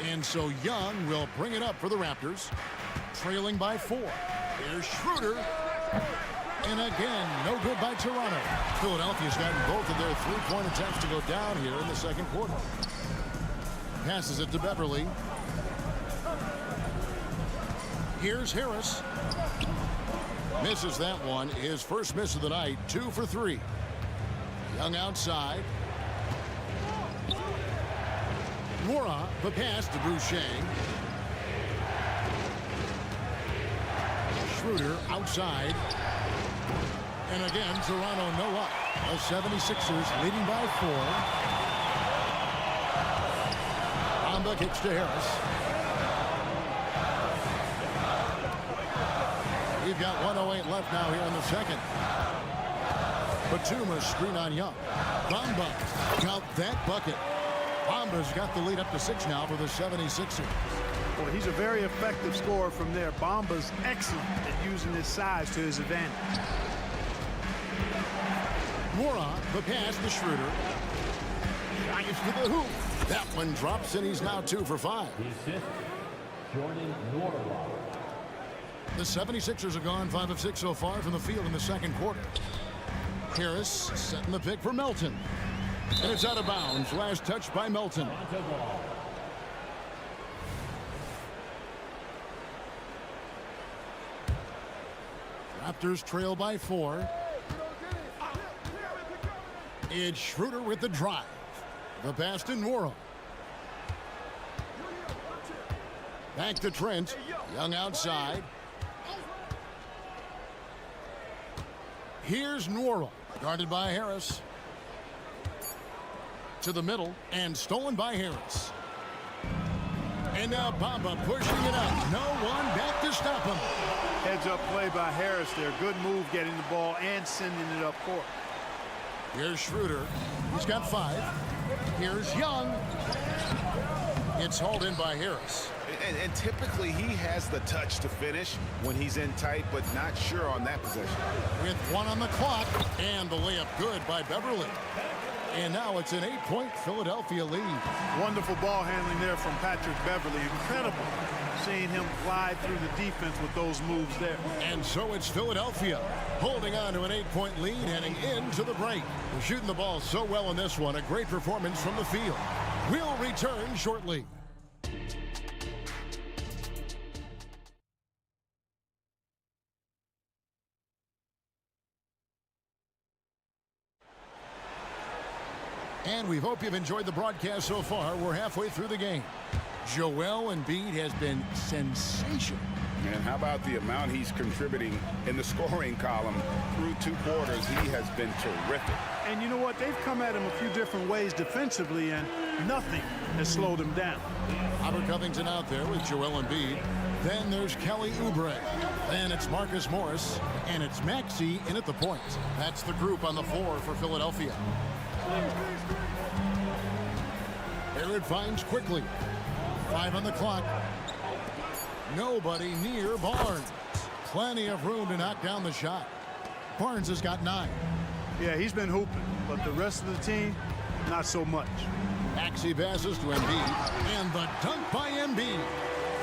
And so Young will bring it up for the Raptors, trailing by 4. Here's Schroeder. And again, no good by Toronto. Philadelphia's gotten both of their three-point attempts to go down here in the second quarter. Passes it to Beverly. Here's Harris. Misses that one. His first miss of the night, 2 for 3. Young outside. Mora, the pass to Boucher. Schroeder outside. And again, Toronto no up. The 76ers leading by 4. Bamba kicks to Harris. We've got 1:08 left now here in the second. Batum screen on Young. Bamba, count that bucket. Bamba's got the lead up to 6 now for the 76ers. Boy, he's a very effective scorer from there. Bamba's excellent at using his size to his advantage. Mora, the pass to Schroeder. Drives to the hoop. That one drops, and he's now 2 for 5. The 76ers have gone 5 of 6 so far from the field in the second quarter. Harris setting the pick for Melton. And it's out of bounds. Last touch by Melton. Raptors trail by 4. It's Schroeder with the drive. The pass to Nwora. Back to Trent. Young outside. Here's Nwora. Guarded by Harris. To the middle. And stolen by Harris. And now Bamba pushing it up. No one back to stop him. Heads up play by Harris there. Good move getting the ball and sending it up court. Here's Schroeder. He's got 5. Here's Young. It's hauled in by Harris. And typically he has the touch to finish when he's in tight, but not sure on that possession. With 1 on the clock. And the layup good by Beverly. And now it's an 8-point Philadelphia lead. Wonderful ball handling there from Patrick Beverly. Incredible seeing him glide through the defense with those moves there. And so it's Philadelphia holding on to an 8-point lead heading into the break. They're shooting the ball so well in this one. A great performance from the field. We'll return shortly. And we hope you've enjoyed the broadcast so far. We're halfway through the game. Joel Embiid has been sensational. And how about the amount he's contributing in the scoring column through 2 quarters? He has been terrific. And you know what? They've come at him a few different ways defensively, and nothing has slowed him down. Robert Covington out there with Joel Embiid. Then there's Kelly Oubre. Then it's Marcus Morris. And it's Maxey in at the point. That's the group on the floor for Philadelphia. Herod finds quickly. 5 on the clock. Nobody near Barnes. Plenty of room to knock down the shot. Barnes has got 9. Yeah, he's been hooping, but the rest of the team, not so much. Maxey passes to Embiid. And the dunk by Embiid.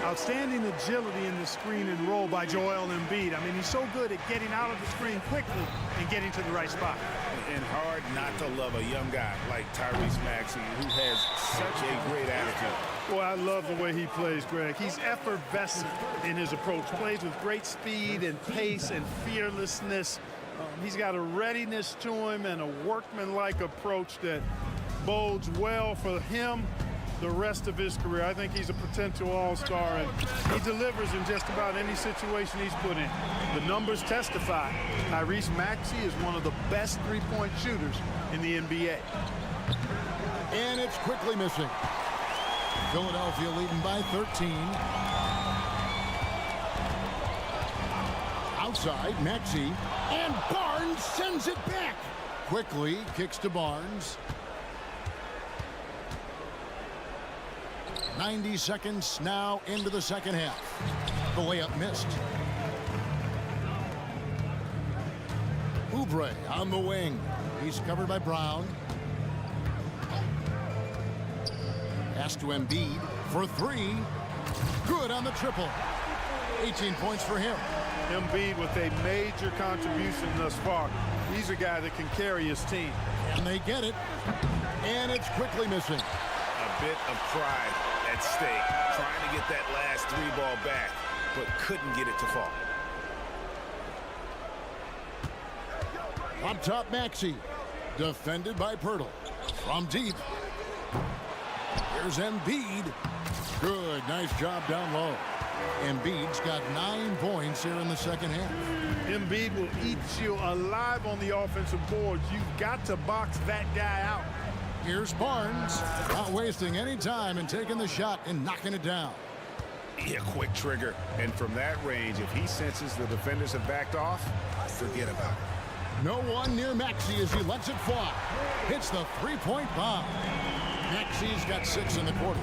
Outstanding agility in the screen and roll by Joel Embiid. I mean, he's so good at getting out of the screen quickly and getting to the right spot. And hard not to love a young guy like Tyrese Maxey, who has such a great attitude. Boy, I love the way he plays, Greg. He's effervescent in his approach. Plays with great speed and pace and fearlessness. He's got a readiness to him and a workmanlike approach that bodes well for him the rest of his career. I think he's a potential all-star, and he delivers in just about any situation he's put in. The numbers testify. Tyrese Maxey is one of the best three-point shooters in the NBA. And it's quickly missing. Philadelphia leading by 13. Outside, Maxey, and Barnes sends it back. Quickly kicks to Barnes. 90 seconds now into the second half. The layup missed. Oubre on the wing. He's covered by Brown. Pass to Embiid for three. Good on the triple. 18 points for him. Embiid with a major contribution thus far. He's a guy that can carry his team. And they get it. And it's quickly missing. A bit of pride at stake, trying to get that last three ball back, but couldn't get it to fall. Up top, Maxey. Defended by Pirtle. From deep. Here's Embiid. Good, nice job down low. Embiid's got 9 points here in the second half. Embiid will eat you alive on the offensive boards. You've got to box that guy out. Here's Barnes, not wasting any time and taking the shot and knocking it down. Yeah, quick trigger. And from that range, if he senses the defenders have backed off, forget about it. No one near Maxey as he lets it fly. Hits the three-point bomb. Maxey's got 6 in the quarter.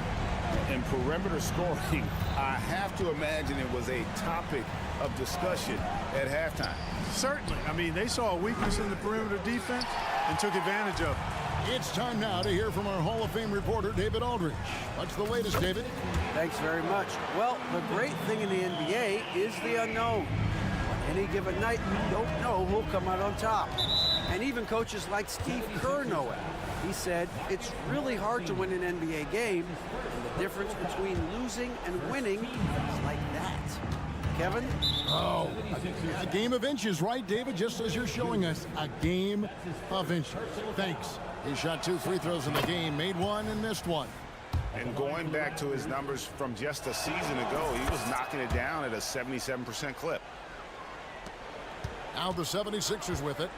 In perimeter scoring, I have to imagine it was a topic of discussion at halftime. Certainly. I mean, they saw a weakness in the perimeter defense and took advantage of it. It's time now to hear from our Hall of Fame reporter, David Aldridge. What's the latest, David? Thanks very much. Well, the great thing in the NBA is the unknown. On any given night, you don't know who'll come out on top. And even coaches like Steve Kerr know it. He said, it's really hard to win an NBA game, and the difference between losing and winning is like that. Kevin? Oh, a game of inches, right, David? Just as you're showing us, a game of inches. Thanks. He shot 2 free throws in the game, made 1 and missed 1. And going back to his numbers from just a season ago, he was knocking it down at a 77% clip. Now the 76ers with it.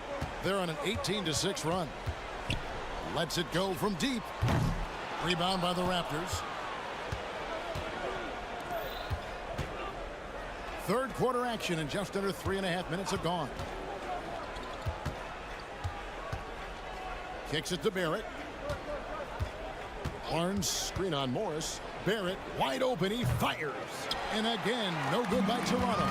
They're on an 18-6 run. Lets it go from deep. Rebound by the Raptors. Third quarter action and just under 3.5 minutes have gone. Kicks it to Barrett. Barnes screen on Morris. Barrett wide open. He fires. And again, no good by Toronto.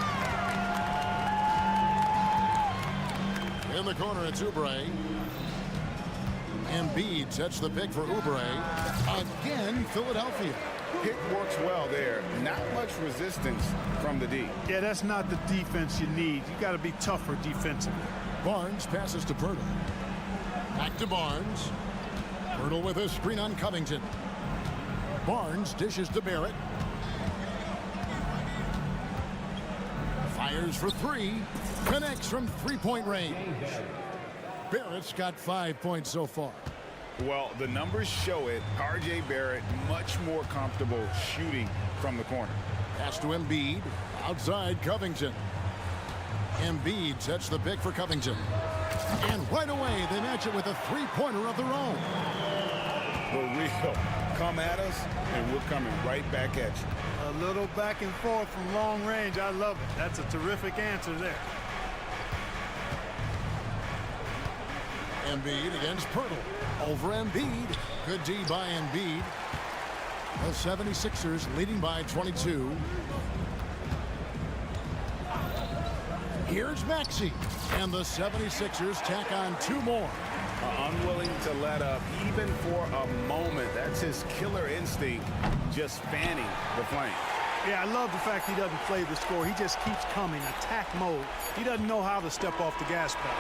In the corner, it's Oubre. Embiid sets the pick for Oubre. Again, Philadelphia. Pick works well there. Not much resistance from the D. Yeah, that's not the defense you need. You got to be tougher defensively. Barnes passes to Pirtle. Back to Barnes. Pirtle with a screen on Covington. Barnes dishes to Barrett. Fires for 3. Connects from three-point range. Barrett's got 5 points so far. Well, the numbers show it. R.J. Barrett much more comfortable shooting from the corner. Pass to Embiid. Outside Covington. Embiid sets the pick for Covington. And right away, they match it with a three-pointer of their own. For real. Come at us, and we're coming right back at you. A little back and forth from long range. I love it. That's a terrific answer there. Embiid against Pirtle. Over Embiid. Good D by Embiid. The 76ers leading by 22. Here's Maxey. And the 76ers tack on 2 more. Unwilling to let up even for a moment. That's his killer instinct, just fanning the flame. Yeah, I love the fact he doesn't play the score. He just keeps coming, attack mode. He doesn't know how to step off the gas pedal.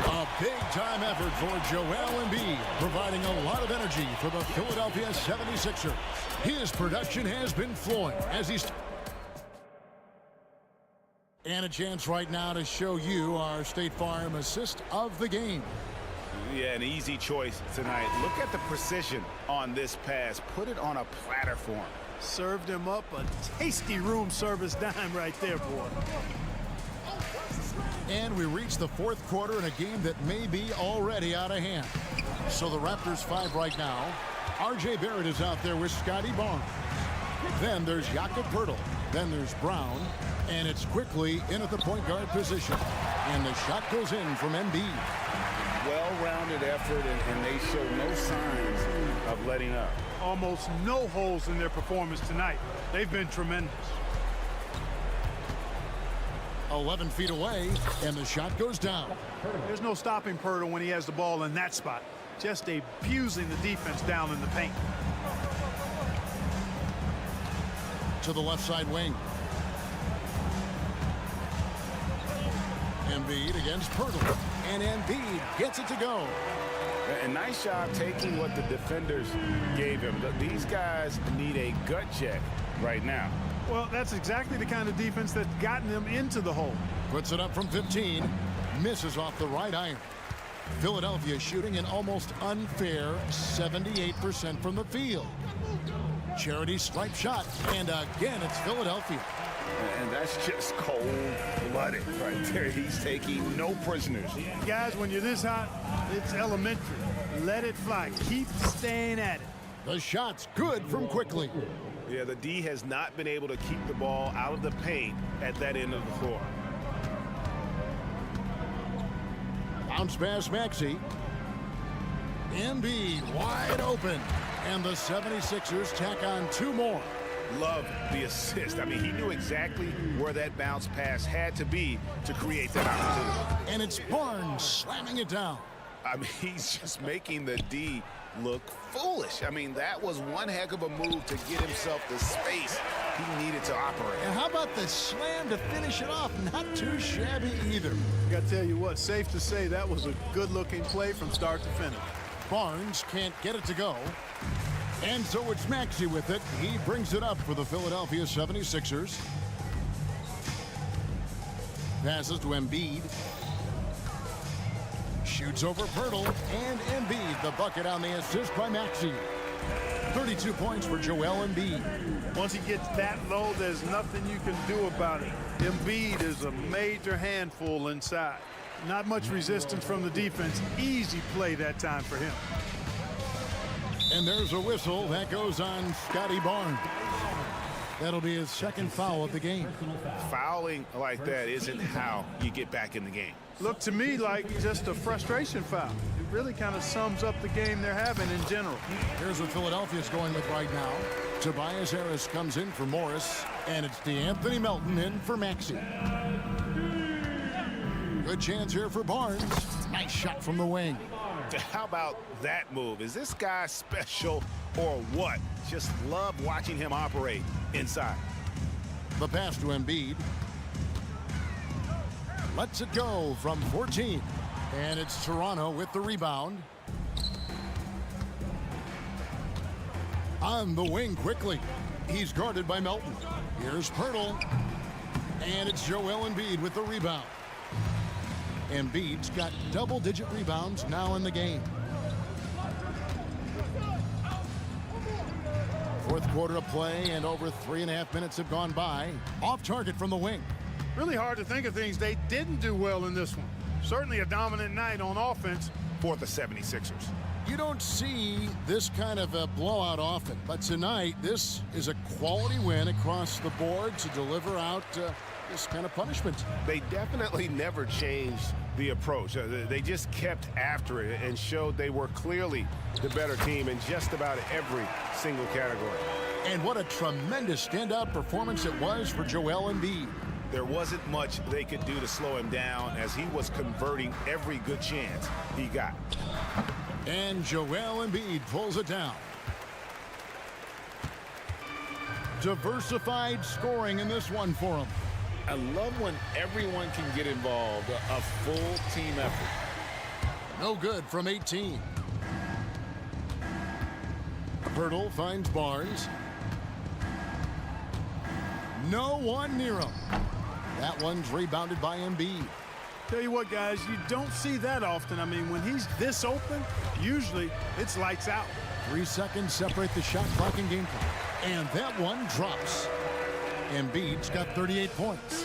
A big-time effort for Joel Embiid, providing a lot of energy for the Philadelphia 76ers. His production has been flowing as he's... And a chance right now to show you our State Farm assist of the game. Yeah, an easy choice tonight. Look at the precision on this pass. Put it on a platter for him. Served him up a tasty room service dime right there, boy. And we reach the fourth quarter in a game that may be already out of hand. So the Raptors 5 right now. R.J. Barrett is out there with Scotty Barnes. Then there's Jakob Poeltl. Then there's Brown. And it's quickly in at the point guard position. And the shot goes in from Embiid. Well-rounded effort, and they show no signs of letting up. Almost no holes in their performance tonight. They've been tremendous. 11 feet away, and the shot goes down. There's no stopping Poeltl when he has the ball in that spot. Just abusing the defense down in the paint. To the left side wing. Embiid against Poeltl. And Embiid gets it to go. A nice job taking what the defenders gave him. These guys need a gut check right now. Well, that's exactly the kind of defense that's gotten them into the hole. Puts it up from 15. Misses off the right iron. Philadelphia shooting an almost unfair 78% from the field. Charity stripe shot. And again, it's Philadelphia. And that's just cold-blooded right there. He's taking no prisoners. Guys, when you're this hot, it's elementary. Let it fly. Keep staying at it. The shot's good from Quickly. Yeah, the D has not been able to keep the ball out of the paint at that end of the floor. Bounce pass Maxey. Embiid wide open. And the 76ers tack on 2 more. Love the assist. I mean, he knew exactly where that bounce pass had to be to create that opportunity. And it's Barnes slamming it down. I mean, he's just making the D look foolish. I mean, that was one heck of a move to get himself the space he needed to operate. And how about the slam to finish it off? Not too shabby either. Got to tell you what, safe to say that was a good-looking play from start to finish. Barnes can't get it to go. And so it's Maxey with it. He brings it up for the Philadelphia 76ers. Passes to Embiid. Shoots over Poeltl. And Embiid, the bucket on the assist by Maxey. 32 points for Joel Embiid. Once he gets that low, there's nothing you can do about it. Embiid is a major handful inside. Not much resistance from the defense. Easy play that time for him. And there's a whistle that goes on Scotty Barnes. That'll be his second foul of the game. Fouling like that isn't how you get back in the game. Looked to me like just a frustration foul. It really kind of sums up the game they're having in general. Here's what Philadelphia's going with right now. Tobias Harris comes in for Morris, and it's DeAnthony Melton in for Maxey. Good chance here for Barnes. Nice shot from the wing. How about that move? Is this guy special or what? Just love watching him operate inside. The pass to Embiid. Lets it go from 14. And it's Toronto with the rebound. On the wing quickly. He's guarded by Melton. Here's Poeltl. And it's Joel Embiid with the rebound. Embiid's got double-digit rebounds now in the game. Fourth quarter of play, and over 3.5 minutes have gone by. Off target from the wing. Really hard to think of things they didn't do well in this one. Certainly a dominant night on offense for the 76ers. You don't see this kind of a blowout often, but tonight this is a quality win across the board to deliver out this kind of punishment. They definitely never changed the approach. They just kept after it and showed they were clearly the better team in just about every single category. And what a tremendous standout performance it was for Joel Embiid. There wasn't much they could do to slow him down as he was converting every good chance he got. And Joel Embiid pulls it down. Diversified scoring in this one for him. I love when everyone can get involved, a full team effort. No good from 18. Poeltl finds Barnes. No one near him. That one's rebounded by Embiid. Tell you what, guys, you don't see that often. I mean, when he's this open, usually it's lights out. 3 seconds separate the shot clock and game clock. And that one drops. Embiid's got 38 points.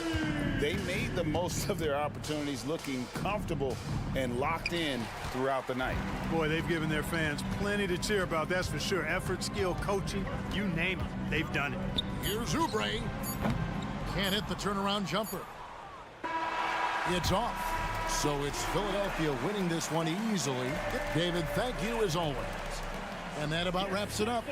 They made the most of their opportunities, looking comfortable and locked in throughout the night. Boy, they've given their fans plenty to cheer about, that's for sure. Effort, skill, coaching, you name it, they've done it. Here's Oubre. Can't hit the turnaround jumper. It's off. So it's Philadelphia winning this one easily. David, thank you as always. And that about wraps it up.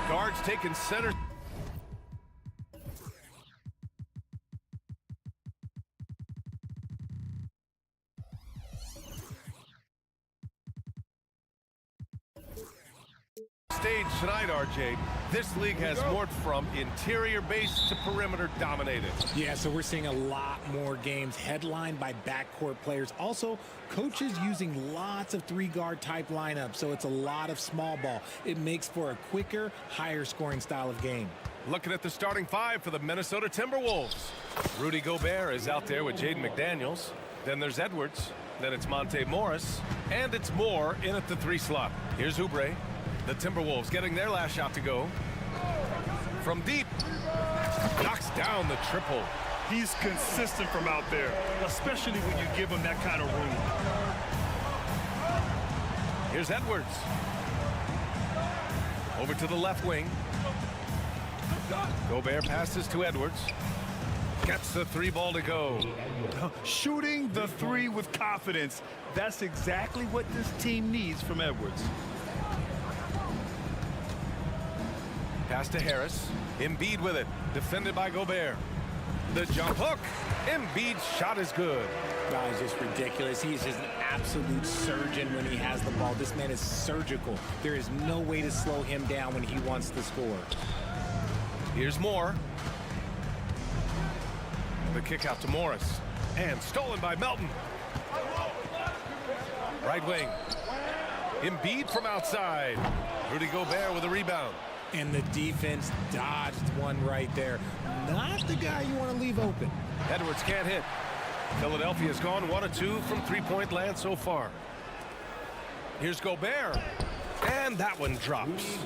Guards taking center. Stage tonight, RJ. This league has morphed from interior base to perimeter dominated. Yeah, so we're seeing a lot more games headlined by backcourt players. Also, coaches using lots of three-guard type lineups, so it's a lot of small ball. It makes for a quicker, higher scoring style of game. Looking at the starting five for the Minnesota Timberwolves. Rudy Gobert is out there with Jaden McDaniels. Then there's Edwards. Then it's Monte Morris. And it's Moore in at the 3 slot. Here's Oubre. The Timberwolves getting their last shot to go. From deep. Knocks down the triple. He's consistent from out there, especially when you give him that kind of room. Here's Edwards. Over to the left wing. Gobert passes to Edwards. Gets the 3 ball to go. Shooting the 3 with confidence. That's exactly what this team needs from Edwards. Pass to Harris. Embiid with it. Defended by Gobert. The jump hook. Embiid's shot is good. That is just ridiculous. He is just an absolute surgeon when he has the ball. This man is surgical. There is no way to slow him down when he wants to score. Here's Moore. The kick out to Morris. And stolen by Melton. Right wing. Embiid from outside. Rudy Gobert with a rebound. And the defense dodged one right there. Not the guy you want to leave open. Edwards can't hit. Philadelphia's gone 1 of 2 from three-point land so far. Here's Gobert. And that one drops.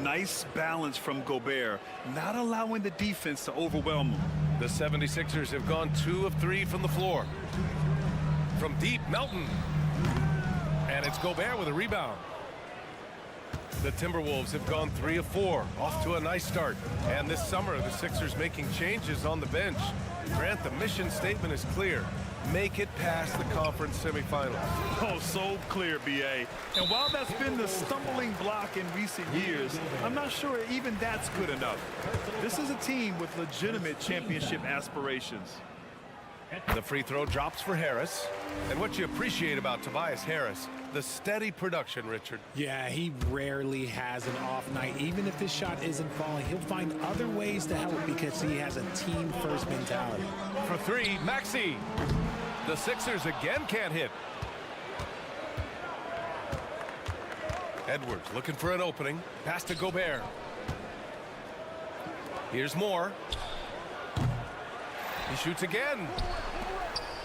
Nice balance from Gobert, not allowing the defense to overwhelm him. The 76ers have gone 2 of 3 from the floor. From deep, Melton. And it's Gobert with a rebound. The Timberwolves have gone 3 of 4, off to a nice start. And this summer, the Sixers making changes on the bench. Grant, the mission statement is clear. Make it past the conference semifinals. Oh, so clear, B.A. And while that's been the stumbling block in recent years, I'm not sure even that's good enough. This is a team with legitimate championship aspirations. The free throw drops for Harris. And what you appreciate about Tobias Harris, the steady production, Richard. Yeah, he rarely has an off night. Even if his shot isn't falling, he'll find other ways to help because he has a team-first mentality. For 3, Maxey. The Sixers again can't hit. Edwards looking for an opening. Pass to Gobert. Here's Moore. He shoots again.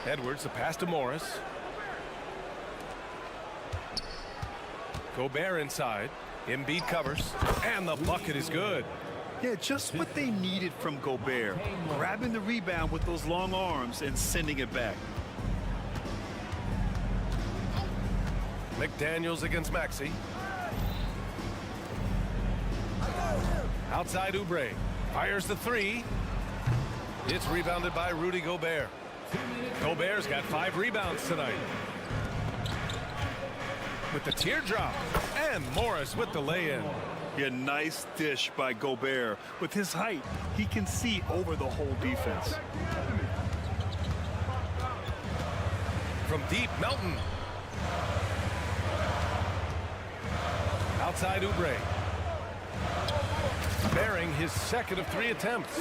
Edwards, the pass to Morris. Gobert inside. Embiid covers. And the bucket is good. Yeah, just what they needed from Gobert. Grabbing the rebound with those long arms and sending it back. McDaniels against Maxey. Outside Oubre. Fires the 3. It's rebounded by Rudy Gobert. Gobert's got 5 rebounds tonight. With the teardrop. And Morris with the lay-in. Yeah, nice dish by Gobert. With his height, he can see over the whole defense. From deep, Melton. Outside Oubre. Bearing his second of 3 attempts.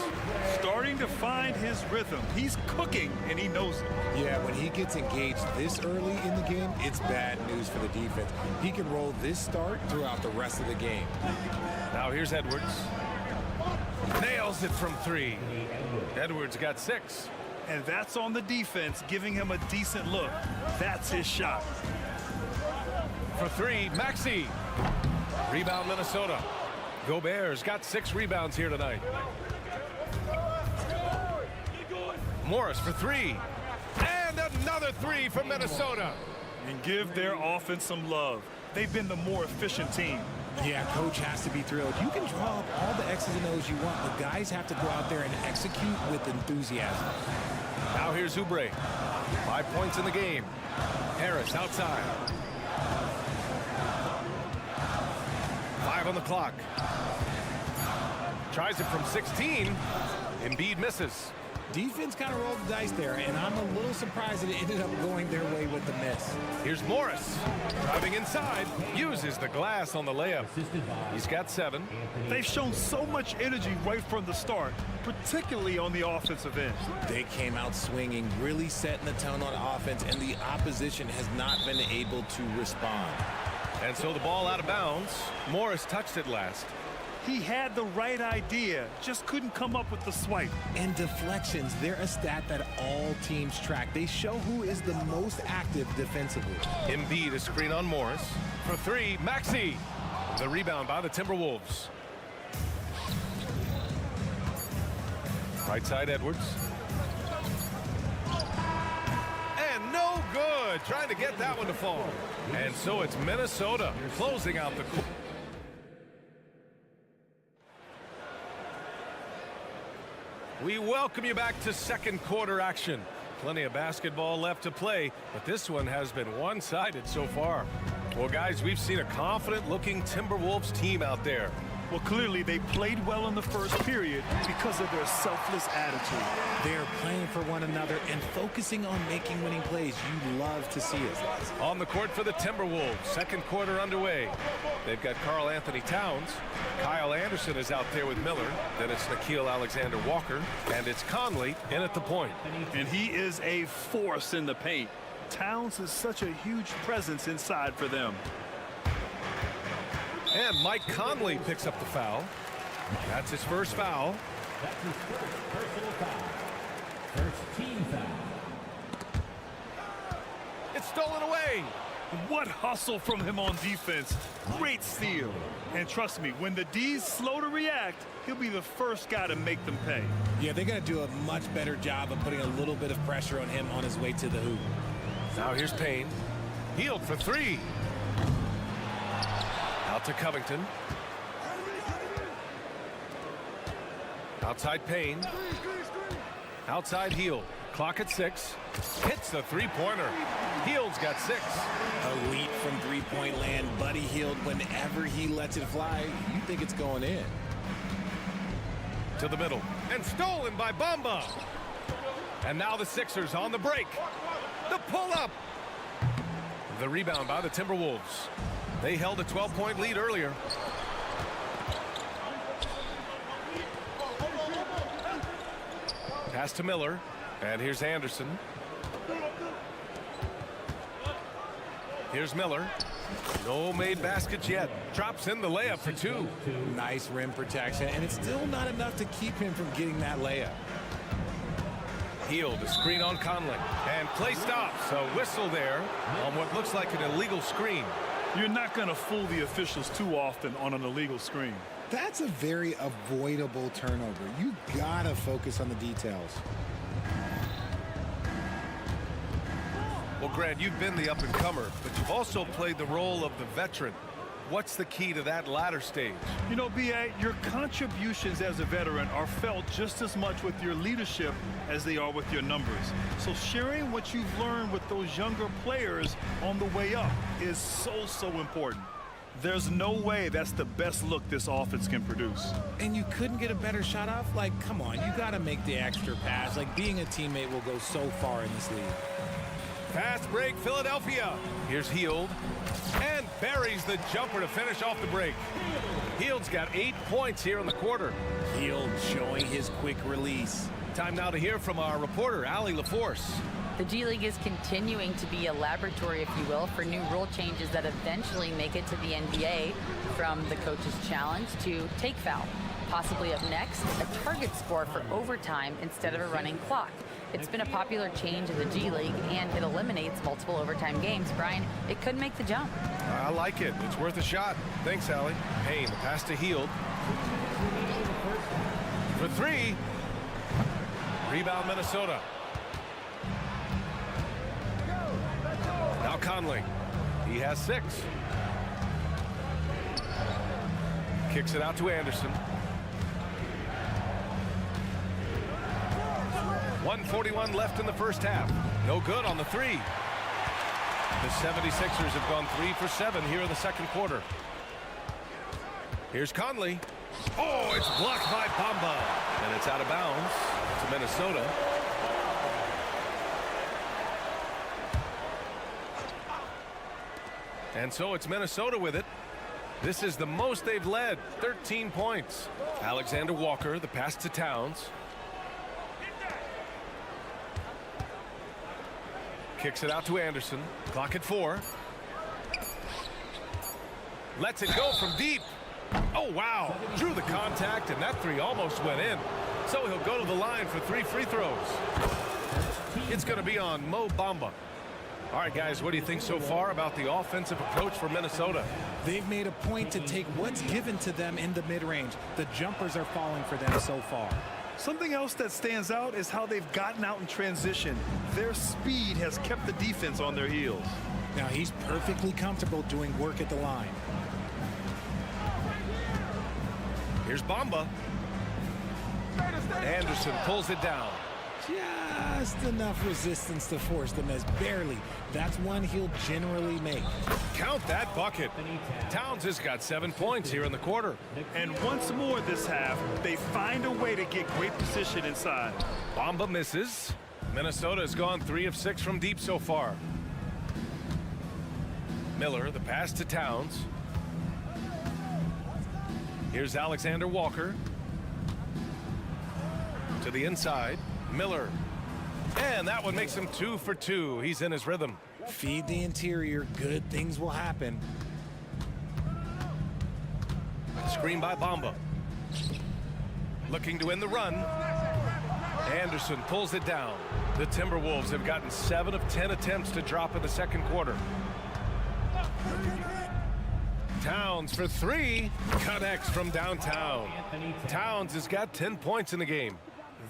Starting to find his rhythm. He's cooking, and he knows it. Yeah, when he gets engaged this early in the game, it's bad news for the defense. He can roll this start throughout the rest of the game. Now here's Edwards. Nails it from 3. Edwards got 6. And that's on the defense, giving him a decent look. That's his shot. For 3, Maxey. Rebound, Minnesota. Gobert's got 6 rebounds here tonight. Morris for 3. And another 3 from Minnesota. And give their offense some love. They've been the more efficient team. Yeah, coach has to be thrilled. You can draw up all the X's and O's you want, but guys have to go out there and execute with enthusiasm. Now here's Oubre. 5 points in the game. Harris outside. 5 on the clock. Tries it from 16. Embiid misses. Defense kind of rolled the dice there, and I'm a little surprised that it ended up going their way with the miss. Here's Morris. Driving inside. Uses the glass on the layup. He's got 7. They've shown so much energy right from the start, particularly on the offensive end. They came out swinging, really setting the tone on offense, and the opposition has not been able to respond. And so the ball out of bounds. Morris touched it last. He had the right idea, just couldn't come up with the swipe. And deflections, they're a stat that all teams track. They show who is the most active defensively. Embiid, a screen on Morris. For 3, Maxey. The rebound by the Timberwolves. Right side, Edwards. And no good. Trying to get that one to fall. And so it's Minnesota closing out the quarter. We welcome you back to second quarter action. Plenty of basketball left to play, but this one has been one-sided so far. Well, guys, we've seen a confident-looking Timberwolves team out there. Well, clearly they played well in the first period because of their selfless attitude. They're playing for one another and focusing on making winning plays. You love to see it. On the court for the Timberwolves, second quarter underway. They've got Karl Anthony Towns. Kyle Anderson is out there with Miller. Then it's Nickeil Alexander-Walker. And it's Conley in at the point. And he is a force in the paint. Towns is such a huge presence inside for them. And Mike Conley picks up the foul. That's his first foul. That's his first personal foul. First team foul. It's stolen away. What hustle from him on defense. Great steal. And trust me, when the D's slow to react, he'll be the first guy to make them pay. Yeah, they're going to do a much better job of putting a little bit of pressure on him on his way to the hoop. Now here's Payne. Healed for 3. Out to Covington. Outside Payne. Outside Hield. Clock at 6. Hits the three-pointer. Hield's got 6. Elite from three-point land. Buddy Hield, whenever he lets it fly, you think it's going in. To the middle. And stolen by Bamba. And now the Sixers on the break. The pull-up. The rebound by the Timberwolves. They held a 12-point lead earlier. Pass to Miller. And here's Anderson. Here's Miller. No made baskets yet. Drops in the layup for 2. Nice rim protection, and it's still not enough to keep him from getting that layup. Hield, a screen on Conley. And play stops. A whistle there on what looks like an illegal screen. You're not going to fool the officials too often on an illegal screen. That's a very avoidable turnover. You gotta focus on the details. Well, Grant, you've been the up-and-comer, but you've also played the role of the veteran. What's the key to that latter stage? You know, B.A., your contributions as a veteran are felt just as much with your leadership as they are with your numbers. So sharing what you've learned with those younger players on the way up is so important. There's no way that's the best look this offense can produce. And you couldn't get a better shot off? Like, come on, you got to make the extra pass. Like, being a teammate will go so far in this league. Fast break, Philadelphia. Here's Hield. And buries the jumper to finish off the break. Hield's got 8 points here in the quarter. Hield showing his quick release. Time now to hear from our reporter, Allie LaForce. The G League is continuing to be a laboratory, if you will, for new rule changes that eventually make it to the NBA, from the coach's challenge to take foul. Possibly up next, a target score for overtime instead of a running clock. It's been a popular change in the G League, and it eliminates multiple overtime games. Brian, it could make the jump. I like it. It's worth a shot. Thanks, Allie. Payne, the pass to Hield. For 3. Rebound, Minnesota. Now Conley. He has 6. Kicks it out to Anderson. 1:41 left in the first half. No good on the three. The 76ers have gone 3 for 7 here in the second quarter. Here's Conley. Oh, it's blocked by Bamba. And it's out of bounds to Minnesota. And so it's Minnesota with it. This is the most they've led, 13 points. Alexander Walker, the pass to Towns. Kicks it out to Anderson. Clock at 4. Lets it go from deep. Oh, wow. Drew the contact, and that three almost went in. So he'll go to the line for 3 free throws. It's going to be on Mo Bamba. All right, guys, what do you think so far about the offensive approach for Minnesota? They've made a point to take what's given to them in the mid-range. The jumpers are falling for them so far. Something else that stands out is how they've gotten out in transition. Their speed has kept the defense on their heels. Now he's perfectly comfortable doing work at the line. Here's Bamba. Anderson pulls it down. Just enough resistance to force the miss. Barely. That's one he'll generally make. Count that bucket. Towns has got 7 points here in the quarter. And once more this half, they find a way to get great position inside. Bamba misses. Minnesota has gone 3 of 6 from deep so far. Miller, the pass to Towns. Here's Alexander Walker. To the inside. Miller. And that one makes him 2 for 2. He's in his rhythm. Feed the interior. Good things will happen. Screen by Bamba. Looking to win the run. Anderson pulls it down. The Timberwolves have gotten 7 of 10 attempts to drop in the second quarter. Towns for 3. Connects from downtown. Towns has got 10 points in the game.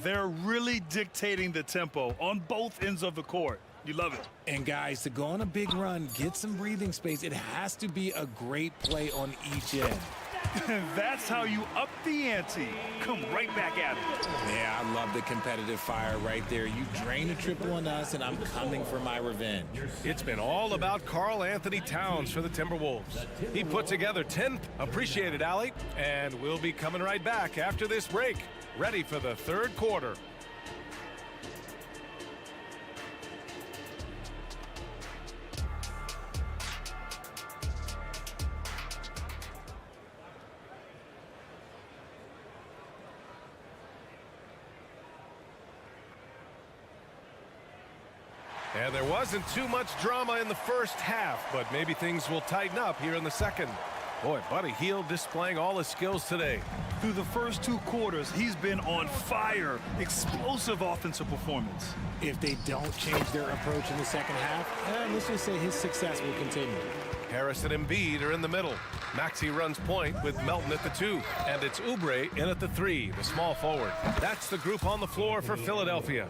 They're really dictating the tempo on both ends of the court. You love it. And guys, to go on a big run, get some breathing space, it has to be a great play on each end. That's how you up the ante. Come right back at it. Yeah, I love the competitive fire right there. You drain a triple on us, and I'm coming for my revenge. It's been all about Karl Anthony Towns for the Timberwolves. He put together 10. Appreciate it, Allie. And we'll be coming right back after this break. Ready for the third quarter. And there wasn't too much drama in the first half, but maybe things will tighten up here in the second. Boy, Buddy Hield displaying all his skills today. Through the first 2 quarters, he's been on fire. Explosive offensive performance. If they don't change their approach in the second half, let's just say his success will continue. Harris and Embiid are in the middle. Maxey runs point with Melton at the 2. And it's Oubre in at the 3, the small forward. That's the group on the floor for Philadelphia.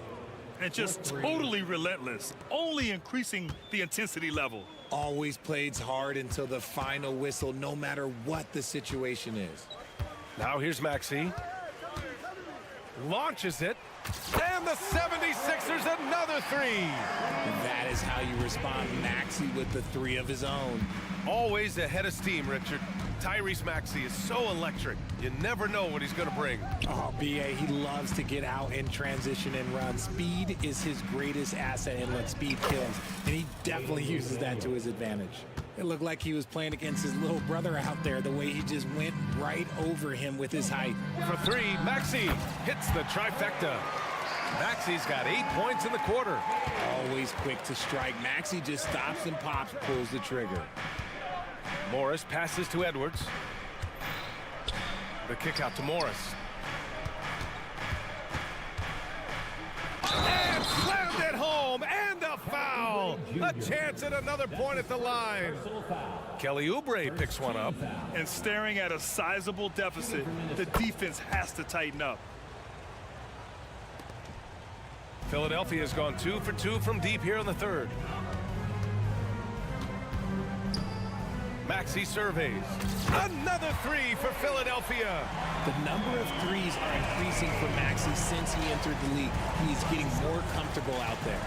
And just totally relentless, only increasing the intensity level. Always plays hard until the final whistle, no matter what the situation is. Now here's Maxey. Launches it. And the 76ers another 3. That is how you respond. Maxey with the 3 of his own. Always ahead of steam, Richard. Tyrese Maxey is so electric. You never know what he's going to bring. Oh, B.A., he loves to get out in transition and run. Speed is his greatest asset, and look, speed kills. And he definitely uses that to his advantage. It looked like he was playing against his little brother out there, the way he just went right over him with his height. For 3, Maxey hits the trifecta. Maxey's got 8 points in the quarter. Always quick to strike. Maxey just stops and pops, pulls the trigger. Morris passes to Edwards. The kick out to Morris. And slammed it home, and a foul. A chance at another point at the line. Kelly Oubre picks one up. And staring at a sizable deficit, the defense has to tighten up. Philadelphia has gone 2 for 2 from deep here in the third. Maxey surveys. Another 3 for Philadelphia. The number of threes are increasing for Maxey since he entered the league. He's getting more comfortable out there.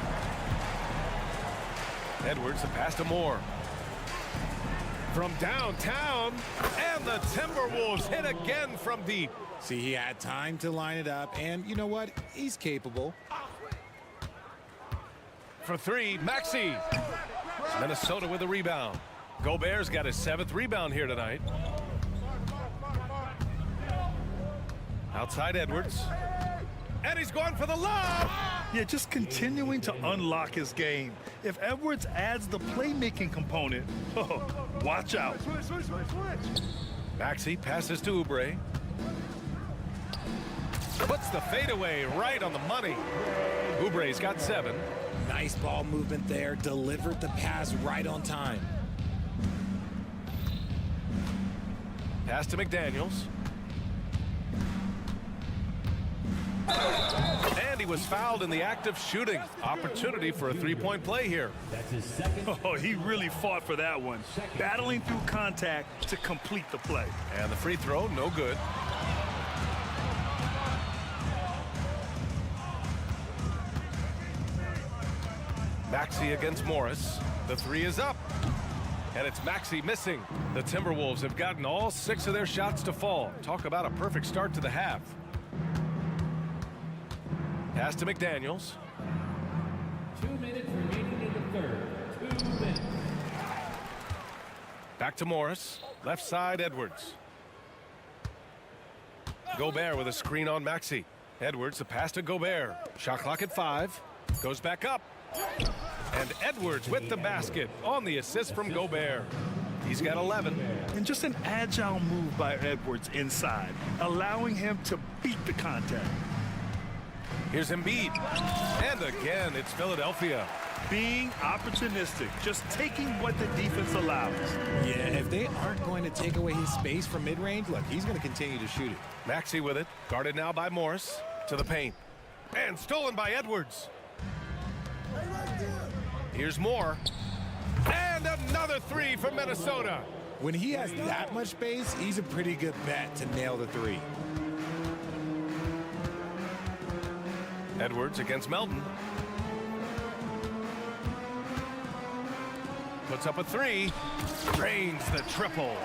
Edwards, the pass to Moore. From downtown, and the Timberwolves hit again from deep. See, he had time to line it up, and you know what? He's capable. For three, Maxey. Minnesota with a rebound. Gobert's got his 7th rebound here tonight. Outside Edwards. And he's going for the lob. Yeah, just continuing to unlock his game. If Edwards adds the playmaking component, oh, watch out. Maxey passes to Oubre. Puts the fadeaway right on the money. Oubre's got 7. Nice ball movement there. Delivered the pass right on time. Pass to McDaniels. And he was fouled in the act of shooting. Opportunity for a 3-point play here. That's his second. Oh, he really fought for that one. Battling through contact to complete the play. And the free throw, no good. Maxey against Morris. The 3 is up. And it's Maxey missing. The Timberwolves have gotten all 6 of their shots to fall. Talk about a perfect start to the half. Pass to McDaniels. 2 minutes remaining in the third. 2 minutes. Back to Morris. Left side, Edwards. Gobert with a screen on Maxey. Edwards, the pass to Gobert. Shot clock at 5. Goes back up. And Edwards with the basket on the assist from Gobert. He's got 11. And just an agile move by Edwards inside, allowing him to beat the contact. Here's Embiid. And again, it's Philadelphia. Being opportunistic, just taking what the defense allows. Yeah, if they aren't going to take away his space from mid-range, look, he's going to continue to shoot it. Maxey with it. Guarded now by Morris. To the paint. And stolen by Edwards. Here's Moore. And another 3 for Minnesota. When he has that much space, he's a pretty good bet to nail the 3. Edwards against Melton. Puts up a 3. Drains the triple.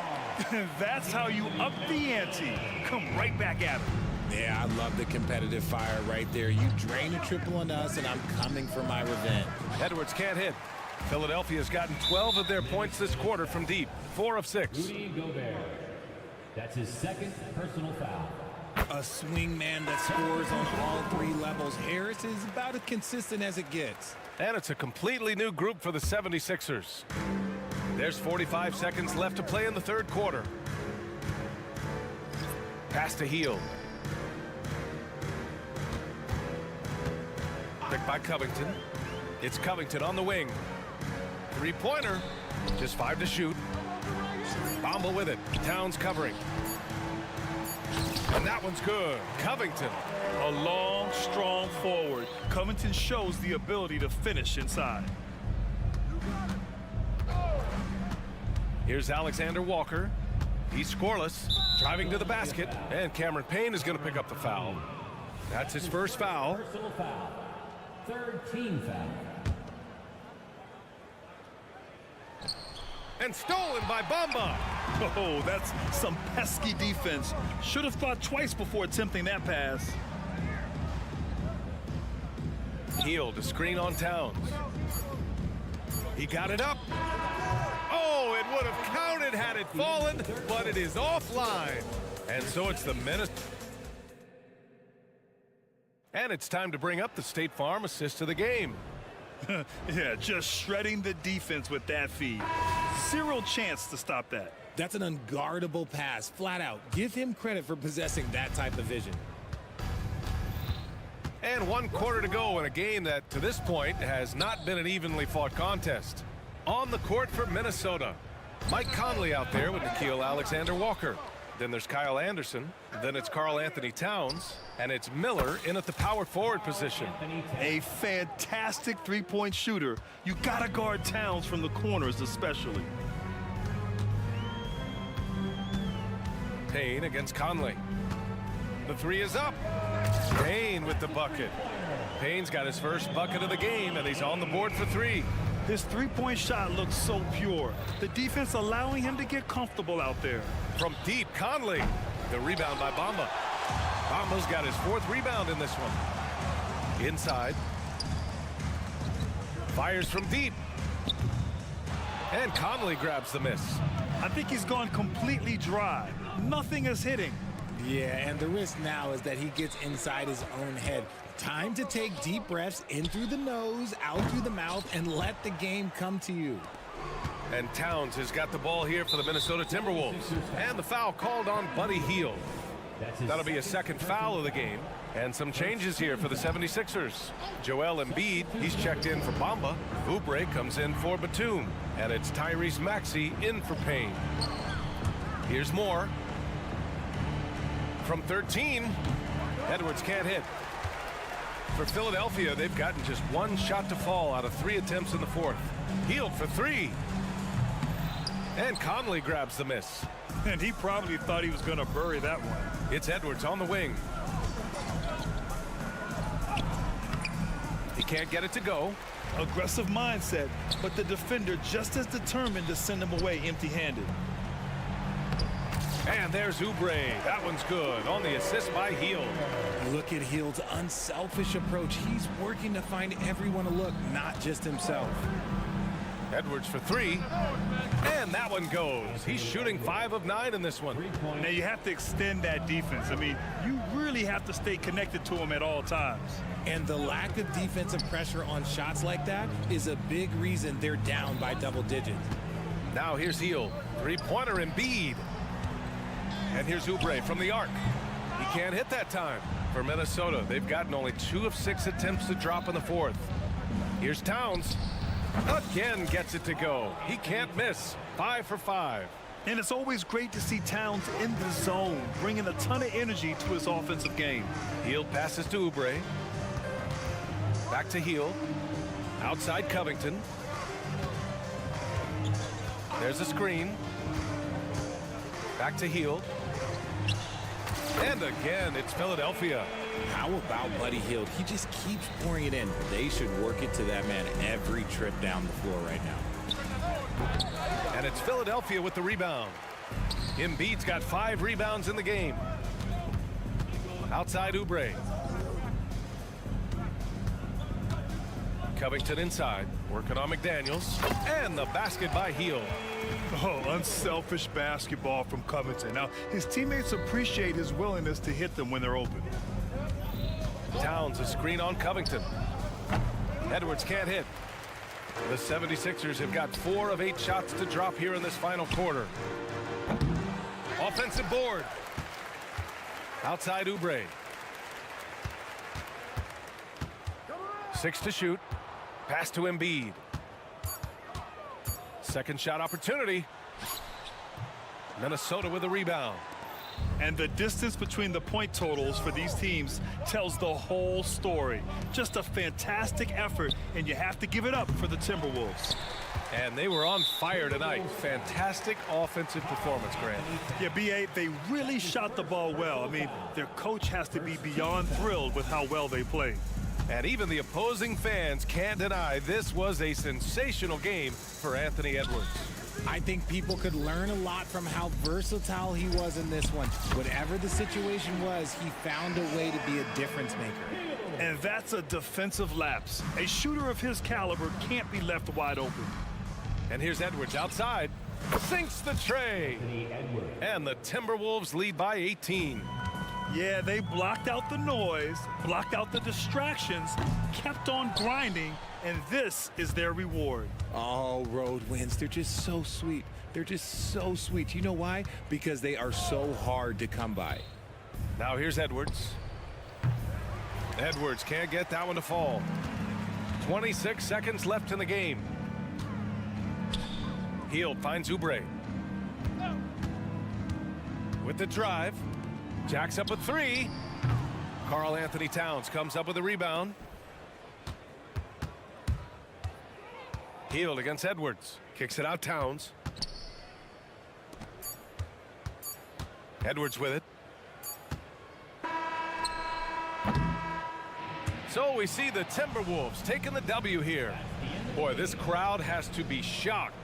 That's how you up the ante. Come right back at him. Yeah, I love the competitive fire right there. You drain a triple on us, and I'm coming for my revenge. Edwards can't hit. Philadelphia's gotten 12 of their points this quarter from deep. 4 of 6. Rudy Gobert. That's his 2nd personal foul. A swing man that scores on all 3 levels. Harris is about as consistent as it gets. And it's a completely new group for the 76ers. There's 45 seconds left to play in the 3rd quarter. Pass to Hield. Picked by Covington. It's Covington on the wing. 3-pointer. Just 5 to shoot. Bamble with it. Towns covering. And that one's good. Covington. A long, strong forward. Covington shows the ability to finish inside. Here's Alexander Walker. He's scoreless. Driving to the basket. And Cameron Payne is going to pick up the foul. That's his first foul. Personal foul. 3rd team foul. And stolen by Bamba. Oh, that's some pesky defense. Should have thought twice before attempting that pass. Hield to screen on Towns. He got it up. Oh, it would have counted had it fallen, but it is offline. And so it's the minute. And it's time to bring up the State Farm assist of the game. Yeah, just shredding the defense with that feed. Zero chance to stop that. That's an unguardable pass, flat out. Give him credit for possessing that type of vision. And 1 quarter to go in a game that, to this point, has not been an evenly fought contest. On the court for Minnesota, Mike Conley out there with Nickeil Alexander-Walker. Then there's Kyle Anderson. Then it's Karl Anthony Towns. And it's Miller in at the power forward position. A fantastic 3-point shooter. You gotta guard Towns from the corners especially. Payne against Conley. The 3 is up. Payne with the bucket. Payne's got his first bucket of the game, and he's on the board for 3. His three-point shot looks so pure. The defense allowing him to get comfortable out there. From deep, Conley. The rebound by Bamba. Bamba's got his 4th rebound in this one. Inside. Fires from deep. And Conley grabs the miss. I think he's gone completely dry. Nothing is hitting. Yeah, and the risk now is that he gets inside his own head. Time to take deep breaths in through the nose, out through the mouth, and let the game come to you. And Towns has got the ball here for the Minnesota Timberwolves. And the foul called on Buddy Hield. That'll be a 2nd foul of the game. And some changes here for the 76ers. Joel Embiid, he's checked in for Bamba. Oubre comes in for Batum. And it's Tyrese Maxey in for Payne. Here's more. From 13, Edwards can't hit. For Philadelphia, they've gotten just 1 shot to fall out of 3 attempts in the 4th. Hield for 3. And Conley grabs the miss. And he probably thought he was going to bury that one. It's Edwards on the wing. He can't get it to go. Aggressive mindset, but the defender just as determined to send him away empty-handed. And there's Oubre. That one's good on the assist by Hield. Look at Hield's unselfish approach. He's working to find everyone a look, not just himself. Edwards for 3. And that one goes. He's shooting 5 of 9 in this one. Now you have to extend that defense. I mean, you really have to stay connected to him at all times. And the lack of defensive pressure on shots like that is a big reason they're down by double digits. Now here's Hield. 3-pointer Embiid. And here's Oubre from the arc. He can't hit that time. For Minnesota, they've gotten only 2 of 6 attempts to drop in the 4th. Here's Towns. Again gets it to go. He can't miss. 5 for 5. And it's always great to see Towns in the zone, bringing a ton of energy to his offensive game. Hield passes to Oubre. Back to Hield. Outside Covington. There's a screen. Back to Hield. And again, it's Philadelphia. How about Buddy Hield? He just keeps pouring it in. They should work it to that man every trip down the floor right now. And it's Philadelphia with the rebound. Embiid's got 5 rebounds in the game. Outside Oubre. Covington inside, working on McDaniels. And the basket by Hield. Oh, unselfish basketball from Covington. Now, his teammates appreciate his willingness to hit them when they're open. Towns a screen on Covington. Edwards can't hit. The 76ers have got 4 of 8 shots to drop here in this final quarter. Offensive board. Outside Oubre. 6 to shoot. Pass to Embiid. Second shot opportunity. Minnesota with a rebound. And the distance between the point totals for these teams tells the whole story. Just a fantastic effort, and you have to give it up for the Timberwolves. And they were on fire tonight. Fantastic offensive performance, Grant. Yeah, B.A., they really shot the ball well. I mean, their coach has to be beyond thrilled with how well they played. And even the opposing fans can't deny this was a sensational game for Anthony Edwards. I think people could learn a lot from how versatile he was in this one. Whatever the situation was, he found a way to be a difference maker. And that's a defensive lapse. A shooter of his caliber can't be left wide open. And here's Edwards outside. Sinks the tray. And the Timberwolves lead by 18. Yeah, they blocked out the noise, blocked out the distractions, kept on grinding, and this is their reward. Oh, road wins. They're just so sweet. They're just so sweet. You know why? Because they are so hard to come by. Now here's Edwards. Edwards can't get that one to fall. 26 seconds left in the game. Hield finds Oubre. With the drive. Jacks up a 3. Karl Anthony Towns comes up with a rebound. Hield against Edwards. Kicks it out Towns. Edwards with it. So we see the Timberwolves taking the W here. Boy, this crowd has to be shocked